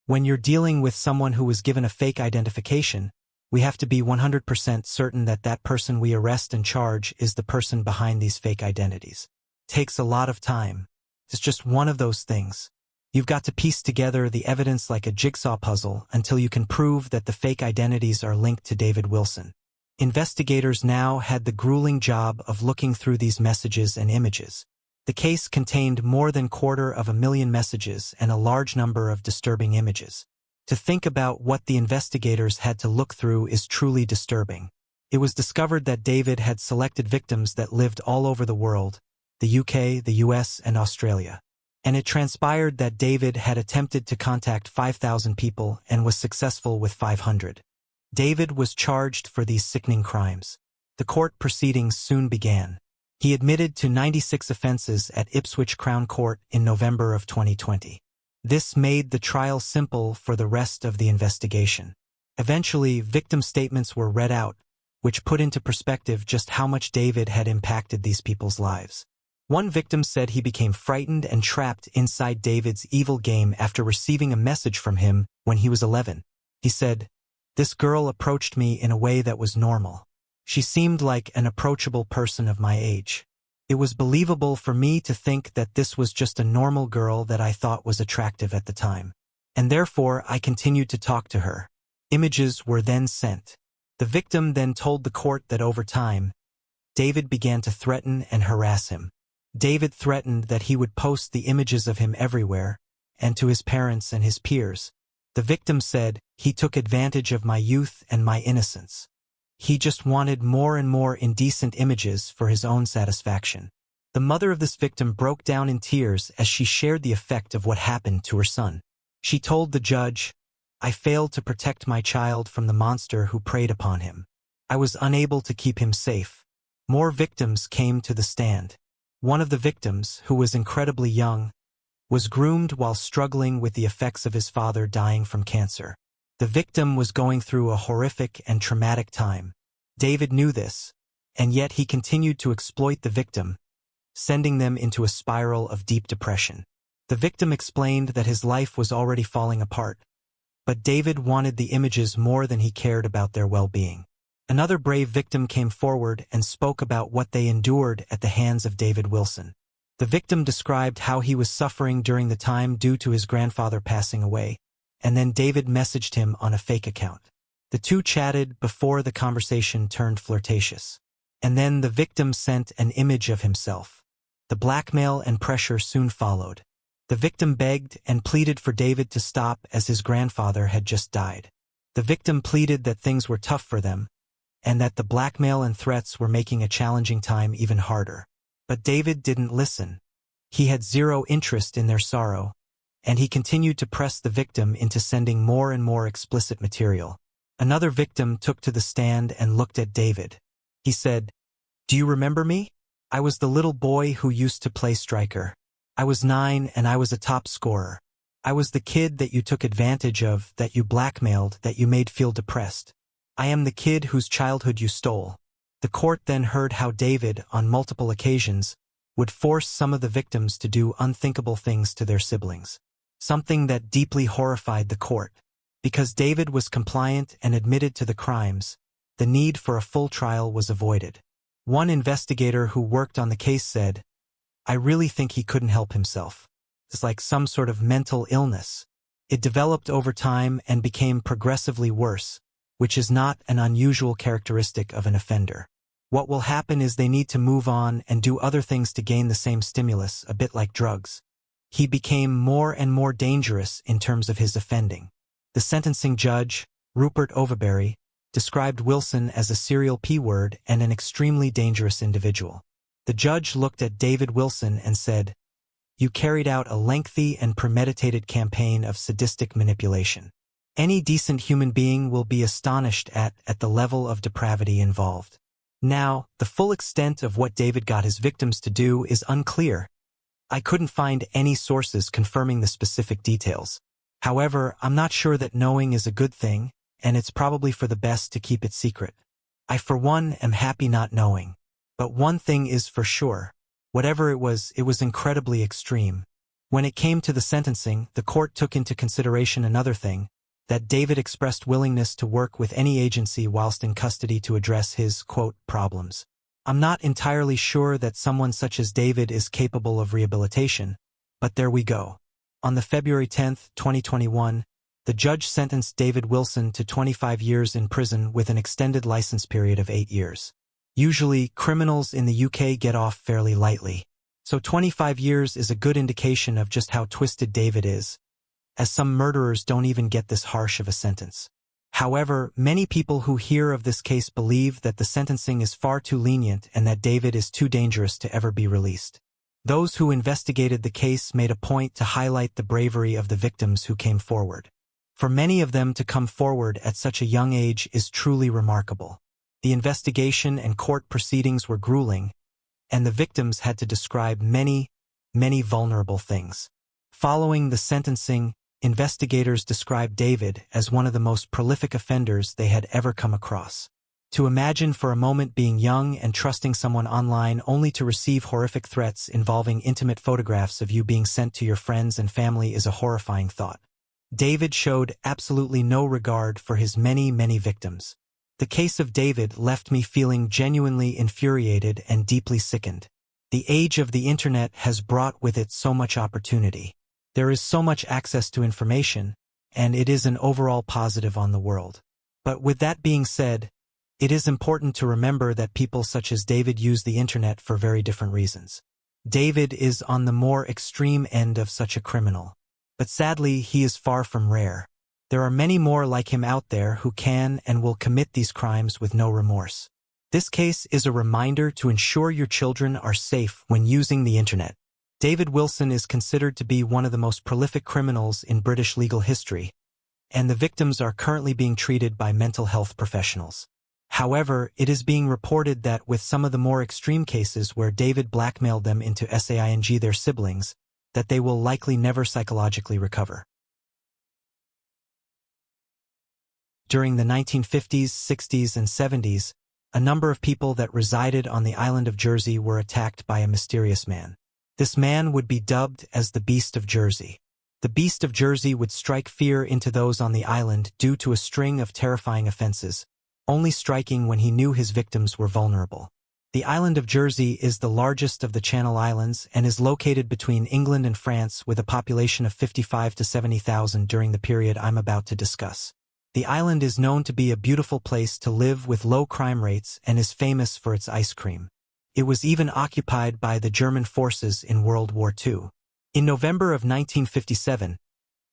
When you're dealing with someone who was given a fake identification, we have to be 100% certain that that person we arrest and charge is the person behind these fake identities. Takes a lot of time. It's just one of those things. You've got to piece together the evidence like a jigsaw puzzle until you can prove that the fake identities are linked to David Wilson. Investigators now had the grueling job of looking through these messages and images. The case contained more than 250,000 messages and a large number of disturbing images. To think about what the investigators had to look through is truly disturbing. It was discovered that David had selected victims that lived all over the world, the UK, the US, and Australia. and it transpired that David had attempted to contact 5,000 people and was successful with 500. David was charged for these sickening crimes. The court proceedings soon began. He admitted to 96 offenses at Ipswich Crown Court in November of 2020. This made the trial simple for the rest of the investigation. Eventually, victim statements were read out, which put into perspective just how much David had impacted these people's lives. One victim said he became frightened and trapped inside David's evil game after receiving a message from him when he was 11. He said, "This girl approached me in a way that was normal. She seemed like an approachable person of my age. It was believable for me to think that this was just a normal girl that I thought was attractive at the time. And therefore, I continued to talk to her." Images were then sent. The victim then told the court that over time, David began to threaten and harass him. David threatened that he would post the images of him everywhere, and to his parents and his peers. The victim said, "He took advantage of my youth and my innocence. He just wanted more and more indecent images for his own satisfaction." The mother of this victim broke down in tears as she shared the effect of what happened to her son. She told the judge, "I failed to protect my child from the monster who preyed upon him. I was unable to keep him safe." More victims came to the stand. One of the victims, who was incredibly young, was groomed while struggling with the effects of his father dying from cancer. The victim was going through a horrific and traumatic time. David knew this, and yet he continued to exploit the victim, sending them into a spiral of deep depression. The victim explained that his life was already falling apart, but David wanted the images more than he cared about their well-being. Another brave victim came forward and spoke about what they endured at the hands of David Wilson. The victim described how he was suffering during the time due to his grandfather passing away, and then David messaged him on a fake account. The two chatted before the conversation turned flirtatious. And then the victim sent an image of himself. The blackmail and pressure soon followed. The victim begged and pleaded for David to stop as his grandfather had just died. The victim pleaded that things were tough for them, and that the blackmail and threats were making a challenging time even harder. But David didn't listen. He had zero interest in their sorrow, and he continued to press the victim into sending more and more explicit material. Another victim took to the stand and looked at David. He said, "Do you remember me? I was the little boy who used to play striker. I was 9 and I was a top scorer. I was the kid that you took advantage of, that you blackmailed, that you made feel depressed. I am the kid whose childhood you stole." The court then heard how David, on multiple occasions, would force some of the victims to do unthinkable things to their siblings. Something that deeply horrified the court. Because David was compliant and admitted to the crimes, the need for a full trial was avoided. One investigator who worked on the case said, "I really think he couldn't help himself. It's like some sort of mental illness. It developed over time and became progressively worse, which is not an unusual characteristic of an offender. What will happen is they need to move on and do other things to gain the same stimulus, a bit like drugs. He became more and more dangerous in terms of his offending." The sentencing judge, Rupert Overbury, described Wilson as a serial P-word and an extremely dangerous individual. The judge looked at David Wilson and said, "You carried out a lengthy and premeditated campaign of sadistic manipulation. Any decent human being will be astonished at the level of depravity involved." Now, the full extent of what David got his victims to do is unclear. I couldn't find any sources confirming the specific details. However, I'm not sure that knowing is a good thing, and it's probably for the best to keep it secret. I, for one, am happy not knowing. But one thing is for sure. Whatever it was incredibly extreme. When it came to the sentencing, the court took into consideration another thing, that David expressed willingness to work with any agency whilst in custody to address his, quote, problems. I'm not entirely sure that someone such as David is capable of rehabilitation, but there we go. On the February 10, 2021, the judge sentenced David Wilson to 25 years in prison with an extended license period of 8 years. Usually, criminals in the UK get off fairly lightly. So 25 years is a good indication of just how twisted David is, as some murderers don't even get this harsh of a sentence. However, many people who hear of this case believe that the sentencing is far too lenient and that David is too dangerous to ever be released. Those who investigated the case made a point to highlight the bravery of the victims who came forward. For many of them to come forward at such a young age is truly remarkable. The investigation and court proceedings were grueling, and the victims had to describe many vulnerable things. Following the sentencing, investigators described David as one of the most prolific offenders they had ever come across. To imagine for a moment being young and trusting someone online only to receive horrific threats involving intimate photographs of you being sent to your friends and family is a horrifying thought. David showed absolutely no regard for his many victims. The case of David left me feeling genuinely infuriated and deeply sickened. The age of the internet has brought with it so much opportunity. There is so much access to information, and it is an overall positive on the world. But with that being said, it is important to remember that people such as David use the internet for very different reasons. David is on the more extreme end of such a criminal. But sadly, he is far from rare. There are many more like him out there who can and will commit these crimes with no remorse. This case is a reminder to ensure your children are safe when using the internet. David Wilson is considered to be one of the most prolific criminals in British legal history, and the victims are currently being treated by mental health professionals. However, it is being reported that with some of the more extreme cases where David blackmailed them into saying their siblings, that they will likely never psychologically recover. During the 1950s, 60s, and 70s, a number of people that resided on the island of Jersey were attacked by a mysterious man. This man would be dubbed as the Beast of Jersey. The Beast of Jersey would strike fear into those on the island due to a string of terrifying offenses, only striking when he knew his victims were vulnerable. The island of Jersey is the largest of the Channel Islands and is located between England and France with a population of 55 to 70,000 during the period I'm about to discuss. The island is known to be a beautiful place to live with low crime rates and is famous for its ice cream. It was even occupied by the German forces in World War II. In November of 1957,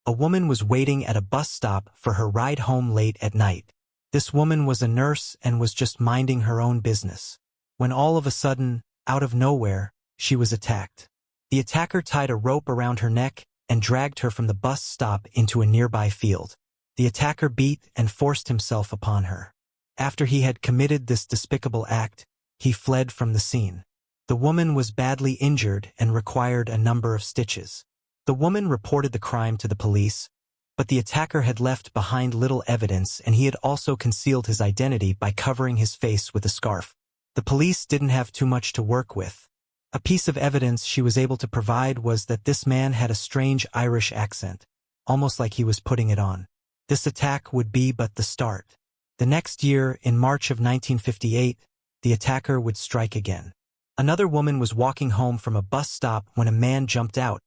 a woman was waiting at a bus stop for her ride home late at night. This woman was a nurse and was just minding her own business, when all of a sudden, out of nowhere, she was attacked. The attacker tied a rope around her neck and dragged her from the bus stop into a nearby field. The attacker beat and forced himself upon her. After he had committed this despicable act, he fled from the scene. The woman was badly injured and required a number of stitches. The woman reported the crime to the police, but the attacker had left behind little evidence and he had also concealed his identity by covering his face with a scarf. The police didn't have too much to work with. A piece of evidence she was able to provide was that this man had a strange Irish accent, almost like he was putting it on. This attack would be but the start. The next year, in March of 1958, the attacker would strike again. Another woman was walking home from a bus stop when a man jumped out,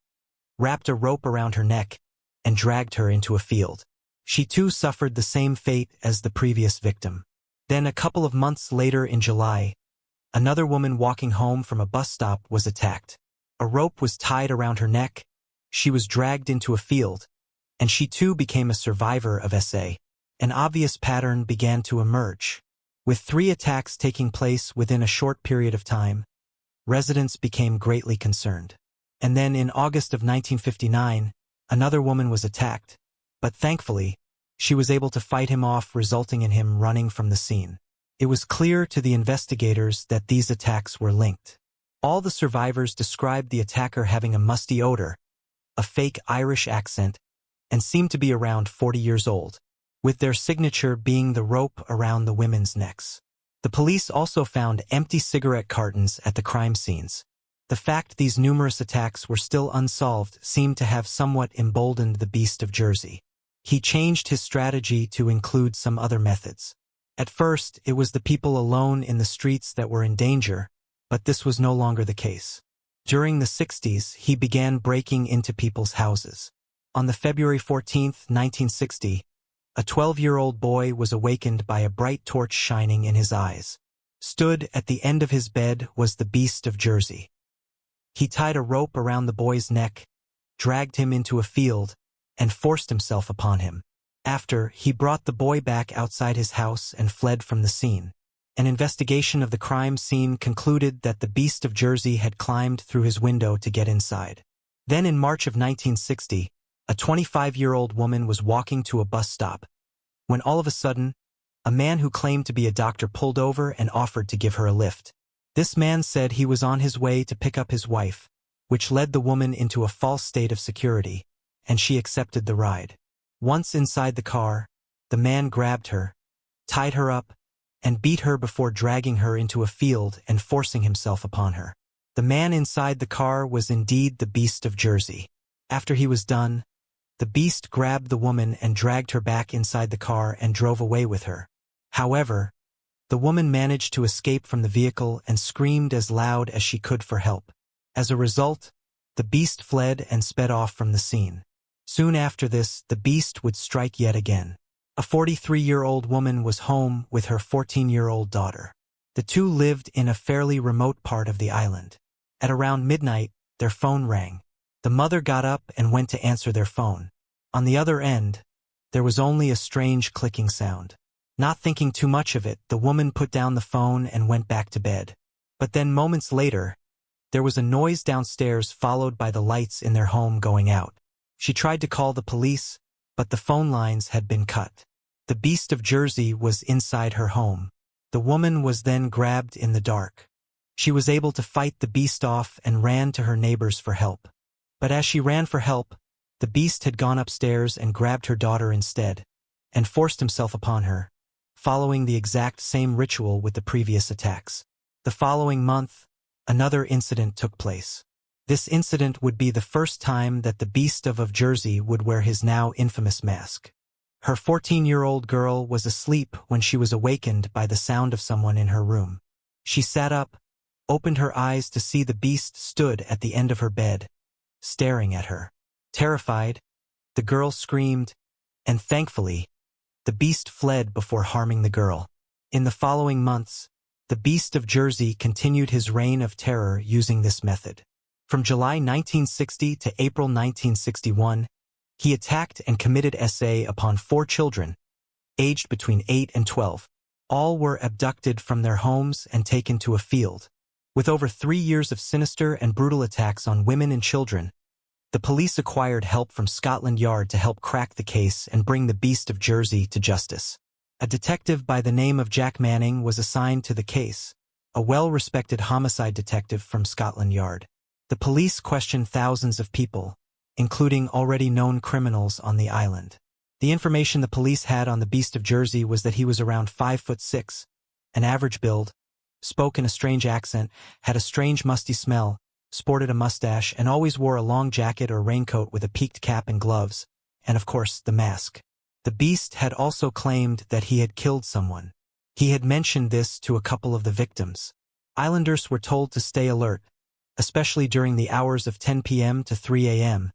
wrapped a rope around her neck, and dragged her into a field. She too suffered the same fate as the previous victim. Then a couple of months later in July, another woman walking home from a bus stop was attacked. A rope was tied around her neck, she was dragged into a field, and she too became a survivor of SA. An obvious pattern began to emerge. With 3 attacks taking place within a short period of time, residents became greatly concerned. And then in August of 1959, another woman was attacked, but thankfully, she was able to fight him off, resulting in him running from the scene. It was clear to the investigators that these attacks were linked. All the survivors described the attacker having a musty odor, a fake Irish accent, and seemed to be around 40 years old, with their signature being the rope around the women's necks. The police also found empty cigarette cartons at the crime scenes. The fact these numerous attacks were still unsolved seemed to have somewhat emboldened the Beast of Jersey. He changed his strategy to include some other methods. At first, it was the people alone in the streets that were in danger, but this was no longer the case. During the 60s, he began breaking into people's houses. On the February 14, 1960, a 12-year-old boy was awakened by a bright torch shining in his eyes. Stood at the end of his bed was the Beast of Jersey. He tied a rope around the boy's neck, dragged him into a field, and forced himself upon him. After, he brought the boy back outside his house and fled from the scene. An investigation of the crime scene concluded that the Beast of Jersey had climbed through his window to get inside. Then in March of 1960, a 25-year-old woman was walking to a bus stop, when all of a sudden, a man who claimed to be a doctor pulled over and offered to give her a lift. This man said he was on his way to pick up his wife, which led the woman into a false state of security, and she accepted the ride. Once inside the car, the man grabbed her, tied her up, and beat her before dragging her into a field and forcing himself upon her. The man inside the car was indeed the Beast of Jersey. After he was done, the Beast grabbed the woman and dragged her back inside the car and drove away with her. However, the woman managed to escape from the vehicle and screamed as loud as she could for help. As a result, the Beast fled and sped off from the scene. Soon after this, the Beast would strike yet again. A 43-year-old woman was home with her 14-year-old daughter. The two lived in a fairly remote part of the island. At around midnight, their phone rang. The mother got up and went to answer their phone. On the other end, there was only a strange clicking sound. Not thinking too much of it, the woman put down the phone and went back to bed. But then moments later, there was a noise downstairs followed by the lights in their home going out. She tried to call the police, but the phone lines had been cut. The Beast of Jersey was inside her home. The woman was then grabbed in the dark. She was able to fight the Beast off and ran to her neighbors for help. But as she ran for help, the Beast had gone upstairs and grabbed her daughter instead, and forced himself upon her, following the exact same ritual with the previous attacks. The following month, another incident took place. This incident would be the first time that the Beast of Jersey would wear his now infamous mask. Her 14-year-old girl was asleep when she was awakened by the sound of someone in her room. She sat up, opened her eyes to see the Beast stood at the end of her bed, staring at her. Terrified, the girl screamed, and thankfully, the Beast fled before harming the girl. In the following months, the Beast of Jersey continued his reign of terror using this method. From July 1960 to April 1961, he attacked and committed SA upon 4 children, aged between 8 and 12. All were abducted from their homes and taken to a field. With over 3 years of sinister and brutal attacks on women and children, the police acquired help from Scotland Yard to help crack the case and bring the Beast of Jersey to justice. A detective by the name of Jack Manning was assigned to the case, a well-respected homicide detective from Scotland Yard. The police questioned thousands of people, including already known criminals on the island. The information the police had on the Beast of Jersey was that he was around 5'6", an average build, spoke in a strange accent, had a strange musty smell, sported a mustache, and always wore a long jacket or raincoat with a peaked cap and gloves, and of course, the mask. The Beast had also claimed that he had killed someone. He had mentioned this to a couple of the victims. Islanders were told to stay alert, especially during the hours of 10 p.m. to 3 a.m.,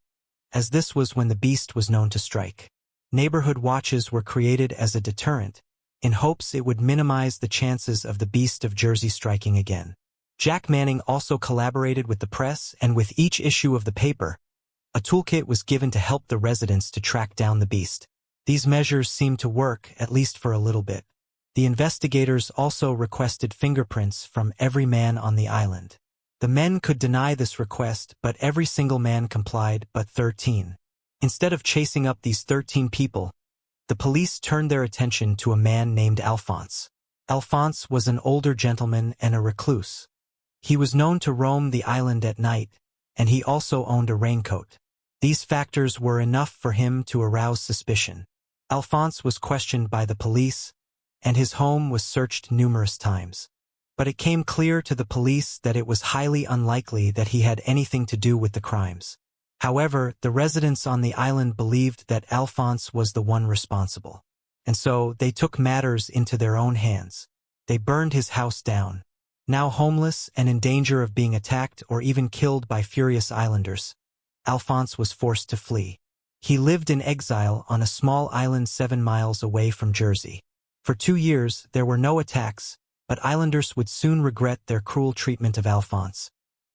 as this was when the Beast was known to strike. Neighborhood watches were created as a deterrent, in hopes it would minimize the chances of the Beast of Jersey striking again. Jack Manning also collaborated with the press, and with each issue of the paper, a toolkit was given to help the residents to track down the Beast. These measures seemed to work, at least for a little bit. The investigators also requested fingerprints from every man on the island. The men could deny this request, but every single man complied but 13. Instead of chasing up these 13 people, the police turned their attention to a man named Alphonse. Alphonse was an older gentleman and a recluse. He was known to roam the island at night, and he also owned a raincoat. These factors were enough for him to arouse suspicion. Alphonse was questioned by the police, and his home was searched numerous times. But it came clear to the police that it was highly unlikely that he had anything to do with the crimes. However, the residents on the island believed that Alphonse was the one responsible. And so they took matters into their own hands. They burned his house down. Now homeless and in danger of being attacked or even killed by furious islanders, Alphonse was forced to flee. He lived in exile on a small island 7 miles away from Jersey. For 2 years, there were no attacks, but islanders would soon regret their cruel treatment of Alphonse,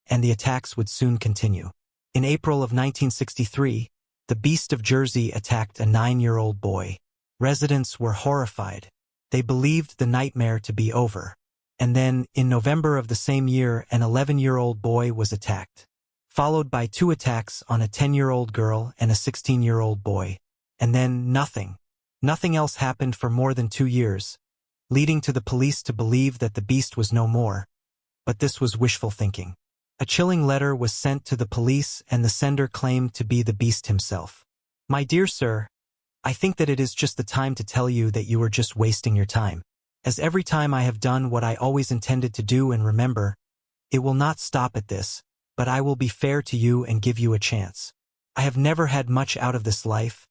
and the attacks would soon continue. In April of 1963, the Beast of Jersey attacked a 9-year-old boy. Residents were horrified. They believed the nightmare to be over. And then, in November of the same year, an 11-year-old boy was attacked, followed by 2 attacks on a 10-year-old girl and a 16-year-old boy. And then nothing. Nothing else happened for more than 2 years, leading to the police to believe that the beast was no more. But this was wishful thinking. A chilling letter was sent to the police and the sender claimed to be the beast himself. "My dear sir, I think that it is just the time to tell you that you are just wasting your time. As every time I have done what I always intended to do, and remember, it will not stop at this, but I will be fair to you and give you a chance. I have never had much out of this life,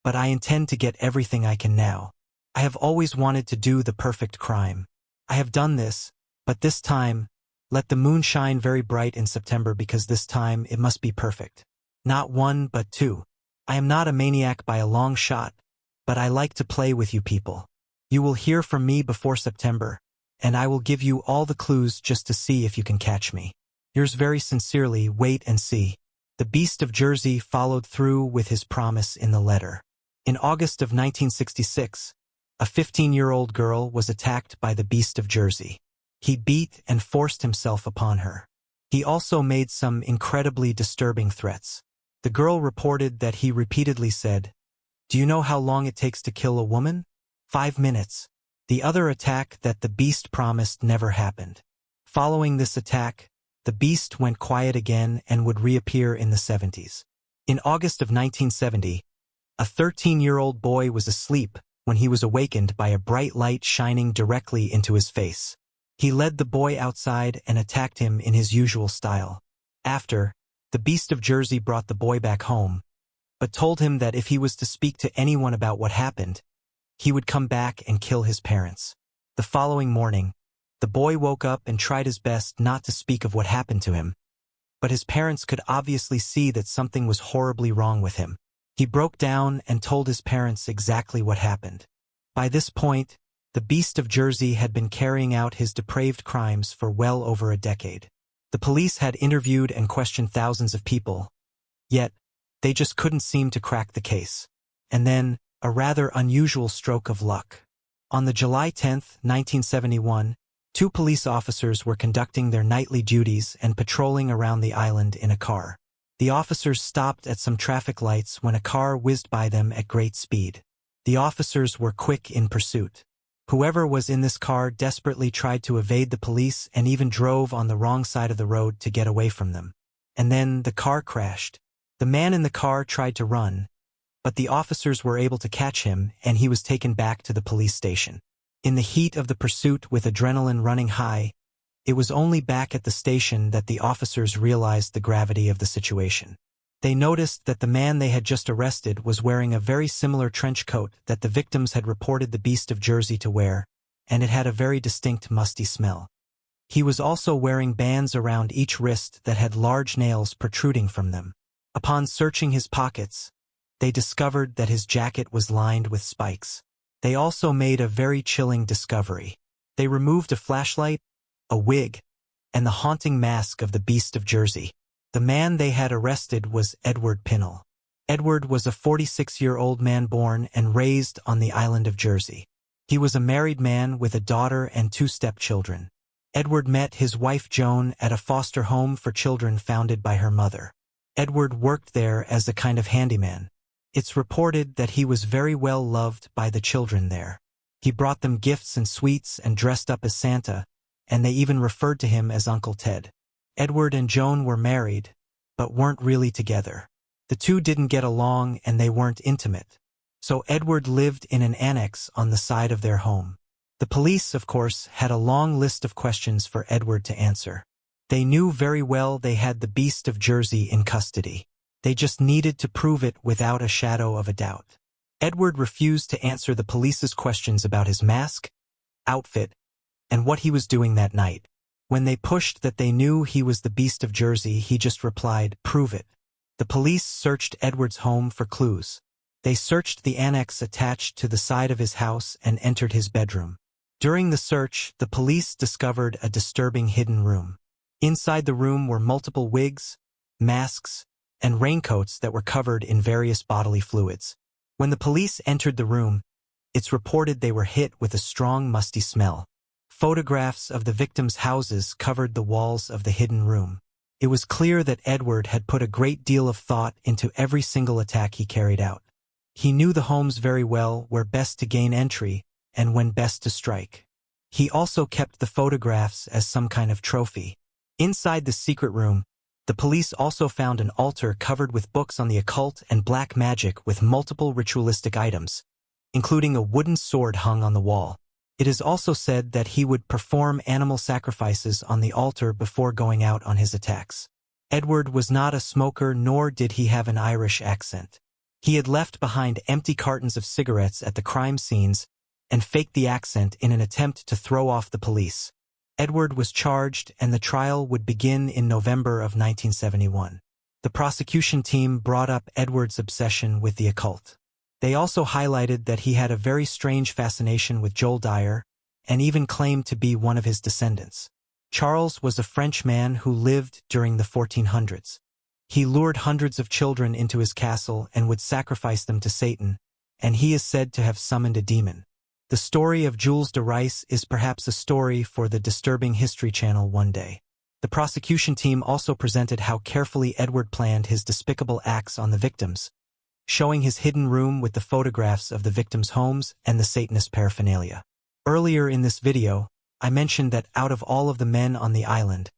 but I intend to get everything I can now. I have always wanted to do the perfect crime. I have done this, but this time, let the moon shine very bright in September because this time it must be perfect. Not 1 but 2. I am not a maniac by a long shot, but I like to play with you people. You will hear from me before September, and I will give you all the clues just to see if you can catch me. Yours very sincerely, wait and see." The Beast of Jersey followed through with his promise in the letter. In August of 1966, a 15-year-old girl was attacked by the Beast of Jersey. He beat and forced himself upon her. He also made some incredibly disturbing threats. The girl reported that he repeatedly said, "Do you know how long it takes to kill a woman? 5 minutes. The other attack that the Beast promised never happened. Following this attack, the Beast went quiet again and would reappear in the 70s. In August of 1970, a 13-year-old boy was asleep when he was awakened by a bright light shining directly into his face. He led the boy outside and attacked him in his usual style. After, the Beast of Jersey brought the boy back home, but told him that if he was to speak to anyone about what happened, he would come back and kill his parents. The following morning, the boy woke up and tried his best not to speak of what happened to him, but his parents could obviously see that something was horribly wrong with him. He broke down and told his parents exactly what happened. By this point, the Beast of Jersey had been carrying out his depraved crimes for well over a decade. The police had interviewed and questioned thousands of people, yet they just couldn't seem to crack the case. And then, a rather unusual stroke of luck. On the July 10, 1971, 2 police officers were conducting their nightly duties and patrolling around the island in a car. The officers stopped at some traffic lights when a car whizzed by them at great speed. The officers were quick in pursuit. Whoever was in this car desperately tried to evade the police and even drove on the wrong side of the road to get away from them. And then the car crashed. The man in the car tried to run, but the officers were able to catch him and he was taken back to the police station. In the heat of the pursuit with adrenaline running high, it was only back at the station that the officers realized the gravity of the situation. They noticed that the man they had just arrested was wearing a very similar trench coat that the victims had reported the Beast of Jersey to wear, and it had a very distinct musty smell. He was also wearing bands around each wrist that had large nails protruding from them. Upon searching his pockets, they discovered that his jacket was lined with spikes. They also made a very chilling discovery. They removed a flashlight, a wig, and the haunting mask of the Beast of Jersey. The man they had arrested was Edward Pinnell. Edward was a 46-year-old man born and raised on the island of Jersey. He was a married man with a daughter and 2 stepchildren. Edward met his wife Joan at a foster home for children founded by her mother. Edward worked there as a kind of handyman. It's reported that he was very well loved by the children there. He brought them gifts and sweets and dressed up as Santa, and they even referred to him as Uncle Ted. Edward and Joan were married, but weren't really together. The 2 didn't get along and they weren't intimate. So Edward lived in an annex on the side of their home. The police, of course, had a long list of questions for Edward to answer. They knew very well they had the Beast of Jersey in custody. They just needed to prove it without a shadow of a doubt. Edward refused to answer the police's questions about his mask, outfit, and what he was doing that night. When they pushed that they knew he was the Beast of Jersey, he just replied, "Prove it." The police searched Edward's home for clues. They searched the annex attached to the side of his house and entered his bedroom. During the search, the police discovered a disturbing hidden room. Inside the room were multiple wigs, masks, and raincoats that were covered in various bodily fluids. When the police entered the room, It's reported they were hit with a strong musty smell. Photographs of the victims' houses covered the walls of the hidden room. It was clear that Edward had put a great deal of thought into every single attack he carried out. He knew the homes very well, where best to gain entry, and when best to strike. He also kept the photographs as some kind of trophy. Inside the secret room, the police also found an altar covered with books on the occult and black magic with multiple ritualistic items, including a wooden sword hung on the wall. It is also said that he would perform animal sacrifices on the altar before going out on his attacks. Edward was not a smoker, nor did he have an Irish accent. He had left behind empty cartons of cigarettes at the crime scenes and faked the accent in an attempt to throw off the police. Edward was charged, and the trial would begin in November of 1971. The prosecution team brought up Edward's obsession with the occult. They also highlighted that he had a very strange fascination with Joel Dyer, and even claimed to be one of his descendants. Charles was a French man who lived during the 1400s. He lured hundreds of children into his castle and would sacrifice them to Satan, and he is said to have summoned a demon. The story of Jules de Rice is perhaps a story for the Disturbing History Channel one day. The prosecution team also presented how carefully Edward planned his despicable acts on the victims, showing his hidden room with the photographs of the victims' homes and the Satanist paraphernalia. Earlier in this video, I mentioned that out of all of the men on the island,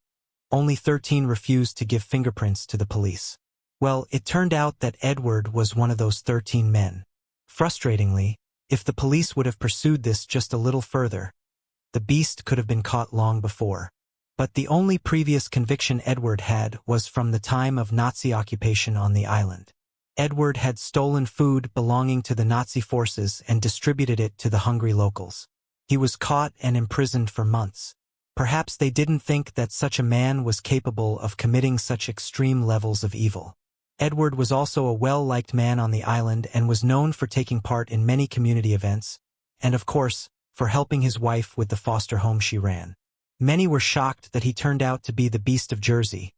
only 13 refused to give fingerprints to the police. Well, it turned out that Edward was one of those 13 men. Frustratingly, if the police would have pursued this just a little further, the beast could have been caught long before. But the only previous conviction Edward had was from the time of Nazi occupation on the island. Edward had stolen food belonging to the Nazi forces and distributed it to the hungry locals. He was caught and imprisoned for months. Perhaps they didn't think that such a man was capable of committing such extreme levels of evil. Edward was also a well-liked man on the island and was known for taking part in many community events, and of course, for helping his wife with the foster home she ran. Many were shocked that he turned out to be the Beast of Jersey,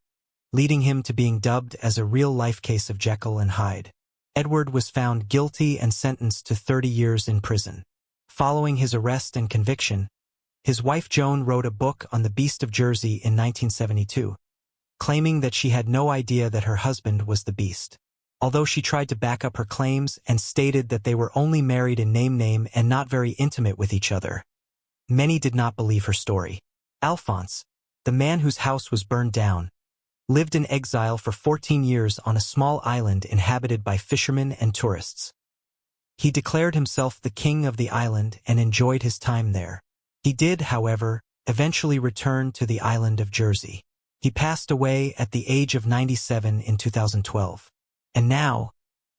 leading him to being dubbed as a real-life case of Jekyll and Hyde. Edward was found guilty and sentenced to 30 years in prison. Following his arrest and conviction, his wife Joan wrote a book on the Beast of Jersey in 1972, claiming that she had no idea that her husband was the Beast. Although she tried to back up her claims and stated that they were only married in name and not very intimate with each other, many did not believe her story. Alphonse, the man whose house was burned down, lived in exile for 14 years on a small island inhabited by fishermen and tourists. He declared himself the king of the island and enjoyed his time there. He did, however, eventually return to the island of Jersey. He passed away at the age of 97 in 2012. And now,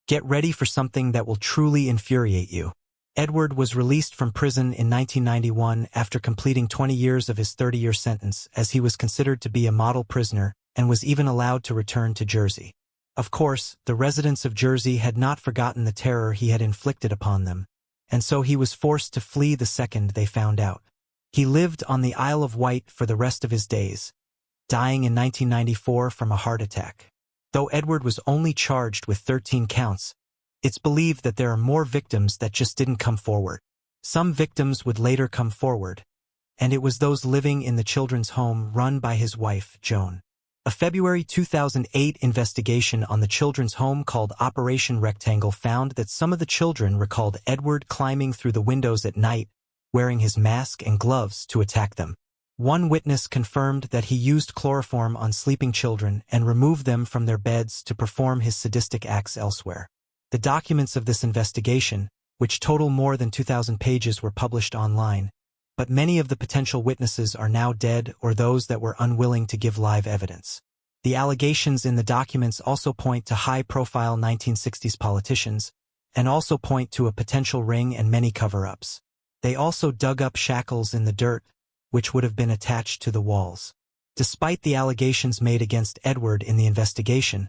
get ready for something that will truly infuriate you. Edward was released from prison in 1991 after completing 20 years of his 30-year sentence, as he was considered to be a model prisoner and was even allowed to return to Jersey. Of course, the residents of Jersey had not forgotten the terror he had inflicted upon them, and so he was forced to flee the second they found out. He lived on the Isle of Wight for the rest of his days, dying in 1994 from a heart attack. Though Edward was only charged with 13 counts, it's believed that there are more victims that just didn't come forward. Some victims would later come forward, and it was those living in the children's home run by his wife, Joan. A February 2008 investigation on the children's home called Operation Rectangle found that some of the children recalled Edward climbing through the windows at night, wearing his mask and gloves to attack them. One witness confirmed that he used chloroform on sleeping children and removed them from their beds to perform his sadistic acts elsewhere. The documents of this investigation, which total more than 2,000 pages, were published online, but many of the potential witnesses are now dead or those that were unwilling to give live evidence. The allegations in the documents also point to high-profile 1960s politicians, and also point to a potential ring and many cover-ups. They also dug up shackles in the dirt, which would have been attached to the walls. Despite the allegations made against Edward in the investigation,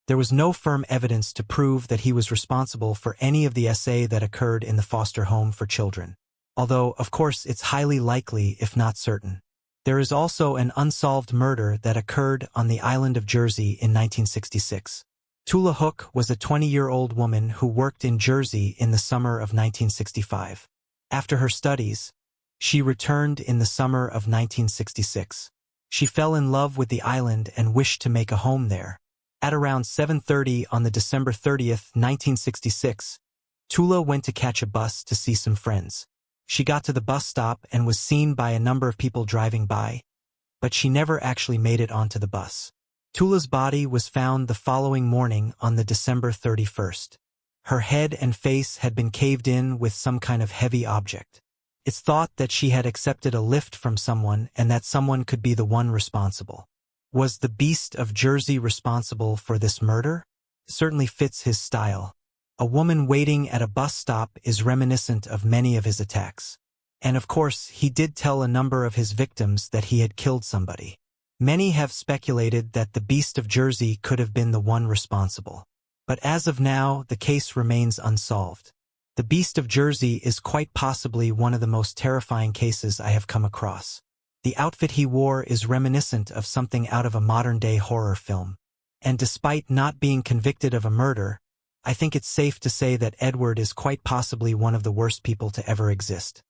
there was no firm evidence to prove that he was responsible for any of the SA that occurred in the foster home for children. Although, of course, it's highly likely, if not certain. There is also an unsolved murder that occurred on the island of Jersey in 1966. Tula Hook was a 20-year-old woman who worked in Jersey in the summer of 1965. After her studies, she returned in the summer of 1966. She fell in love with the island and wished to make a home there. At around 7:30 on the December 30th, 1966, Tula went to catch a bus to see some friends. She got to the bus stop and was seen by a number of people driving by, but she never actually made it onto the bus. Tula's body was found the following morning on the December 31st. Her head and face had been caved in with some kind of heavy object. It's thought that she had accepted a lift from someone and that someone could be the one responsible. Was the Beast of Jersey responsible for this murder? Certainly fits his style. A woman waiting at a bus stop is reminiscent of many of his attacks. And of course, he did tell a number of his victims that he had killed somebody. Many have speculated that the Beast of Jersey could have been the one responsible. But as of now, the case remains unsolved. The Beast of Jersey is quite possibly one of the most terrifying cases I have come across. The outfit he wore is reminiscent of something out of a modern-day horror film. And despite not being convicted of a murder, I think it's safe to say that Edward is quite possibly one of the worst people to ever exist.